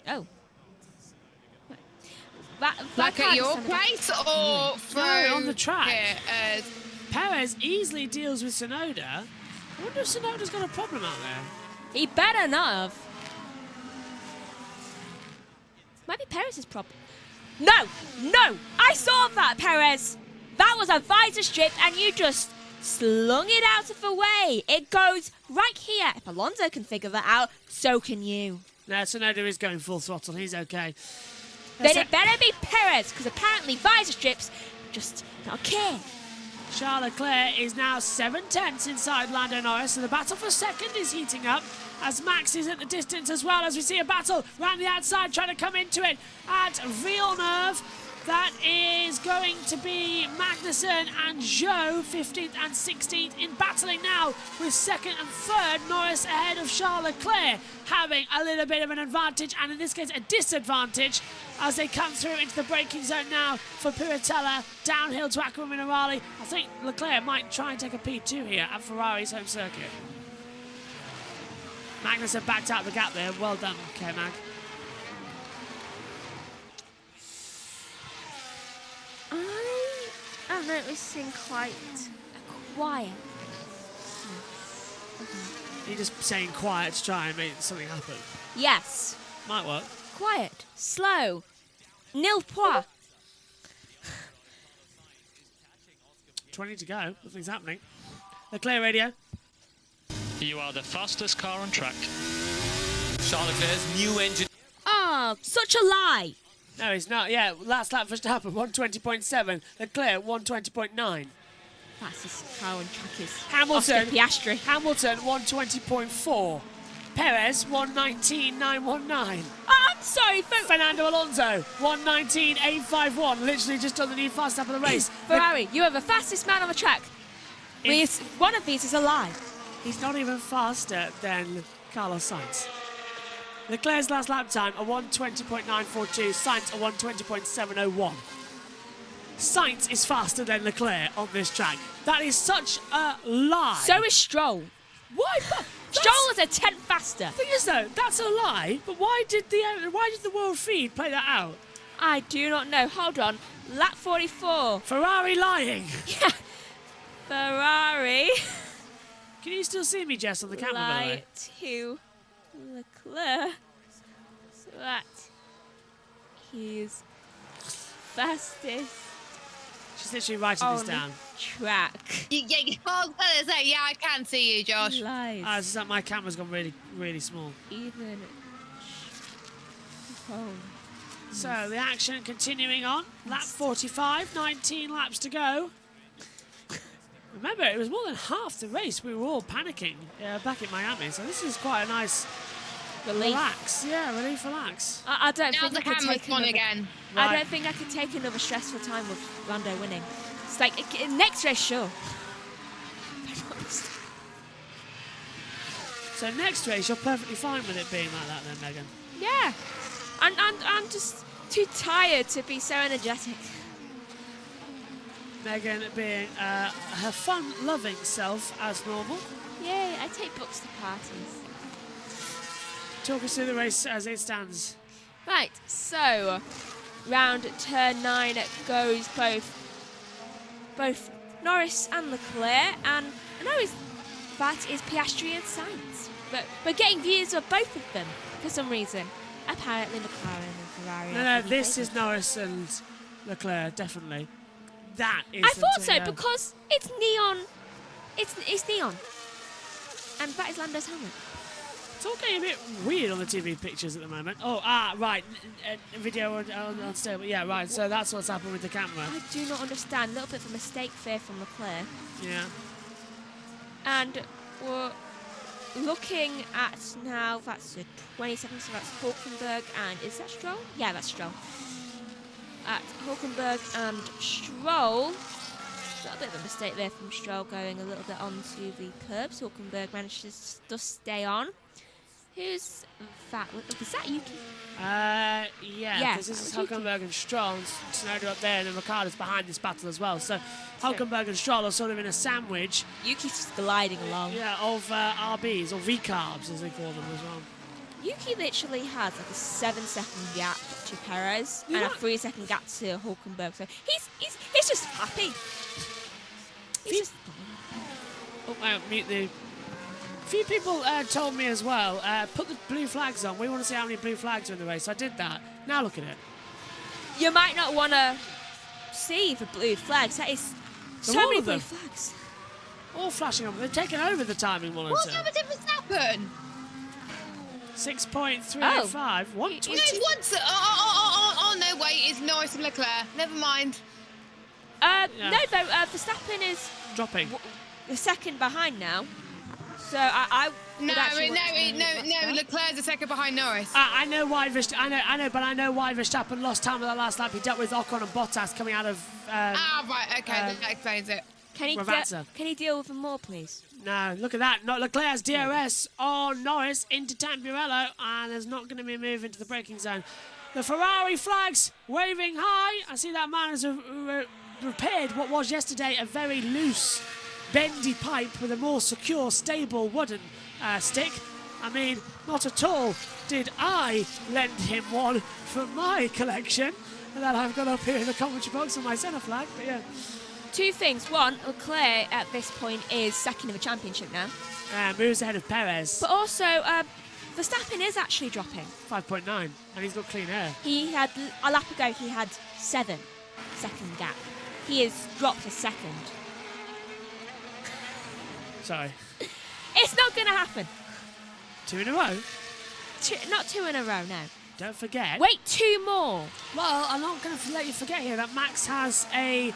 there. Oh. Like at your place or no, on the track? Here, Perez easily deals with Tsunoda. I wonder if Tsunoda's got a problem out there. He better not have. Might be Perez's problem. No! I saw that, Perez! That was a visor strip and you just slung it out of the way. It goes right here. If Alonso can figure that out, so can you. No, Tsunoda is going full throttle. He's okay. Then it better be Perez, because apparently visor strips just not care. Charles Leclerc is now 7/10 inside Lando Norris, so the battle for second is heating up as Max is at the distance as well, as we see a battle round the outside trying to come into it at Villeneuve. That is going to be Magnussen and Zhou, 15th and 16th, in battling now with second and third. Norris ahead of Charles Leclerc, having a little bit of an advantage, and in this case a disadvantage, as they come through into the braking zone now for Piratella, downhill to Acqua Minerale. I think Leclerc might try and take a P2 here at Ferrari's home circuit. Magnussen backed out the gap there. Well done, K-Mag. I'm noticing quite a quiet. You're just saying quiet to try and make something happen. Yes. Might work. Quiet. Slow. Nil point. 20 to go. Nothing's happening. Leclerc radio. You are the fastest car on track. Charles Leclerc's new engine. Oh, such a lie. No, he's not. Yeah, last lap Verstappen, 120.7. Leclerc, 120.9. Fastest car on track is Hamilton. Oscar Piastri. Hamilton, 120.4. Perez, 119.919. I'm sorry, Fernando Alonso, 119.851. Literally just on the new fast lap of the race. Ferrari, you are the fastest man on the track. One of these is a lie. He's not even faster than Carlos Sainz. Leclerc's last lap time, a 120.942. Sainz, a 120.701. Sainz is faster than Leclerc on this track. That is such a lie. So is Stroll. Why? Stroll is a 10th faster. Thing is though, that's a lie. But why did the world feed play that out? I do not know. Hold on. Lap 44. Ferrari lying. Yeah. Ferrari. Can you still see me, Jess, on the camera? Lie to Leclerc. That he's fastest. She's literally writing this down. Track. Yeah, I was gonna say, yeah, I can see you, Josh. Lies. It's just that my camera's gone really, really small. Even. So the action continuing on. Lap 45, 19 laps to go. Remember, it was more than half the race. We were all panicking back in Miami, so this is quite a nice Relax. Yeah, relief, relax. I don't Now think the I could camera's take on another, again. I don't think I could take another stressful time with Lando winning. It's like, next race, sure. So next race, you're perfectly fine with it being like that then, Megan? Yeah. I'm just too tired to be so energetic. Megan being her fun-loving self as normal. Yay, I take books to parties. Talk us through the race as it stands. Right, so round turn 9 goes both Norris and Leclerc, and I know that is Piastri and Sainz, but we're getting views of both of them for some reason. Apparently McLaren and Ferrari. No, this is Norris and Leclerc, definitely. That is. I thought so because it's neon. It's neon, and that is Lando's helmet. It's all getting a bit weird on the TV pictures at the moment. Oh, right. Video on stable. Yeah, right. So that's what's happened with the camera. I do not understand. A little bit of a mistake there from Leclerc. Yeah. And we're looking at now, that's the 27th, so that's Hulkenberg and is that Stroll? Yeah, that's Stroll. At Hulkenberg and Stroll. A little bit of a mistake there from Stroll going a little bit onto the curbs. Hulkenberg manages to stay on. Who's that? Was that Yuki? Yeah, because this is Hulkenberg and Stroll. Tsunoda up there, and then Ricciardo's behind this battle as well. So Hulkenberg and Stroll are sort of in a sandwich. Yuki's just gliding along. Yeah, of RBs, or V-carbs as they call them as well. Yuki literally has like a 7-second gap to Perez and a 3-second gap to Hulkenberg. So he's just happy. He's just. Oh, mute the. A few people told me as well, put the blue flags on. We want to see how many blue flags are in the race. So I did that. Now look at it. You might not want to see the blue flags. That is so many blue flags. All flashing on. They've taken over the timing monitor. What time did this happen? 6.385. Oh. 120. Oh, no, wait. It's Norris and Leclerc. Never mind. No, though, Verstappen is dropping. The second behind now. So No, Leclerc's a second behind Norris. I know why Verstappen lost time with that last lap. He dealt with Ocon and Bottas coming out of. Right, okay, that explains it. Can he deal with them more, please? No, look at that. Not Leclerc's DRS on Norris into Tamburello, and there's not going to be a move into the braking zone. The Ferrari flags waving high. I see that man has repaired what was yesterday a very loose, bendy pipe with a more secure, stable wooden stick. I mean, not at all did I lend him one from my collection that I've got up here in the commentary box on my centre flag. But yeah. Two things. One, Leclerc at this point is second in the championship now. Moves ahead of Perez. But also, Verstappen is actually dropping. 5.9, and he's got clean air. He had, a lap ago, he had 7-second gap. He has dropped a second. Sorry. It's not going to happen. 2 in a row? Not 2 in a row, no. Don't forget. Wait, 2 more. Well, I'm not going to let you forget here that Max has a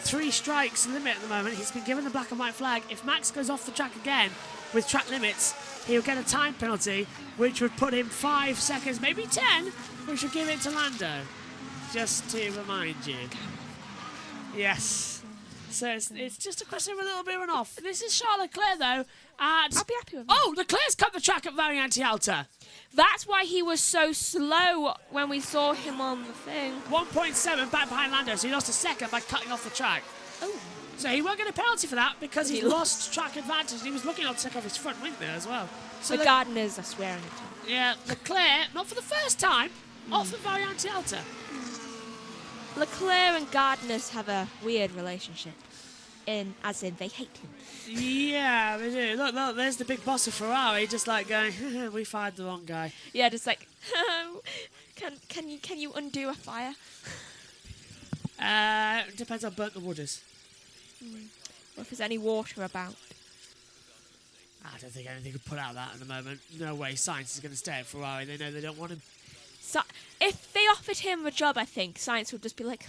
3 strikes limit at the moment. He's been given the black and white flag. If Max goes off the track again with track limits, he'll get a time penalty, which would put him 5 seconds, maybe 10, which would give it to Lando. Just to remind you. Yes. So it's just a question of a little bit of an off. This is Charles Leclerc, though. I'll be happy with that. Oh, Leclerc's cut the track at Variante Alta. That's why he was so slow when we saw him on the thing. 1.7 back behind Lando, so he lost a second by cutting off the track. Oh. So he won't get a penalty for that because he lost track advantage. And he was looking on to take off his front wing there as well. So the gardeners are swearing at him. Yeah, Leclerc, not for the first time, off of Variante Alta. Leclerc and gardeners have a weird relationship. As in, they hate him. Yeah, they do. Look, there's the big boss of Ferrari, just like going, we fired the wrong guy. Yeah, just like, can you undo a fire? Depends how burnt the wood is. Or if there's any water about. I don't think anything could put out that at the moment. No way. Sainz is going to stay at Ferrari. They know they don't want him. So if they offered him a job, I think Science would just be like,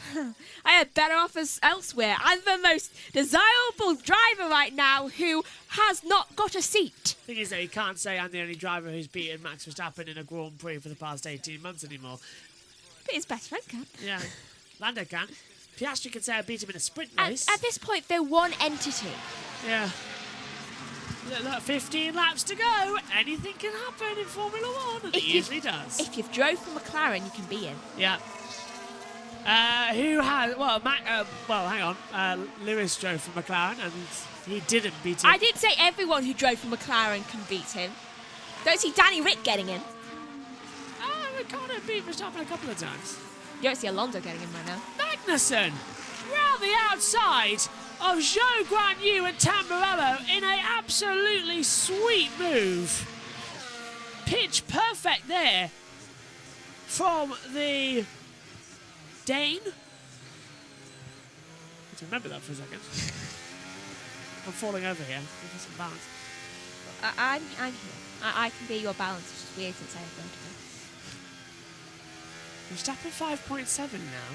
I have better offers elsewhere. I'm the most desirable driver right now who has not got a seat. Thing is, though, you can't say I'm the only driver who's beaten Max Verstappen in a Grand Prix for the past 18 months anymore. But his best friend can. Yeah, Lando can. Piastri can say I beat him in a sprint race. At this point, they're one entity. Yeah. Look, 15 laps to go. Anything can happen in Formula 1, and it usually does. If you've drove for McLaren, you can be in. Yeah. Who has... Well, hang on. Lewis drove for McLaren, and he didn't beat him. I did say everyone who drove for McLaren can beat him. Don't see Danny Rick getting in. Ricardo beat Verstappen a couple of times. You don't see Alonso getting in right now. Magnussen, round the outside of Zhou Guanyu and Tamburello in a absolutely sweet move. Pitch perfect there from the Dane. I have to remember that for a second. I'm falling over here. Give me some balance. I'm here. I can be your balance, which is weird since I have vertigo. Verstappen 5.7 now.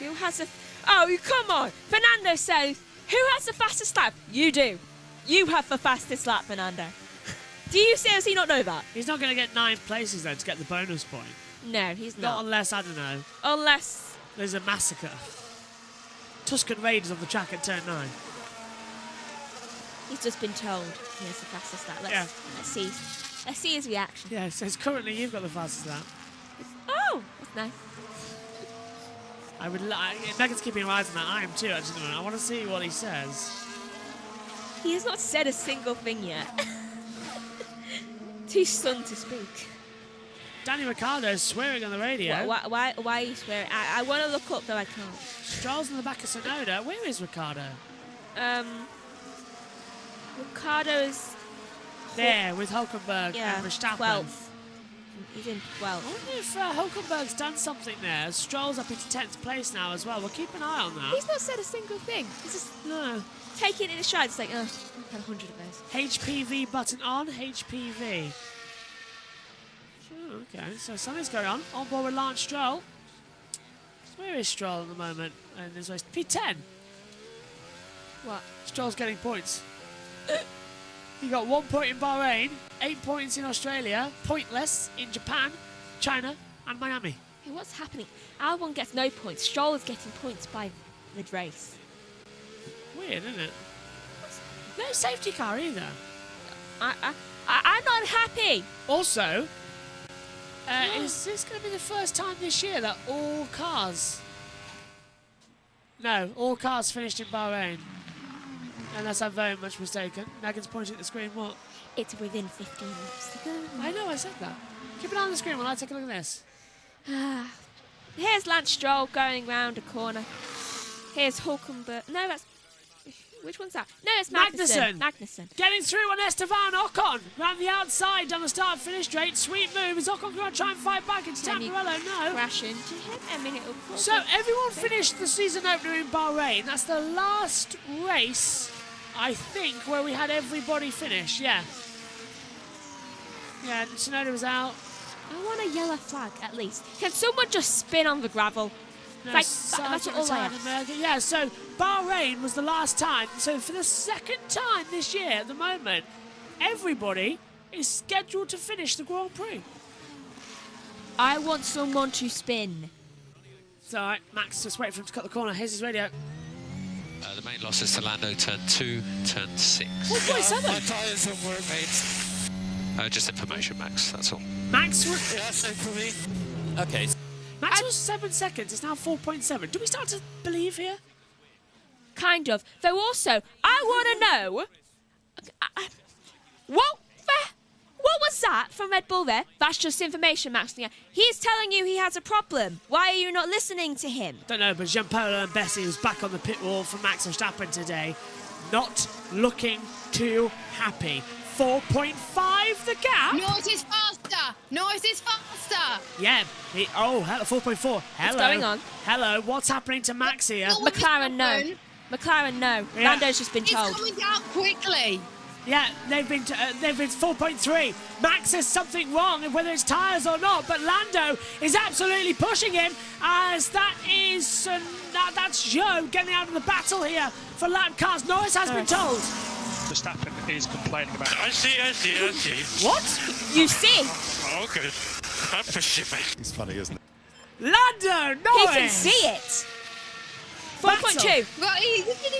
Who has a... Oh, come on! Fernando says, who has the fastest lap? You do. You have the fastest lap, Fernando. Do you seriously not know that? He's not going to get 9 places, though, to get the bonus point. No, he's not. Not unless, I don't know. Unless... There's a massacre. Tuscan Raiders on the track at turn 9. He's just been told he has the fastest lap. Let's see. Let's see his reaction. Yeah, so it's currently you've got the fastest lap. Oh, that's nice. I would Megan's keeping her eyes on that. I am too, actually. I want to see what he says. He has not said a single thing yet. Too stunned to speak. Danny Ricciardo is swearing on the radio. Why are you swearing? I want to look up, though I can't. Stroll's in the back of Tsunoda. Where is Ricciardo? Ricciardo is... There, with Hulkenberg and Verstappen. 12th. He's in 12th. I wonder if Hulkenberg's done something there. Stroll's up into 10th place now as well. We'll keep an eye on that. He's not said a single thing. He's just taking it in his stride. It's like, I've had 100 of those. HPV button on. HPV. Oh, okay, so something's going on. On board with Lance Stroll. Where is Stroll at the moment in this race? P10. What? Stroll's getting points. He got 1 point in Bahrain, 8 points in Australia, pointless in Japan, China, and Miami. Hey, what's happening? Albon gets no points. Stroll is getting points by mid-race. Weird, isn't it? No safety car either. I'm not happy. Also, is this going to be the first time this year that all cars finished in Bahrain? Unless I'm very much mistaken. Megan's pointing at the screen. What? It's within 15 laps to go. I know, I said that. Keep an eye on the screen while I take a look at this. Here's Lance Stroll going round a corner. Here's Hulkenberg. No, that's... Which one's that? No, it's Magnussen. Getting through on Esteban Ocon. Round the outside down the start finish straight. Sweet move. Is Ocon going to try and fight back into Tamburello? No. Crash into him. I mean, it'll... So everyone finished the season opener in Bahrain. That's the last race, I think, where we had everybody finish. Yeah. Yeah, Tsunoda was out. I want a yellow flag, at least. Can someone just spin on the gravel? No, that's all I have. Yeah, so Bahrain was the last time. So for the second time this year, at the moment, everybody is scheduled to finish the Grand Prix. I want someone to spin. It's all right. Max, just wait for him to cut the corner. Here's his radio. The main loss is to Lando, turn 2, turn 6. 4.7. My tyres don't work, mate. Just information, Max, that's all. Max? Yeah, same for me. Okay. Max was 7 seconds. It's now 4.7. Do we start to believe here? Kind of. Though also, I want to know... What was that from Red Bull there? That's just information, Max. He's telling you he has a problem. Why are you not listening to him? Don't know, but Gianpaolo and Bessie was back on the pit wall for Max Verstappen today. Not looking too happy. 4.5 the gap. Norris is faster. Norris is faster. Yeah. Hello, 4.4. Hello. What's going on? Hello. What's happening to Max here? McLaren, no. McLaren, no. Yeah. Lando's just been told. He's coming down quickly. Yeah, they've been 4.3. Max says something wrong, whether it's tyres or not, but Lando is absolutely pushing him as that's Joe getting out of the battle here for lap cars. Norris has been told. Verstappen is complaining about it. I see. What? You see? Oh, good. I'm pushing me. It's funny, isn't it? Lando Norris! He can see it. 4.2. Well,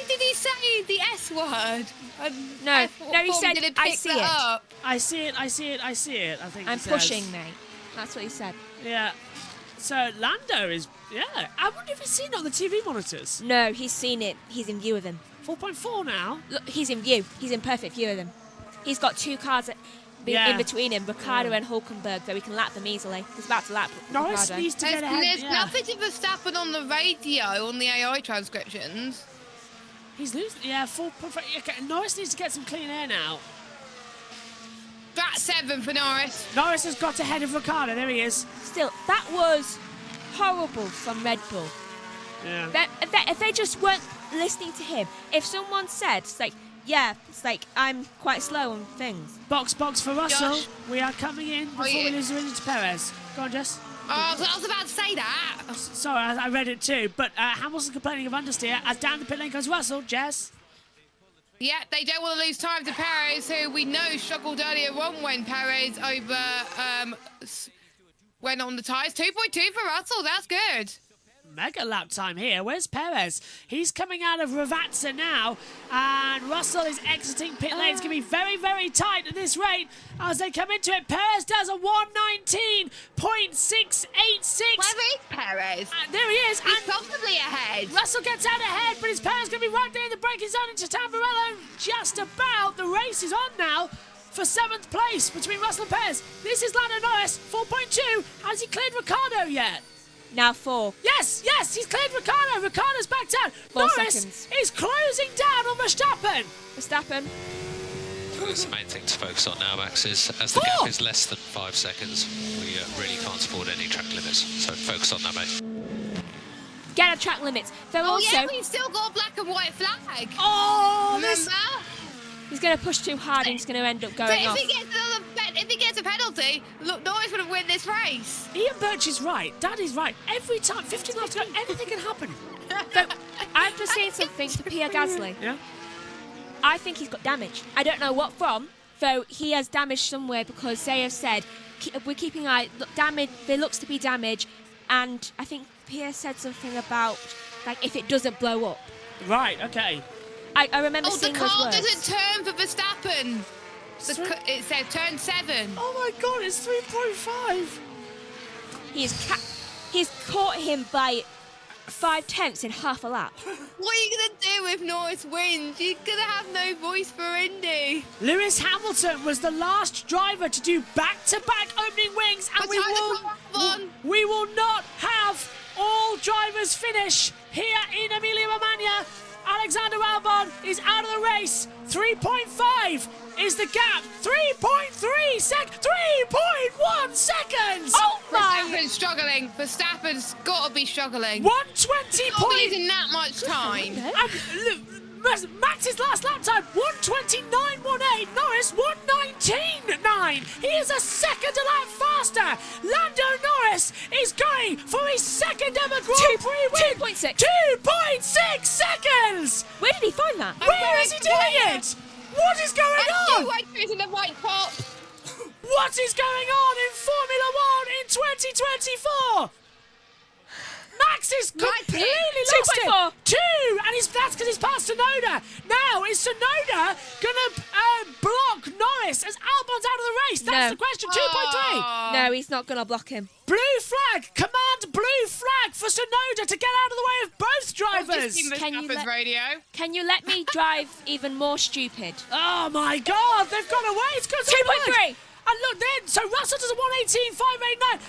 did he say the S word? No, he said, didn't I pick see that it. up. I see it, I think I'm he says. pushing, mate. That's what he said. Yeah. So Lando is, I wonder if he's seen it on the TV monitors. No, he's seen it. He's in view of him. 4.4 now. Look, he's in view. He's in perfect view of them. He's got two cars in between him, Ricciardo and Hulkenberg, so he can lap them easily. He's about to lap Norris Ricciardo. needs to get ahead. There's nothing to Verstappen on the radio on the AI transcriptions. He's losing. Yeah, 4.5. Okay, Norris needs to get some clean air now. That's 7 for Norris. Norris has got ahead of Ricciardo. There he is. Still, that was horrible from Red Bull. Yeah. If they just weren't listening to him, if someone said, it's like, I'm quite slow on things. Box for Russell. Josh. We are coming in before we lose the to Perez. Go on, Jess. Oh, I was about to say that. Oh, sorry, I read it too. But Hamilton's complaining of understeer as down the pit lane goes Russell. Jess. Yeah, they don't want to lose time to Perez, who we know struggled earlier on when Perez went on the tyres. 2.2 for Russell. That's good. Mega lap time here. Where's Perez? He's coming out of Ravazza now, and Russell is exiting pit lane. It's going to be very, very tight at this rate as they come into it. Perez does a 119.686. Where is Perez? There he is. He's comfortably ahead. Russell gets out ahead, but his Perez going to be right there in the braking zone into Tamburello. Just about. The race is on now for 7th place between Russell and Perez. This is Lando Norris, 4.2. Has he cleared Ricciardo yet? Now 4. Yes, he's cleared Ricciardo. Ricciardo's backed out. 4 Norris seconds. is closing down on Verstappen. That's the main thing to focus on now, Max, is as the gap is less than 5 seconds, we really can't afford any track limits. So focus on that, mate. Get a track limits. Yeah, we've still got a black and white flag. Oh, remember? He's going to push too hard and he's going to end up going off. If he gets a penalty, look, Norris would have won this race. Ian Birch is right. Daddy's right. Every time, 15 laps to go, anything can happen. I'm just saying something to Pierre Gasly. Yeah? I think he's got damage. I don't know what from, though he has damage somewhere because they have said, we're keeping an eye, look, damage, there looks to be damage, and I think Pierre said something about, like, if it doesn't blow up. Right, okay. I remember seeing those words. The car doesn't turn for Verstappen. It said turn 7. Oh my God, it's 3.5. He's caught him by 5/10 in half a lap. What are you going to do if Norris wins? You're going to have no voice for Indy. Lewis Hamilton was the last driver to do back-to-back opening wings, and we will not have all drivers finish here in Emilia-Romagna. Alexander Albon is out of the race. 3.5 is the gap. 3.1 seconds. Oh my! Verstappen's struggling. Verstappen's got to be struggling. 120 points. Losing that much time. Max's last lap time, 129.18. Norris, 119.9. He is a second a lap faster. Lando Norris is going for his second ever Grand Prix win. 2.6. 2.6 seconds. Where did he find that? Where is he doing it? What is going on? He's in the right pop. What is going on in Formula 1 in 2024? Max is completely lost it. 2, and that's because he's past Tsunoda. Now, is Tsunoda going to block Norris as Albon's out of the race? That's the question. 2.3. No, he's not going to block him. Blue flag. Command blue flag for Tsunoda to get out of the way of both drivers. Can you let me drive even more stupid? Oh my God, they've gone away. It's got 2.3. And look then, so Russell does a 118.589.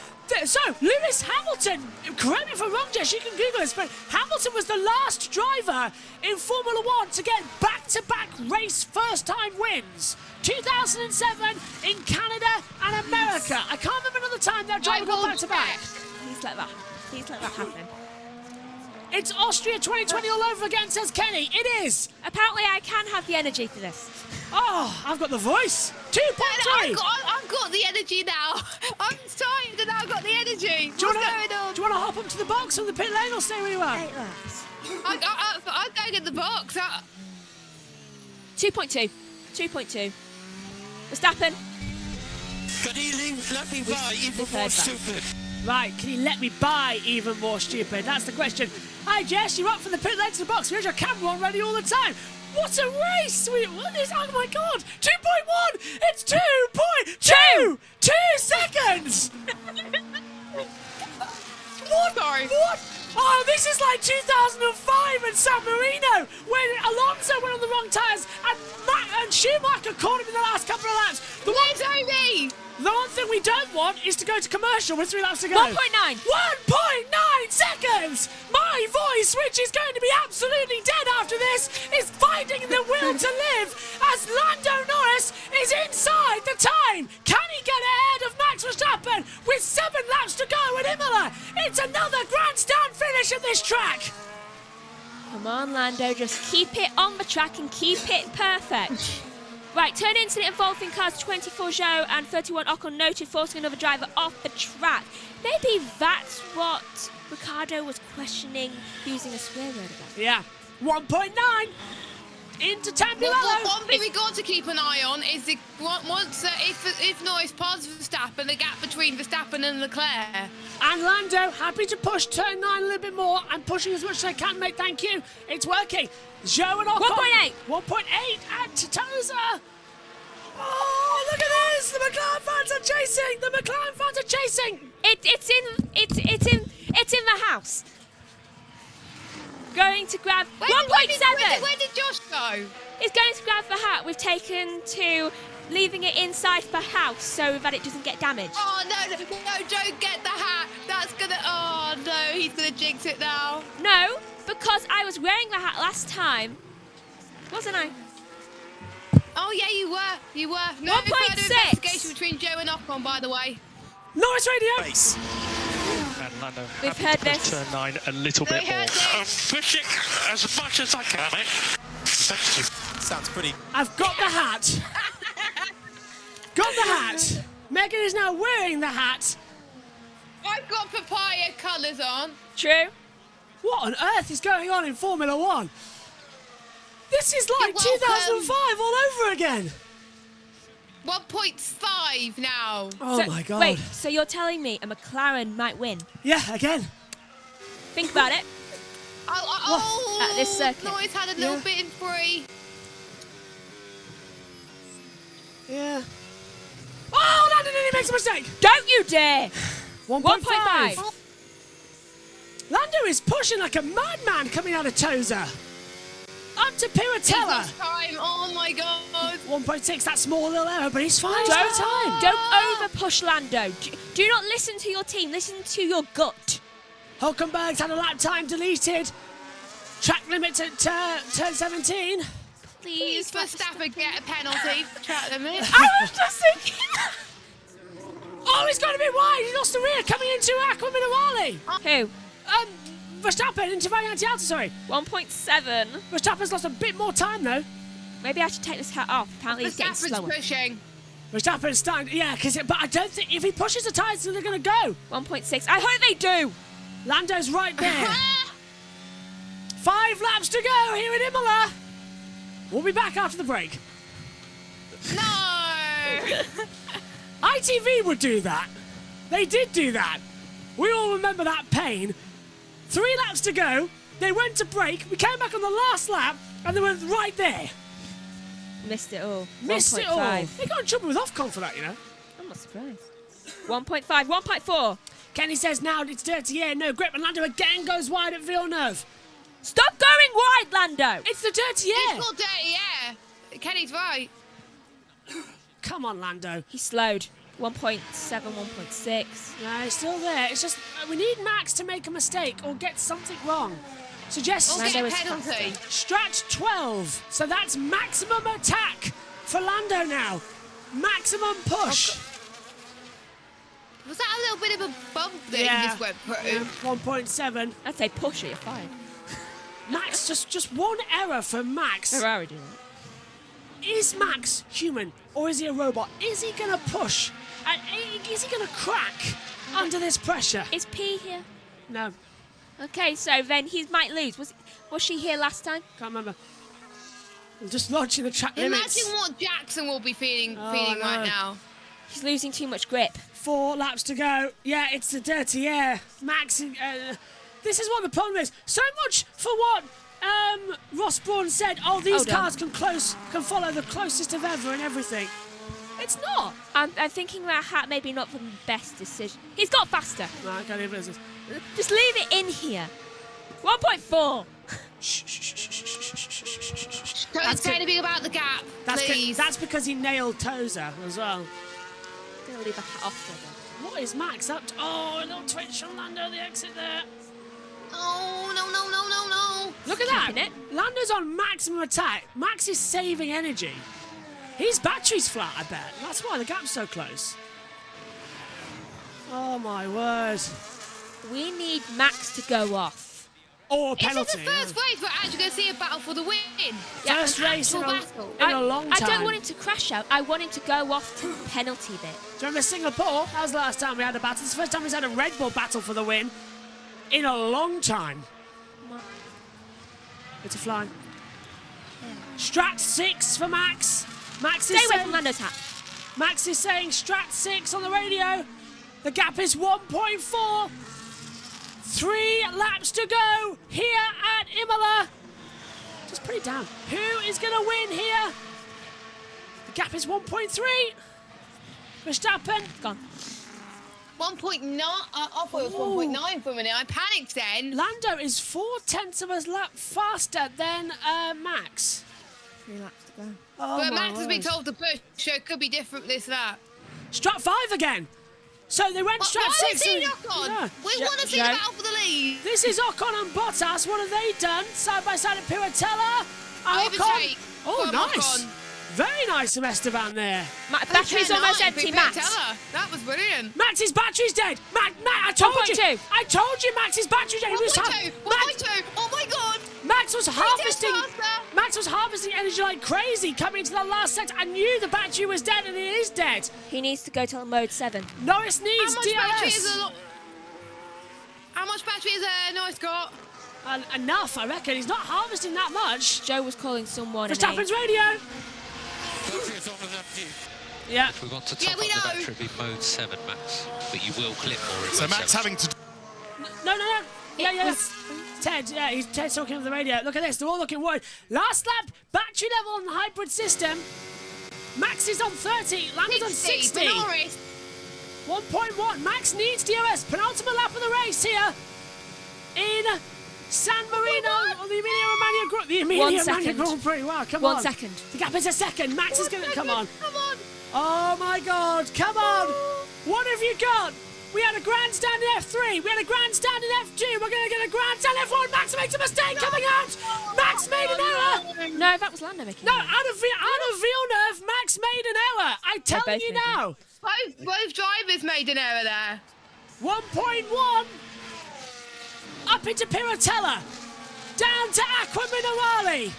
So, Lewis Hamilton, correct me if I'm wrong, Jess, you can Google this, but Hamilton was the last driver in Formula 1 to get back-to-back race first-time wins. 2007 in Canada and America. I can't remember another time that driver got back-to-back. Please let that happen. It's Austria 2020 all over again, says Kenny. It is. Apparently I can have the energy for this. Oh, I've got the voice. 2.3. I've got the energy now. I'm tired and I've got the energy. What's going on? Do you want to hop up to the box on the pit lane or stay where you are? 8 laps. I'm going in the box. 2.2. 2.2. Verstappen. Can he let me buy even more stupid? Right, can you let me buy even more stupid? That's the question. Hi, Jess, you're up from the pit lane to the box. Where's your camera on ready all the time? What a race! Oh my God! 2.1! It's 2.2! 2 seconds! What? Sorry. What? Oh, this is like 2005 in San Marino when Alonso went on the wrong tyres and Schumacher caught him in the last couple of laps. The one thing we don't want is to go to commercial with 3 laps to go. 1.9. 1.9 seconds! My voice, which is going to be absolutely dead after this, is finding the will to live as Lando Norris is inside the time. Can he get ahead of Max Verstappen with 7 laps to go at Imola? It's another grandstand finish at this track. Come on, Lando, just keep it on the track and keep it perfect. Right, turn incident involving cars 24 Zhou and 31 Ocon noted forcing another driver off the track. Maybe that's what Ricardo was questioning using a swear word about. Yeah, 1.9 into Tamburello. One thing we got to keep an eye on is if Norris passes Verstappen, the gap between Verstappen and Leclerc. And Lando happy to push turn 9 a little bit more. I'm pushing as much as I can, mate. Thank you. It's working. Zhou and Ocon. 1.8. 1.8 at Toza. Oh, look at this. The McLaren fans are chasing. The McLaren fans are chasing. It's in the house. Going to grab 1.7. Where did Josh go? He's going to grab the hat. We've taken to leaving it inside the house so that it doesn't get damaged. Oh, no, don't get the hat. That's going to... Oh, no, he's going to jinx it now. No, because I was wearing the hat last time, wasn't I? Oh, yeah, you were. You were. No 1.6. further investigation between Zhou and Ocon, by the way. Norris Radio. Race. And Lando, We've heard this. Turn 9 a little bit more. I'm pushing as much as I can, mate. Thank you. Sounds pretty. I've got the hat. Got the hat. Megan is now wearing the hat. I've got papaya colours on. True. What on earth is going on in Formula 1? This is like 2005 all over again. 1.5 now. Oh my God. Wait, so you're telling me a McLaren might win? Yeah, again. Think about it. Oh, at this circuit. Norris had a little bit in Prix. Yeah. Oh, Lando nearly makes a mistake. Don't you dare. 1.5. Lando is pushing like a madman coming out of Toza. Up to Piratella. Time. Oh my God. 1.6, that small little error, but he's fine. Don't over push Lando. Do not listen to your team. Listen to your gut. Hulkenberg's had a lap time deleted. Track limit at turn 17. Please, Verstappen get a penalty for track limit. I was just thinking. Oh, he's going to be wide. He lost the rear coming into Aqua Minimali. Who? Verstappen into Variante Alta, sorry. 1.7. Verstappen's lost a bit more time, though. Maybe I should take this hat off. Apparently he's getting slower. Pushing. Verstappen's starting, yeah, but I don't think, if he pushes the tyres, they're going to go. 1.6. I hope they do. Lando's right there. 5 laps to go here at Imola. We'll be back after the break. No. ITV would do that. They did do that. We all remember that pain. 3 laps to go. They went to break. We came back on the last lap, and they were right there. Missed it all. Missed it all. They got in trouble with Ofcom for that, you know. I'm not surprised. 1.5, 1.4. Kenny says now it's dirty air, no grip, and Lando again goes wide at Villeneuve. Stop going wide, Lando. It's the dirty air. It's not dirty air. Kenny's right. Come on, Lando. He slowed. 1.7, 1.6. No, he's still there. It's just we need Max to make a mistake or get something wrong. Suggest Lando is penalty. Strat 12. So that's maximum attack for Lando now. Maximum push. Was that a little bit of a bump that he just went through? Yeah, 1.7. I'd say push it, you're fine. Max, just one error for Max. Ferrari doing it. is Max human or is he a robot? Is he going to push? And is he going to crack under this pressure? Is P here? No. Okay, so then he might lose. Was she here last time? Can't remember. I'm just launching the track limits. Imagine what Jackson will be feeling right now. He's losing too much grip. 4 laps to go. Yeah, it's the dirty air. Max, this is what the problem is. So much for what Ross Brawn said. Oh, these cars can follow the closest of ever and everything. It's not. I'm thinking that maybe not the best decision. He's got faster. No, I can't even listen. Just leave it in here. 1.4. Don't say anything about the gap, please. That's because he nailed Tozer as well. Gonna leave a hat off for them. What is Max up to? Oh, a little twitch on Lando, the exit there. Oh, no. Look at that. Lando's on maximum attack. Max is saving energy. His battery's flat, I bet. That's why the gap's so close. Oh, my word. We need Max to go off. Or a penalty. This is the first race we're actually going to see a battle for the win. First race in a long time. I don't want him to crash out. I want him to go off to the penalty bit. Do you remember Singapore? That was the last time we had a battle. It's the first time we've had a Red Bull battle for the win in a long time. It's a fly. Strat 6 for Max. Stay away from Lando's hat. Max is saying Strat 6 on the radio. The gap is 1.4. 3 laps to go here at Imola. Just put it down. Who is going to win here? The gap is 1.3. Verstappen. Gone. 1.9. I thought it was 1.9 for a minute. I panicked then. Lando is 4/10 of a lap faster than Max. 3 laps to go. Oh, but Max has been told to push, so it could be different this lap. Strat 5 again. So they went Strat 6. We want to see the battle for the lead. This is Ocon and Bottas. What have they done? Side by side at Piratella. Overtake. Oh, nice. Ocon. Very nice from Esteban there. Battery's almost empty, Max. That was brilliant. Max's battery's dead. Max, I told you. I told you Max's battery's dead. 1.2. Oh my God. Max was harvesting energy like crazy coming into the last set. I knew the battery was dead, and it is dead. He needs to go to mode 7. Norris needs DRS. How much battery is Norris got? Enough, I reckon. He's not harvesting that much. Joe was calling someone. Verstappen's radio. Yeah. If we want to top up the battery, it'd be mode 7, Max. But you will clip more in So mode Max 7. having to... No. Yeah. Ted, he's talking over the radio. Look at this, they're all looking worried. Last lap, battery level on the hybrid system. Max is on 30, Lando's on 60. 1.1, Max needs DRS. Penultimate lap of the race here in San Marino on the Emilia-Romagna Grand Prix. Wow, come on. 1 second. The gap is a second. Max is going to come on. Oh my God, come on. What have you got? We had a grandstand in F3. We had a grandstand in F2. We're going to get a grandstand F1. Max makes a mistake coming out. Max made an error. No, that was Lando making an error. Out of Villeneuve, Max made an error. I tell you now. Both drivers made an error there. 1.1. Up into Piratella. Down to Aqua Minerale.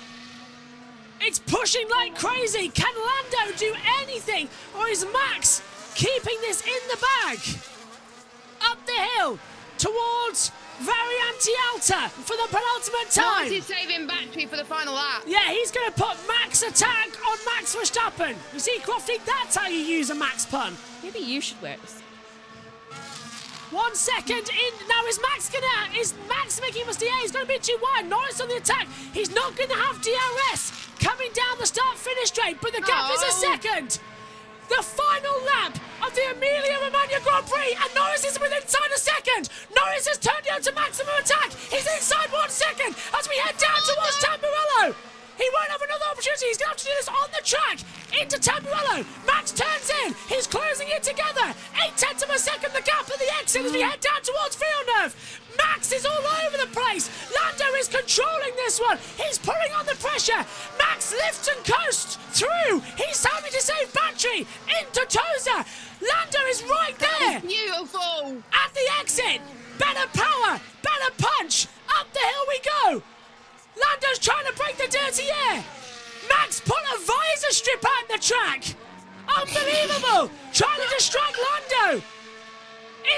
It's pushing like crazy. Can Lando do anything? Or is Max keeping this in the bag? Up the hill towards Variante Alta for the penultimate time. He's saving battery for the final lap. Yeah, he's going to put Max attack on Max Verstappen. You see, Crofty, that's how you use a Max pun. Maybe you should wear it. 1 second in. Now is Max making a mistake? He's going to be too wide. Norris on the attack. He's not going to have DRS coming down the start-finish straight, but the gap is a second. The final lap of the Emilia-Romagna Grand Prix, and Norris is within inside a second. Norris has turned down to maximum attack. He's inside 1 second as we head down towards Tamburello. He won't have another opportunity. He's going to have to do this on the track into Tamburello. Max turns in. He's closing it together. 0.8 of a second, the gap at the exit as we head down towards Villeneuve. Max is all over the place. Lando is controlling this one. He's pulling on the pressure. Max lifts and coasts through. He's having to save battery into Toza. Lando is right there. Beautiful. At the exit. Better power. Better punch. Up the hill we go. Lando's trying to break the dirty air. Max put a visor strip out the track. Unbelievable. Trying to distract Lando.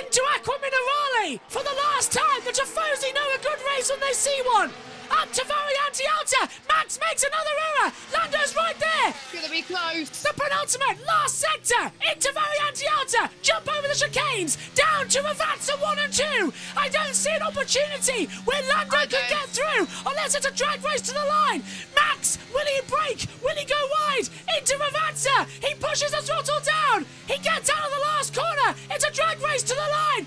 Into Acqua Minerale for the last time. The Tifosi know a good race when they see one. Up to Variante Alta. Max makes another error. Lando's right there. Gonna be close. The penultimate last sector. Into Variante Alta. Jump over the chicanes. Down to Ravazza 1 and 2. I don't see an opportunity where Lando can get through unless it's a drag race to the line. Max, will he brake? Will he go wide? Into Ravazza. He pushes the throttle down. He gets out of the last corner. It's a drag race to the line.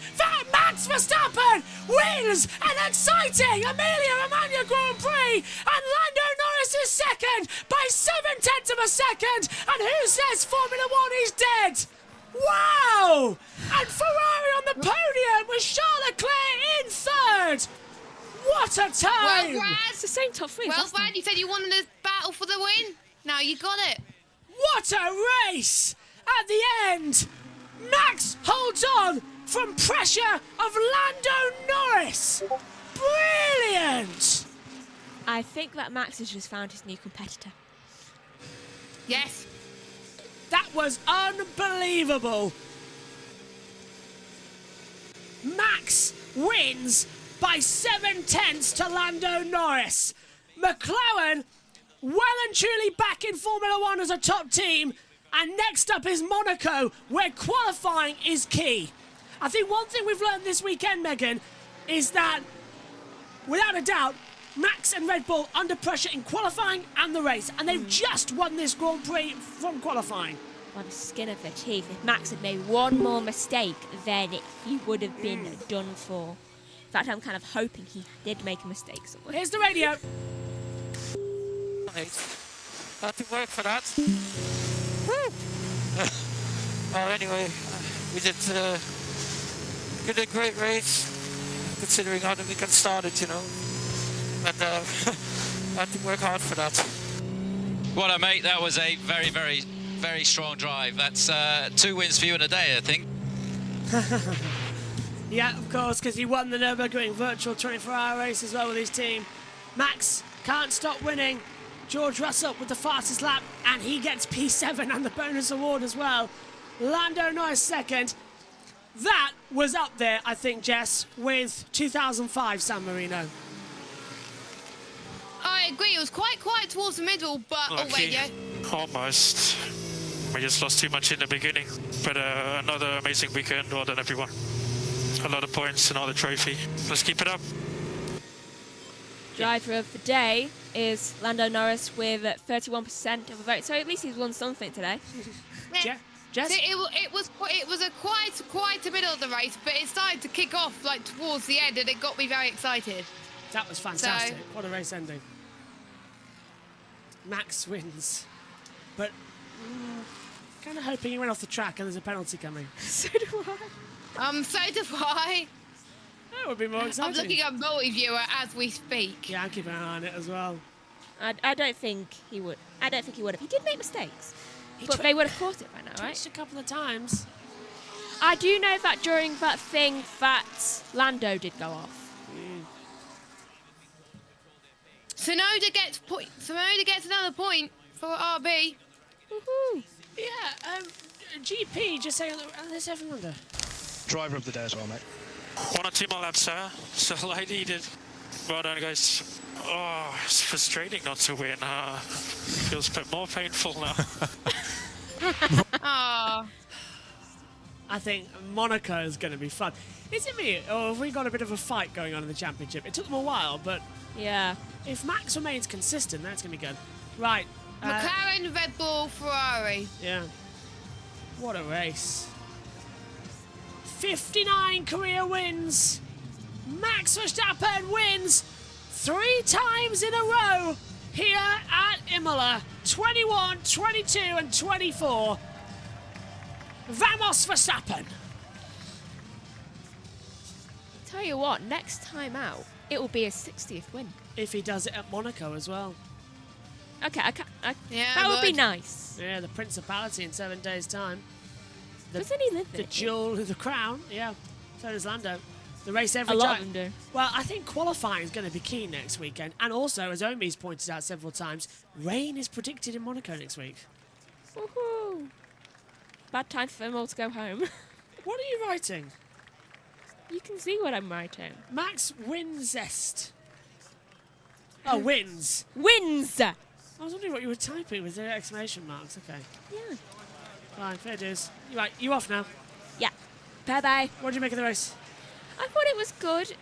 Max Verstappen wins an exciting Emilia-Romagna Grand Prix, and Lando Norris is second by 0.7 of a second. And who says Formula One is dead? Wow! And Ferrari on the podium with Charles Leclerc in third. What a time! Well, Brad, it's the same top three. Well, Brad, you said you wanted a battle for the win. Now you got it. What a race! At the end, Max holds on from pressure of Lando Norris. Brilliant! I think that Max has just found his new competitor. Yes. That was unbelievable. Max wins by 0.7 to Lando Norris. McLaren well and truly back in Formula One as a top team. And next up is Monaco, where qualifying is key. I think one thing we've learned this weekend, Megan, is that, without a doubt, Max and Red Bull under pressure in qualifying and the race. And they've just won this Grand Prix from qualifying. By the skin of their teeth. If Max had made one more mistake, then he would have been done for. In fact, I'm kind of hoping he did make a mistake somewhere. Here's the radio. Had to work for that. Well, anyway, we did a great race, considering how the weekend started, you know. And had to work hard for that. Well, mate, that was a very, very, very strong drive. That's 2 wins for you in a day, I think. Yeah, of course, because he won the Nürburgring virtual 24-hour race as well with his team. Max can't stop winning. George Russell with the fastest lap, and he gets P7 and the bonus award as well. Lando Norris second. That was up there, I think, Jess, with 2005 San Marino. I agree. It was quite quiet towards the middle, but Lucky. Almost. We just lost too much in the beginning. But another amazing weekend. Well done, everyone. A lot of points, another trophy. Let's keep it up. Driver of the day is Lando Norris with 31% of the vote. So at least he's won something today. Jess? So it was a quite a middle of the race, but it started to kick off like towards the end, and it got me very excited. That was fantastic. What a race ending. Max wins, but kind of hoping he went off the track and there's a penalty coming. So do I. So do I. That would be more exciting. I'm looking at multi-viewer as we speak. Yeah, I'm keeping an eye on it as well. I don't think he would. I don't think he would have. He did make mistakes, but they would have caught it by now, right? Twitched a couple of times. I do know that during that thing that Lando did go off. Tsunoda gets another point for RB. Woohoo! Yeah, GP just saying, let's have a wonder. Driver of the day as well, mate. 1 or 2 more laps, sir. That's all I needed. Well done, guys. Oh, it's frustrating not to win. Feels a bit more painful now. Ah. I think Monaco is going to be fun. Is it me, or have we got a bit of a fight going on in the championship? It took them a while, but yeah, if Max remains consistent, that's going to be good. Right. McLaren, Red Bull, Ferrari. Yeah. What a race. 59 career wins. Max Verstappen wins 3 times in a row here at Imola. 21, 22 and 24. Vamos Verstappen. Tell you what, next time out, it will be his 60th win. If he does it at Monaco as well. Okay, yeah, that would be nice. Yeah, the Principality in 7 days' time. Doesn't he live there? The jewel of the crown, yeah. So does Lando. The race every A lot time. of them do. Well, I think qualifying is going to be key next weekend. And also, as Omi's pointed out several times, rain is predicted in Monaco next week. Woohoo! Bad time for them all to go home. What are you writing? You can see what I'm writing. Max Winzest. Oh, wins. Wins! I was wondering what you were typing with the exclamation marks. Okay. Yeah. Fine, fair dues. Right, you off now? Yeah. Bye-bye. What did you make of the race? I thought it was good.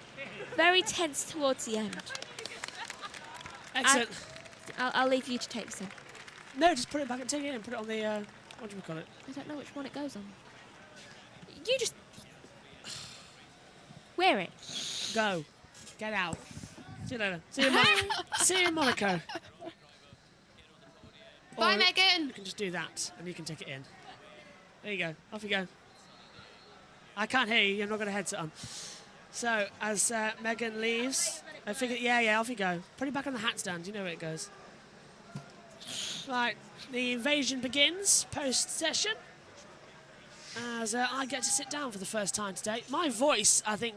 Very tense towards the end. Excellent. I'll leave you to take this in. No, just put it back and take it in. Put it on the, what do we call it? I don't know which one it goes on. You just... Wear it. Go. Get out. See you later. See you in Monaco. Bye, Or Megan. You can just do that, and you can take it in. There you go. Off you go. I can't hear you. You're not got a headset on. So, as Megan leaves, I figure, yeah, off you go. Put it back on the hat stand. You know where it goes. Right. The invasion begins post-session. As I get to sit down for the first time today. My voice, I think,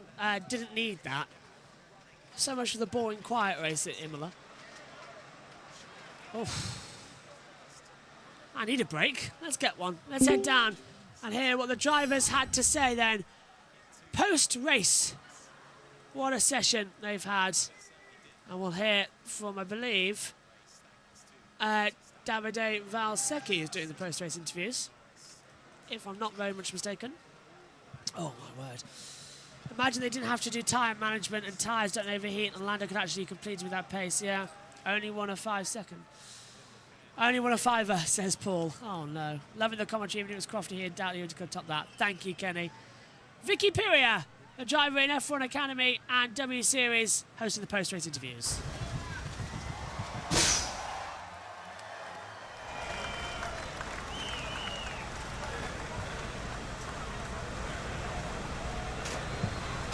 didn't need that. So much for the boring, quiet race at Imola. Oh. I need a break. Let's get one. Let's head down and hear what the drivers had to say then. Post-race. What a session they've had. And we'll hear from, I believe, Davide Valsecchi is doing the post-race interviews. If I'm not very much mistaken. Oh, my word. Imagine they didn't have to do tyre management and tyres don't overheat and Lando could actually complete with that pace. Yeah, only won a 5 second. Only won a 5er, says Paul. Oh, no. Loving the commentary, even if it was Crofty here. Doubt you could top that. Thank you, Kenny. Vicky Piria, a driver in F1 Academy and W Series, hosting the post-race interviews.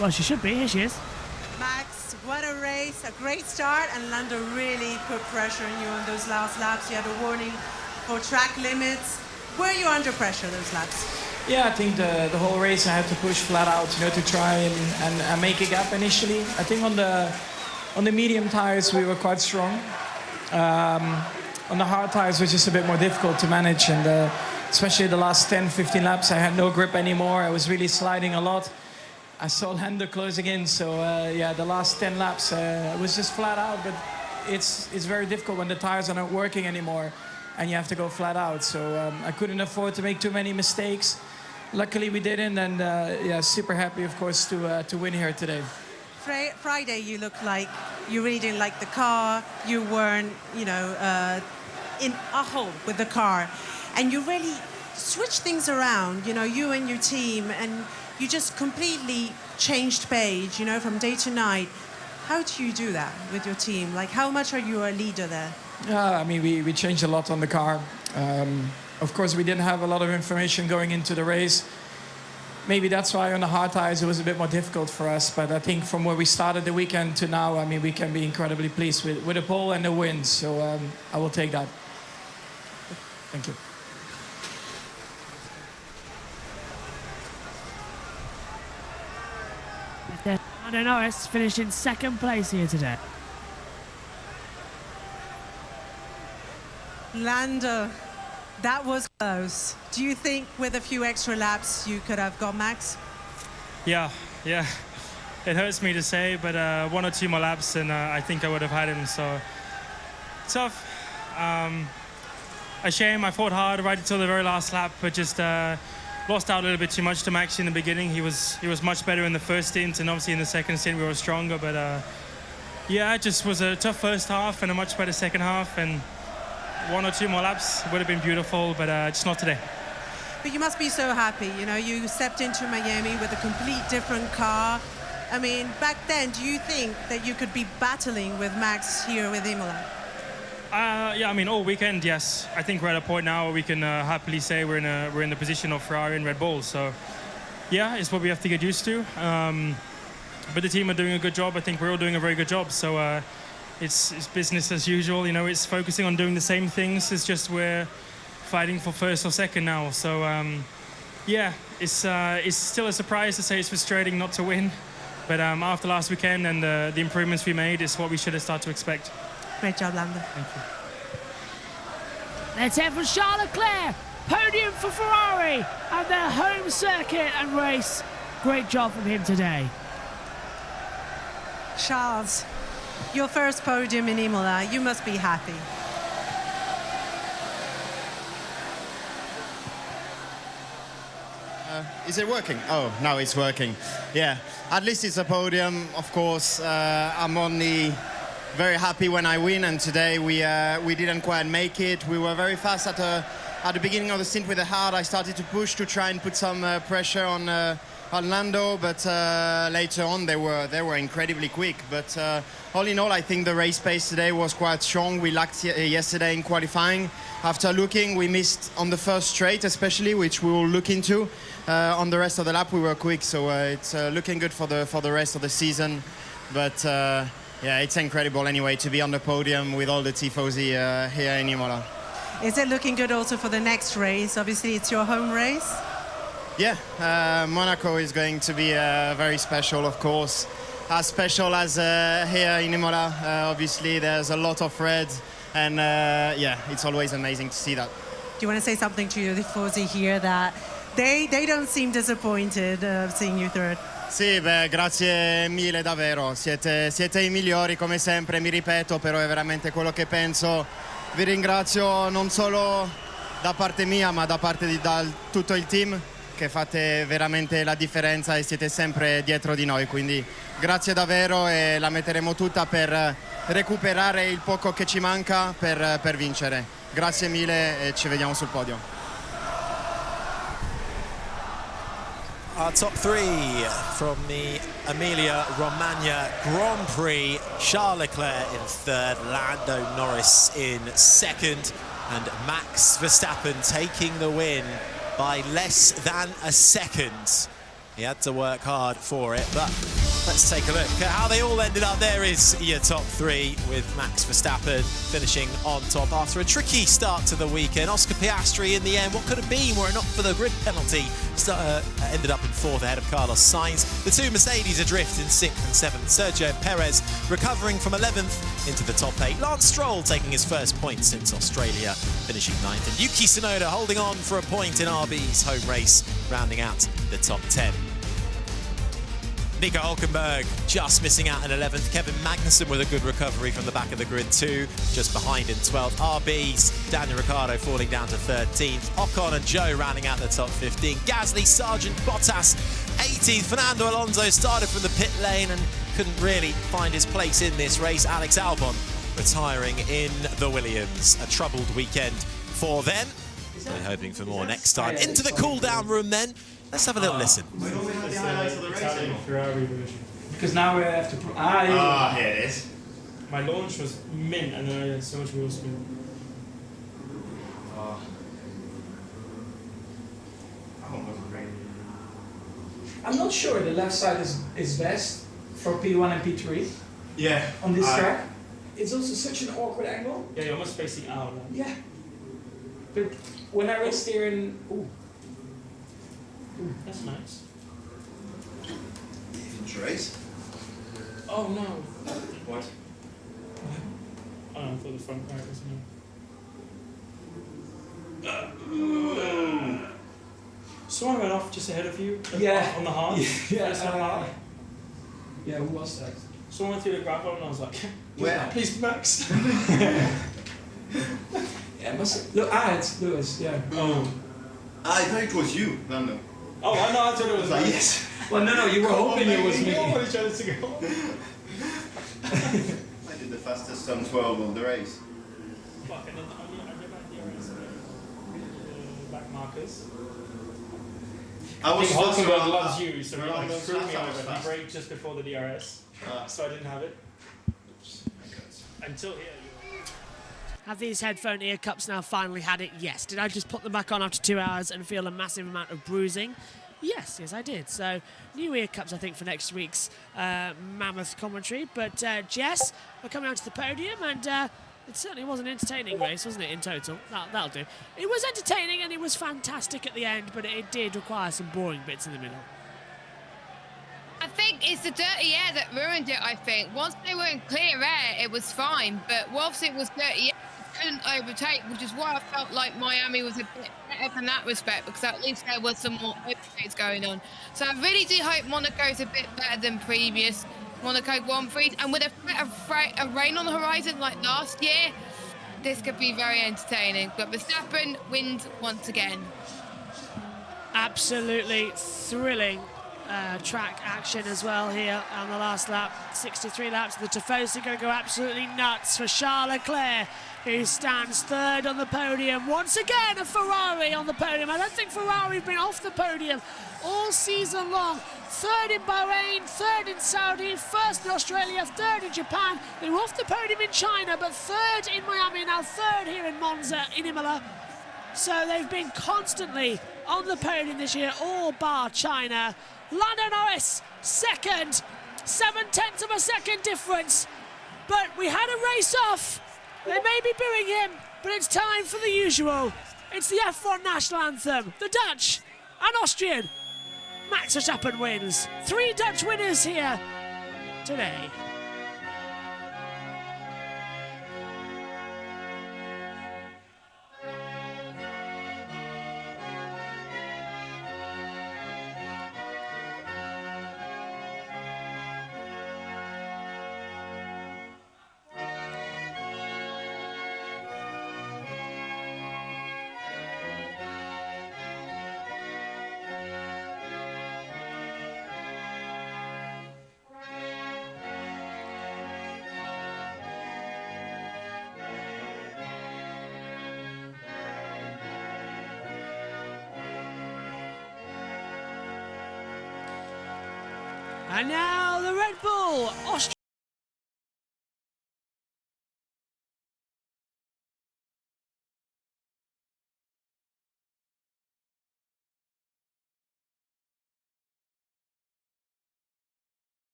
Well, she should be. Here she is. Max, what a race, a great start, and Lando really put pressure on you on those last laps. You had a warning for track limits. Were you under pressure those laps? Yeah, I think the whole race I had to push flat out, to try and make a gap initially. I think on the medium tires we were quite strong. On the hard tires it was just a bit more difficult to manage, and especially the last 10, 15 laps I had no grip anymore. I was really sliding a lot. I saw Lando closing in, so the last 10 laps it was just flat out, but it's very difficult when the tires are not working anymore and you have to go flat out. So I couldn't afford to make too many mistakes. Luckily we didn't, and super happy, of course, to win here today. Friday you looked like you really didn't like the car. You weren't, in a hole with the car, and you really switched things around. You and your team, and you just completely changed page, from day to night. How do you do that with your team? Like, how much are you a leader there? We changed a lot on the car. Of course, we didn't have a lot of information going into the race. Maybe that's why on the hard tires it was a bit more difficult for us. But I think from where we started the weekend to now, we can be incredibly pleased with the pole and the win. So I will take that. Thank you. Lando Norris finished in second place here today. Lando, that was close. Do you think with a few extra laps you could have got Max? Yeah. It hurts me to say, but 1 or 2 more laps and I think I would have had him, so tough. A shame. I fought hard right until the very last lap, but just lost out a little bit too much to Max in the beginning. He was much better in the first stint, and obviously in the second stint we were stronger, but it just was a tough first half and a much better second half, and 1 or 2 more laps would have been beautiful, but just not today. But you must be so happy, you stepped into Miami with a complete different car. Back then, do you think that you could be battling with Max here with Imola? All weekend, yes. I think we're at a point now where we can happily say we're in the position of Ferrari and Red Bull. So, yeah, it's what we have to get used to. But the team are doing a good job. I think we're all doing a very good job. So it's business as usual. It's focusing on doing the same things. It's just we're fighting for first or second now. So, it's still a surprise to say it's frustrating not to win. But after last weekend and the improvements we made, is what we should have started to expect. Great job, Lando. Thank you. Let's hear from Charles Leclerc. Podium for Ferrari and their home circuit and race. Great job from him today. Charles, your first podium in Imola, you must be happy. Is it working? Oh, now it's working. Yeah, at least it's a podium. Of course, I'm only very happy when I win, and today we didn't quite make it. We were very fast at the beginning of the stint with the hard. I started to push to try and put some pressure on Lando, but later on they were incredibly quick. But all in all, I think the race pace today was quite strong. We lacked yesterday in qualifying. After looking, we missed on the first straight, especially, which we will look into. On the rest of the lap, we were quick, so it's looking good for the rest of the season. But yeah, it's incredible anyway to be on the podium with all the tifosi here in Imola. Is it looking good also for the next race? Obviously, it's your home race. Yeah, Monaco is going to be very special, of course. As special as here in Imola. Obviously, there's a lot of red, and yeah, it's always amazing to see that. Do you want to say something to your tifosi here that they don't seem disappointed seeing you third? Sì, beh, grazie mille davvero. Siete i migliori come sempre, mi ripeto, però è veramente quello che penso. Vi ringrazio non solo da parte mia, ma da parte di tutto il team, che fate veramente la differenza e siete sempre dietro di noi, quindi grazie davvero e la metteremo tutta per recuperare il poco che ci manca per vincere. Grazie mille e ci vediamo sul podio. Our top three from the Emilia-Romagna Grand Prix. Charles Leclerc in third, Lando Norris in second, and Max Verstappen taking the win by less than a second. He had to work hard for it, but let's take a look at how they all ended up. There is your top three, with Max Verstappen finishing on top after a tricky start to the weekend. Oscar Piastri in the end, what could have been were it not for the grid penalty, ended up in fourth ahead of Carlos Sainz. The two Mercedes adrift in sixth and seventh. Sergio Perez recovering from 11th into the top eight. Lance Stroll taking his first point since Australia, finishing ninth. And Yuki Tsunoda holding on for a point in RB's home race, rounding out the top 10. Nico Hülkenberg just missing out in 11th. Kevin Magnussen with a good recovery from the back of the grid too, just behind in 12th. RB's Daniel Ricciardo falling down to 13th. Ocon and Joe rounding out the top 15. Gasly, Sargent, Bottas 18th. Fernando Alonso started from the pit lane and couldn't really find his place in this race. Alex Albon retiring in the Williams. A troubled weekend for them. They're hoping for more next time. Into the cool-down room then. Let's have a little listen. We don't have the highlights of the Italian Ferrari version. Because now we have to... here it is. My launch was mint and then I had so much wheel spin. I'm not sure the left side is best for P1 and P3. Yeah. On this track. It's also such an awkward angle. Yeah, you're almost facing out. Yeah. But when I was steering... Ooh, that's nice. Race? Oh no. What? Oh, I thought the front car was new. Someone went off just ahead of you. Yeah. On the hard. Yeah. Yeah. Who was that? Someone threw the gravel and I was like, "Where? Please, Max." Yeah. Look, it's Lewis. Yeah. Oh. I thought it was you, Lando. Oh, I know. I thought it was like yes. Well, no, you were hoping it was me. Nobody tried to go. I did the fastest on 12 of the race. Fuck, and then I did my DRS back markers. I was Hülkenberg loves you, so he like screwed me over. He braked just before the DRS, so I didn't have it. Until here. Have these headphone ear cups now finally had it? Yes. Did I just put them back on after 2 hours and feel a massive amount of bruising? Yes, I did. So, new ear cups, I think, for next week's mammoth commentary. But, Jess, we're coming out to the podium, and it certainly was an entertaining race, wasn't it, in total? That'll do. It was entertaining, and it was fantastic at the end, but it did require some boring bits in the middle. I think it's the dirty air that ruined it, I think. Once they were in clear air, it was fine. But whilst it was dirty air, it couldn't overtake, which is why I felt like Miami was a bit better in that respect, because at least there was some more overtakes going on. So I really do hope Monaco's a bit better than previous Monaco Grand Prix. And with a threat of rain on the horizon like last year, this could be very entertaining. But Verstappen wins once again. Absolutely thrilling track action as well here on the last lap. 63 laps. The Tifosi going to go absolutely nuts for Charles Leclerc, who stands third on the podium. Once again, a Ferrari on the podium. I don't think Ferrari have been off the podium all season long. Third in Bahrain, third in Saudi, first in Australia, third in Japan. They were off the podium in China, but third in Miami, now third here in Monza, in Imola. So they've been constantly on the podium this year, all bar China. Lando Norris, second, 0.7 of a second difference. But we had a race off. They may be booing him, but it's time for the usual. It's the F1 national anthem. The Dutch and Austrian. Max Verstappen wins. 3 Dutch winners here today. And now the Red Bull Austria.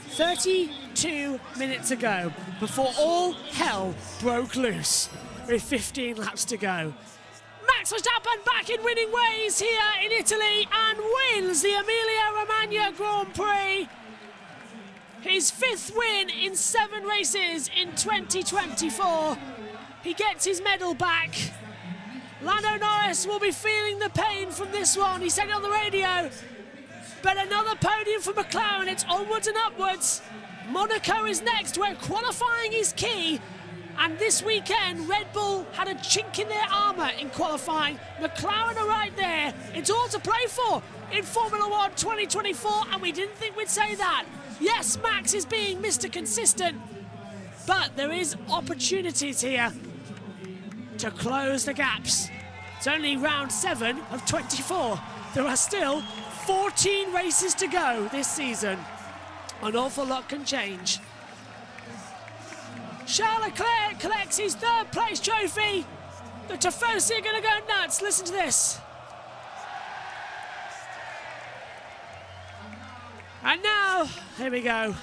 "32 minutes ago, before all hell broke loose, with 15 laps to go. Max Verstappen back in winning ways here in Italy and wins the Emilia-Romagna Grand Prix. His 5th win in 7 races in 2024. He gets his medal back. Lando Norris will be feeling the pain from this one. He said it on the radio. But another podium for McLaren. It's onwards and upwards. Monaco is next, where qualifying is key. And this weekend, Red Bull had a chink in their armour in qualifying. McLaren are right there. It's all to play for in Formula 1 2024, and we didn't think we'd say that. Yes, Max is being Mr. Consistent, but there is opportunities here to close the gaps. It's only round 7 of 24. There are still 14 races to go this season. An awful lot can change. Charles Leclerc collects his 3rd place trophy. The Tifosi are going to go nuts. Listen to this. And now, here we go.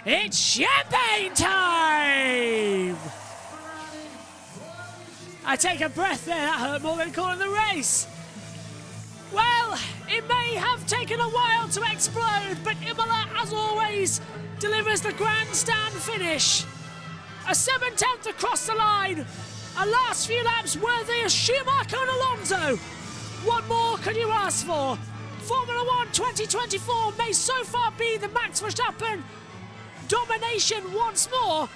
It's champagne time! I take a breath there. That hurt more than calling the race. Well, it may have taken a while to explode, but Imola, as always, delivers the grandstand finish. A 7/10 across the line. A last few laps worthy of Schumacher and Alonso. What more could you ask for? Formula 1 2024 may so far be the Max Verstappen domination once more,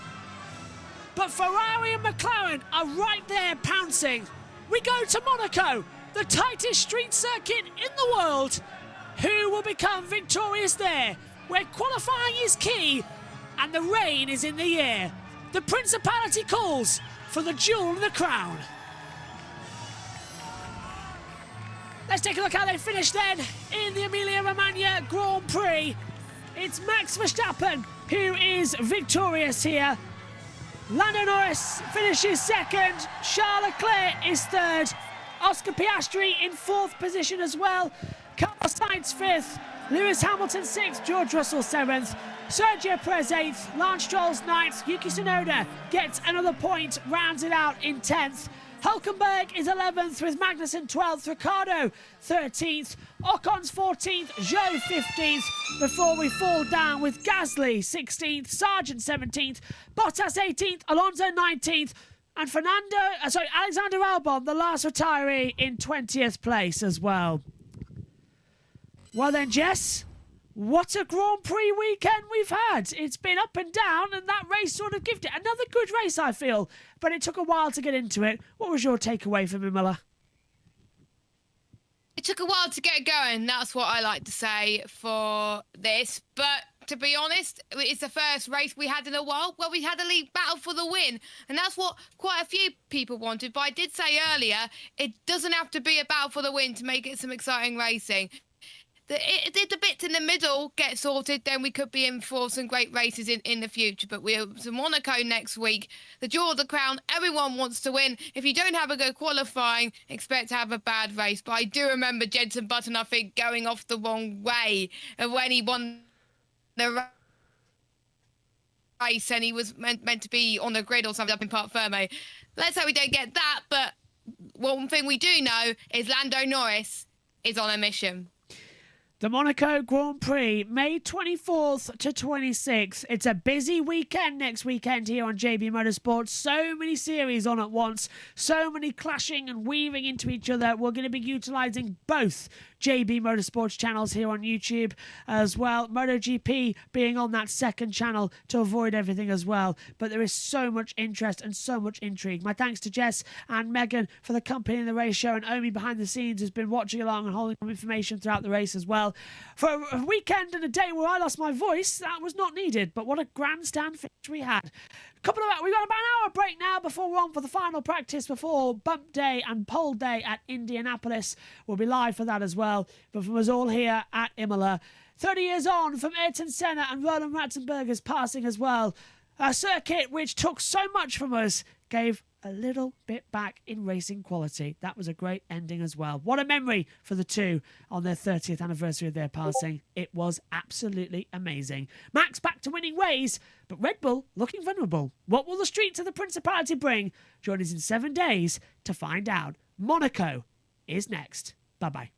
but Ferrari and McLaren are right there pouncing. We go to Monaco, the tightest street circuit in the world. Who will become victorious there, where qualifying is key and the rain is in the air? The Principality calls for the jewel of the crown. Let's take a look how they finished then in the Emilia-Romagna Grand Prix. It's Max Verstappen who is victorious here. Lando Norris finishes second. Charles Leclerc is third. Oscar Piastri in fourth position as well. Carlos Sainz fifth. Lewis Hamilton sixth. George Russell seventh. Sergio Perez 8th, Lance Stroll's 9th, Yuki Tsunoda gets another point, rounds it out in 10th. Hulkenberg is 11th with Magnussen 12th, Ricciardo 13th, Ocon's 14th, Zhou 15th, before we fall down with Gasly 16th, Sargent 17th, Bottas 18th, Alonso 19th, and Alexander Albon, the last retiree, in 20th place as well. Well then, Jess, what a Grand Prix weekend we've had. It's been up and down, and that race sort of gave it another good race, I feel. But it took a while to get into it. What was your takeaway from Imola? It took a while to get going. That's what I like to say for this. But to be honest, it's the first race we had in a while where we had a league battle for the win. And that's what quite a few people wanted. But I did say earlier, it doesn't have to be a battle for the win to make it some exciting racing. The bits in the middle get sorted, then we could be in for some great races in the future. But we're to Monaco next week, the jewel of the crown. Everyone wants to win. If you don't have a good qualifying, expect to have a bad race. But I do remember Jenson Button, I think, going off the wrong way when he won the race and he was meant to be on the grid or something up in Parc Fermé. Let's hope we don't get that. But one thing we do know is Lando Norris is on a mission. The Monaco Grand Prix, May 24th to 26th. It's a busy weekend next weekend here on JB Motorsports. So many series on at once, so many clashing and weaving into each other. We're going to be utilising both JB Motorsports channels here on YouTube as well. MotoGP being on that second channel to avoid everything as well. But there is so much interest and so much intrigue. My thanks to Jess and Megan for the company in the race show, and Omi behind the scenes has been watching along and holding information throughout the race as well. For a weekend and a day where I lost my voice, that was not needed, but what a grandstand finish we had. We got about an hour break now before we're on for the final practice before bump day and pole day at Indianapolis. We'll be live for that as well. But from us all here at Imola, 30 years on from Ayrton Senna and Roland Ratzenberger's passing as well. A circuit which took so much from us gave a little bit back in racing quality. That was a great ending as well. What a memory for the two on their 30th anniversary of their passing. It was absolutely amazing. Max back to winning ways, but Red Bull looking vulnerable. What will the streets of the Principality bring? Join us in 7 days to find out. Monaco is next. Bye-bye.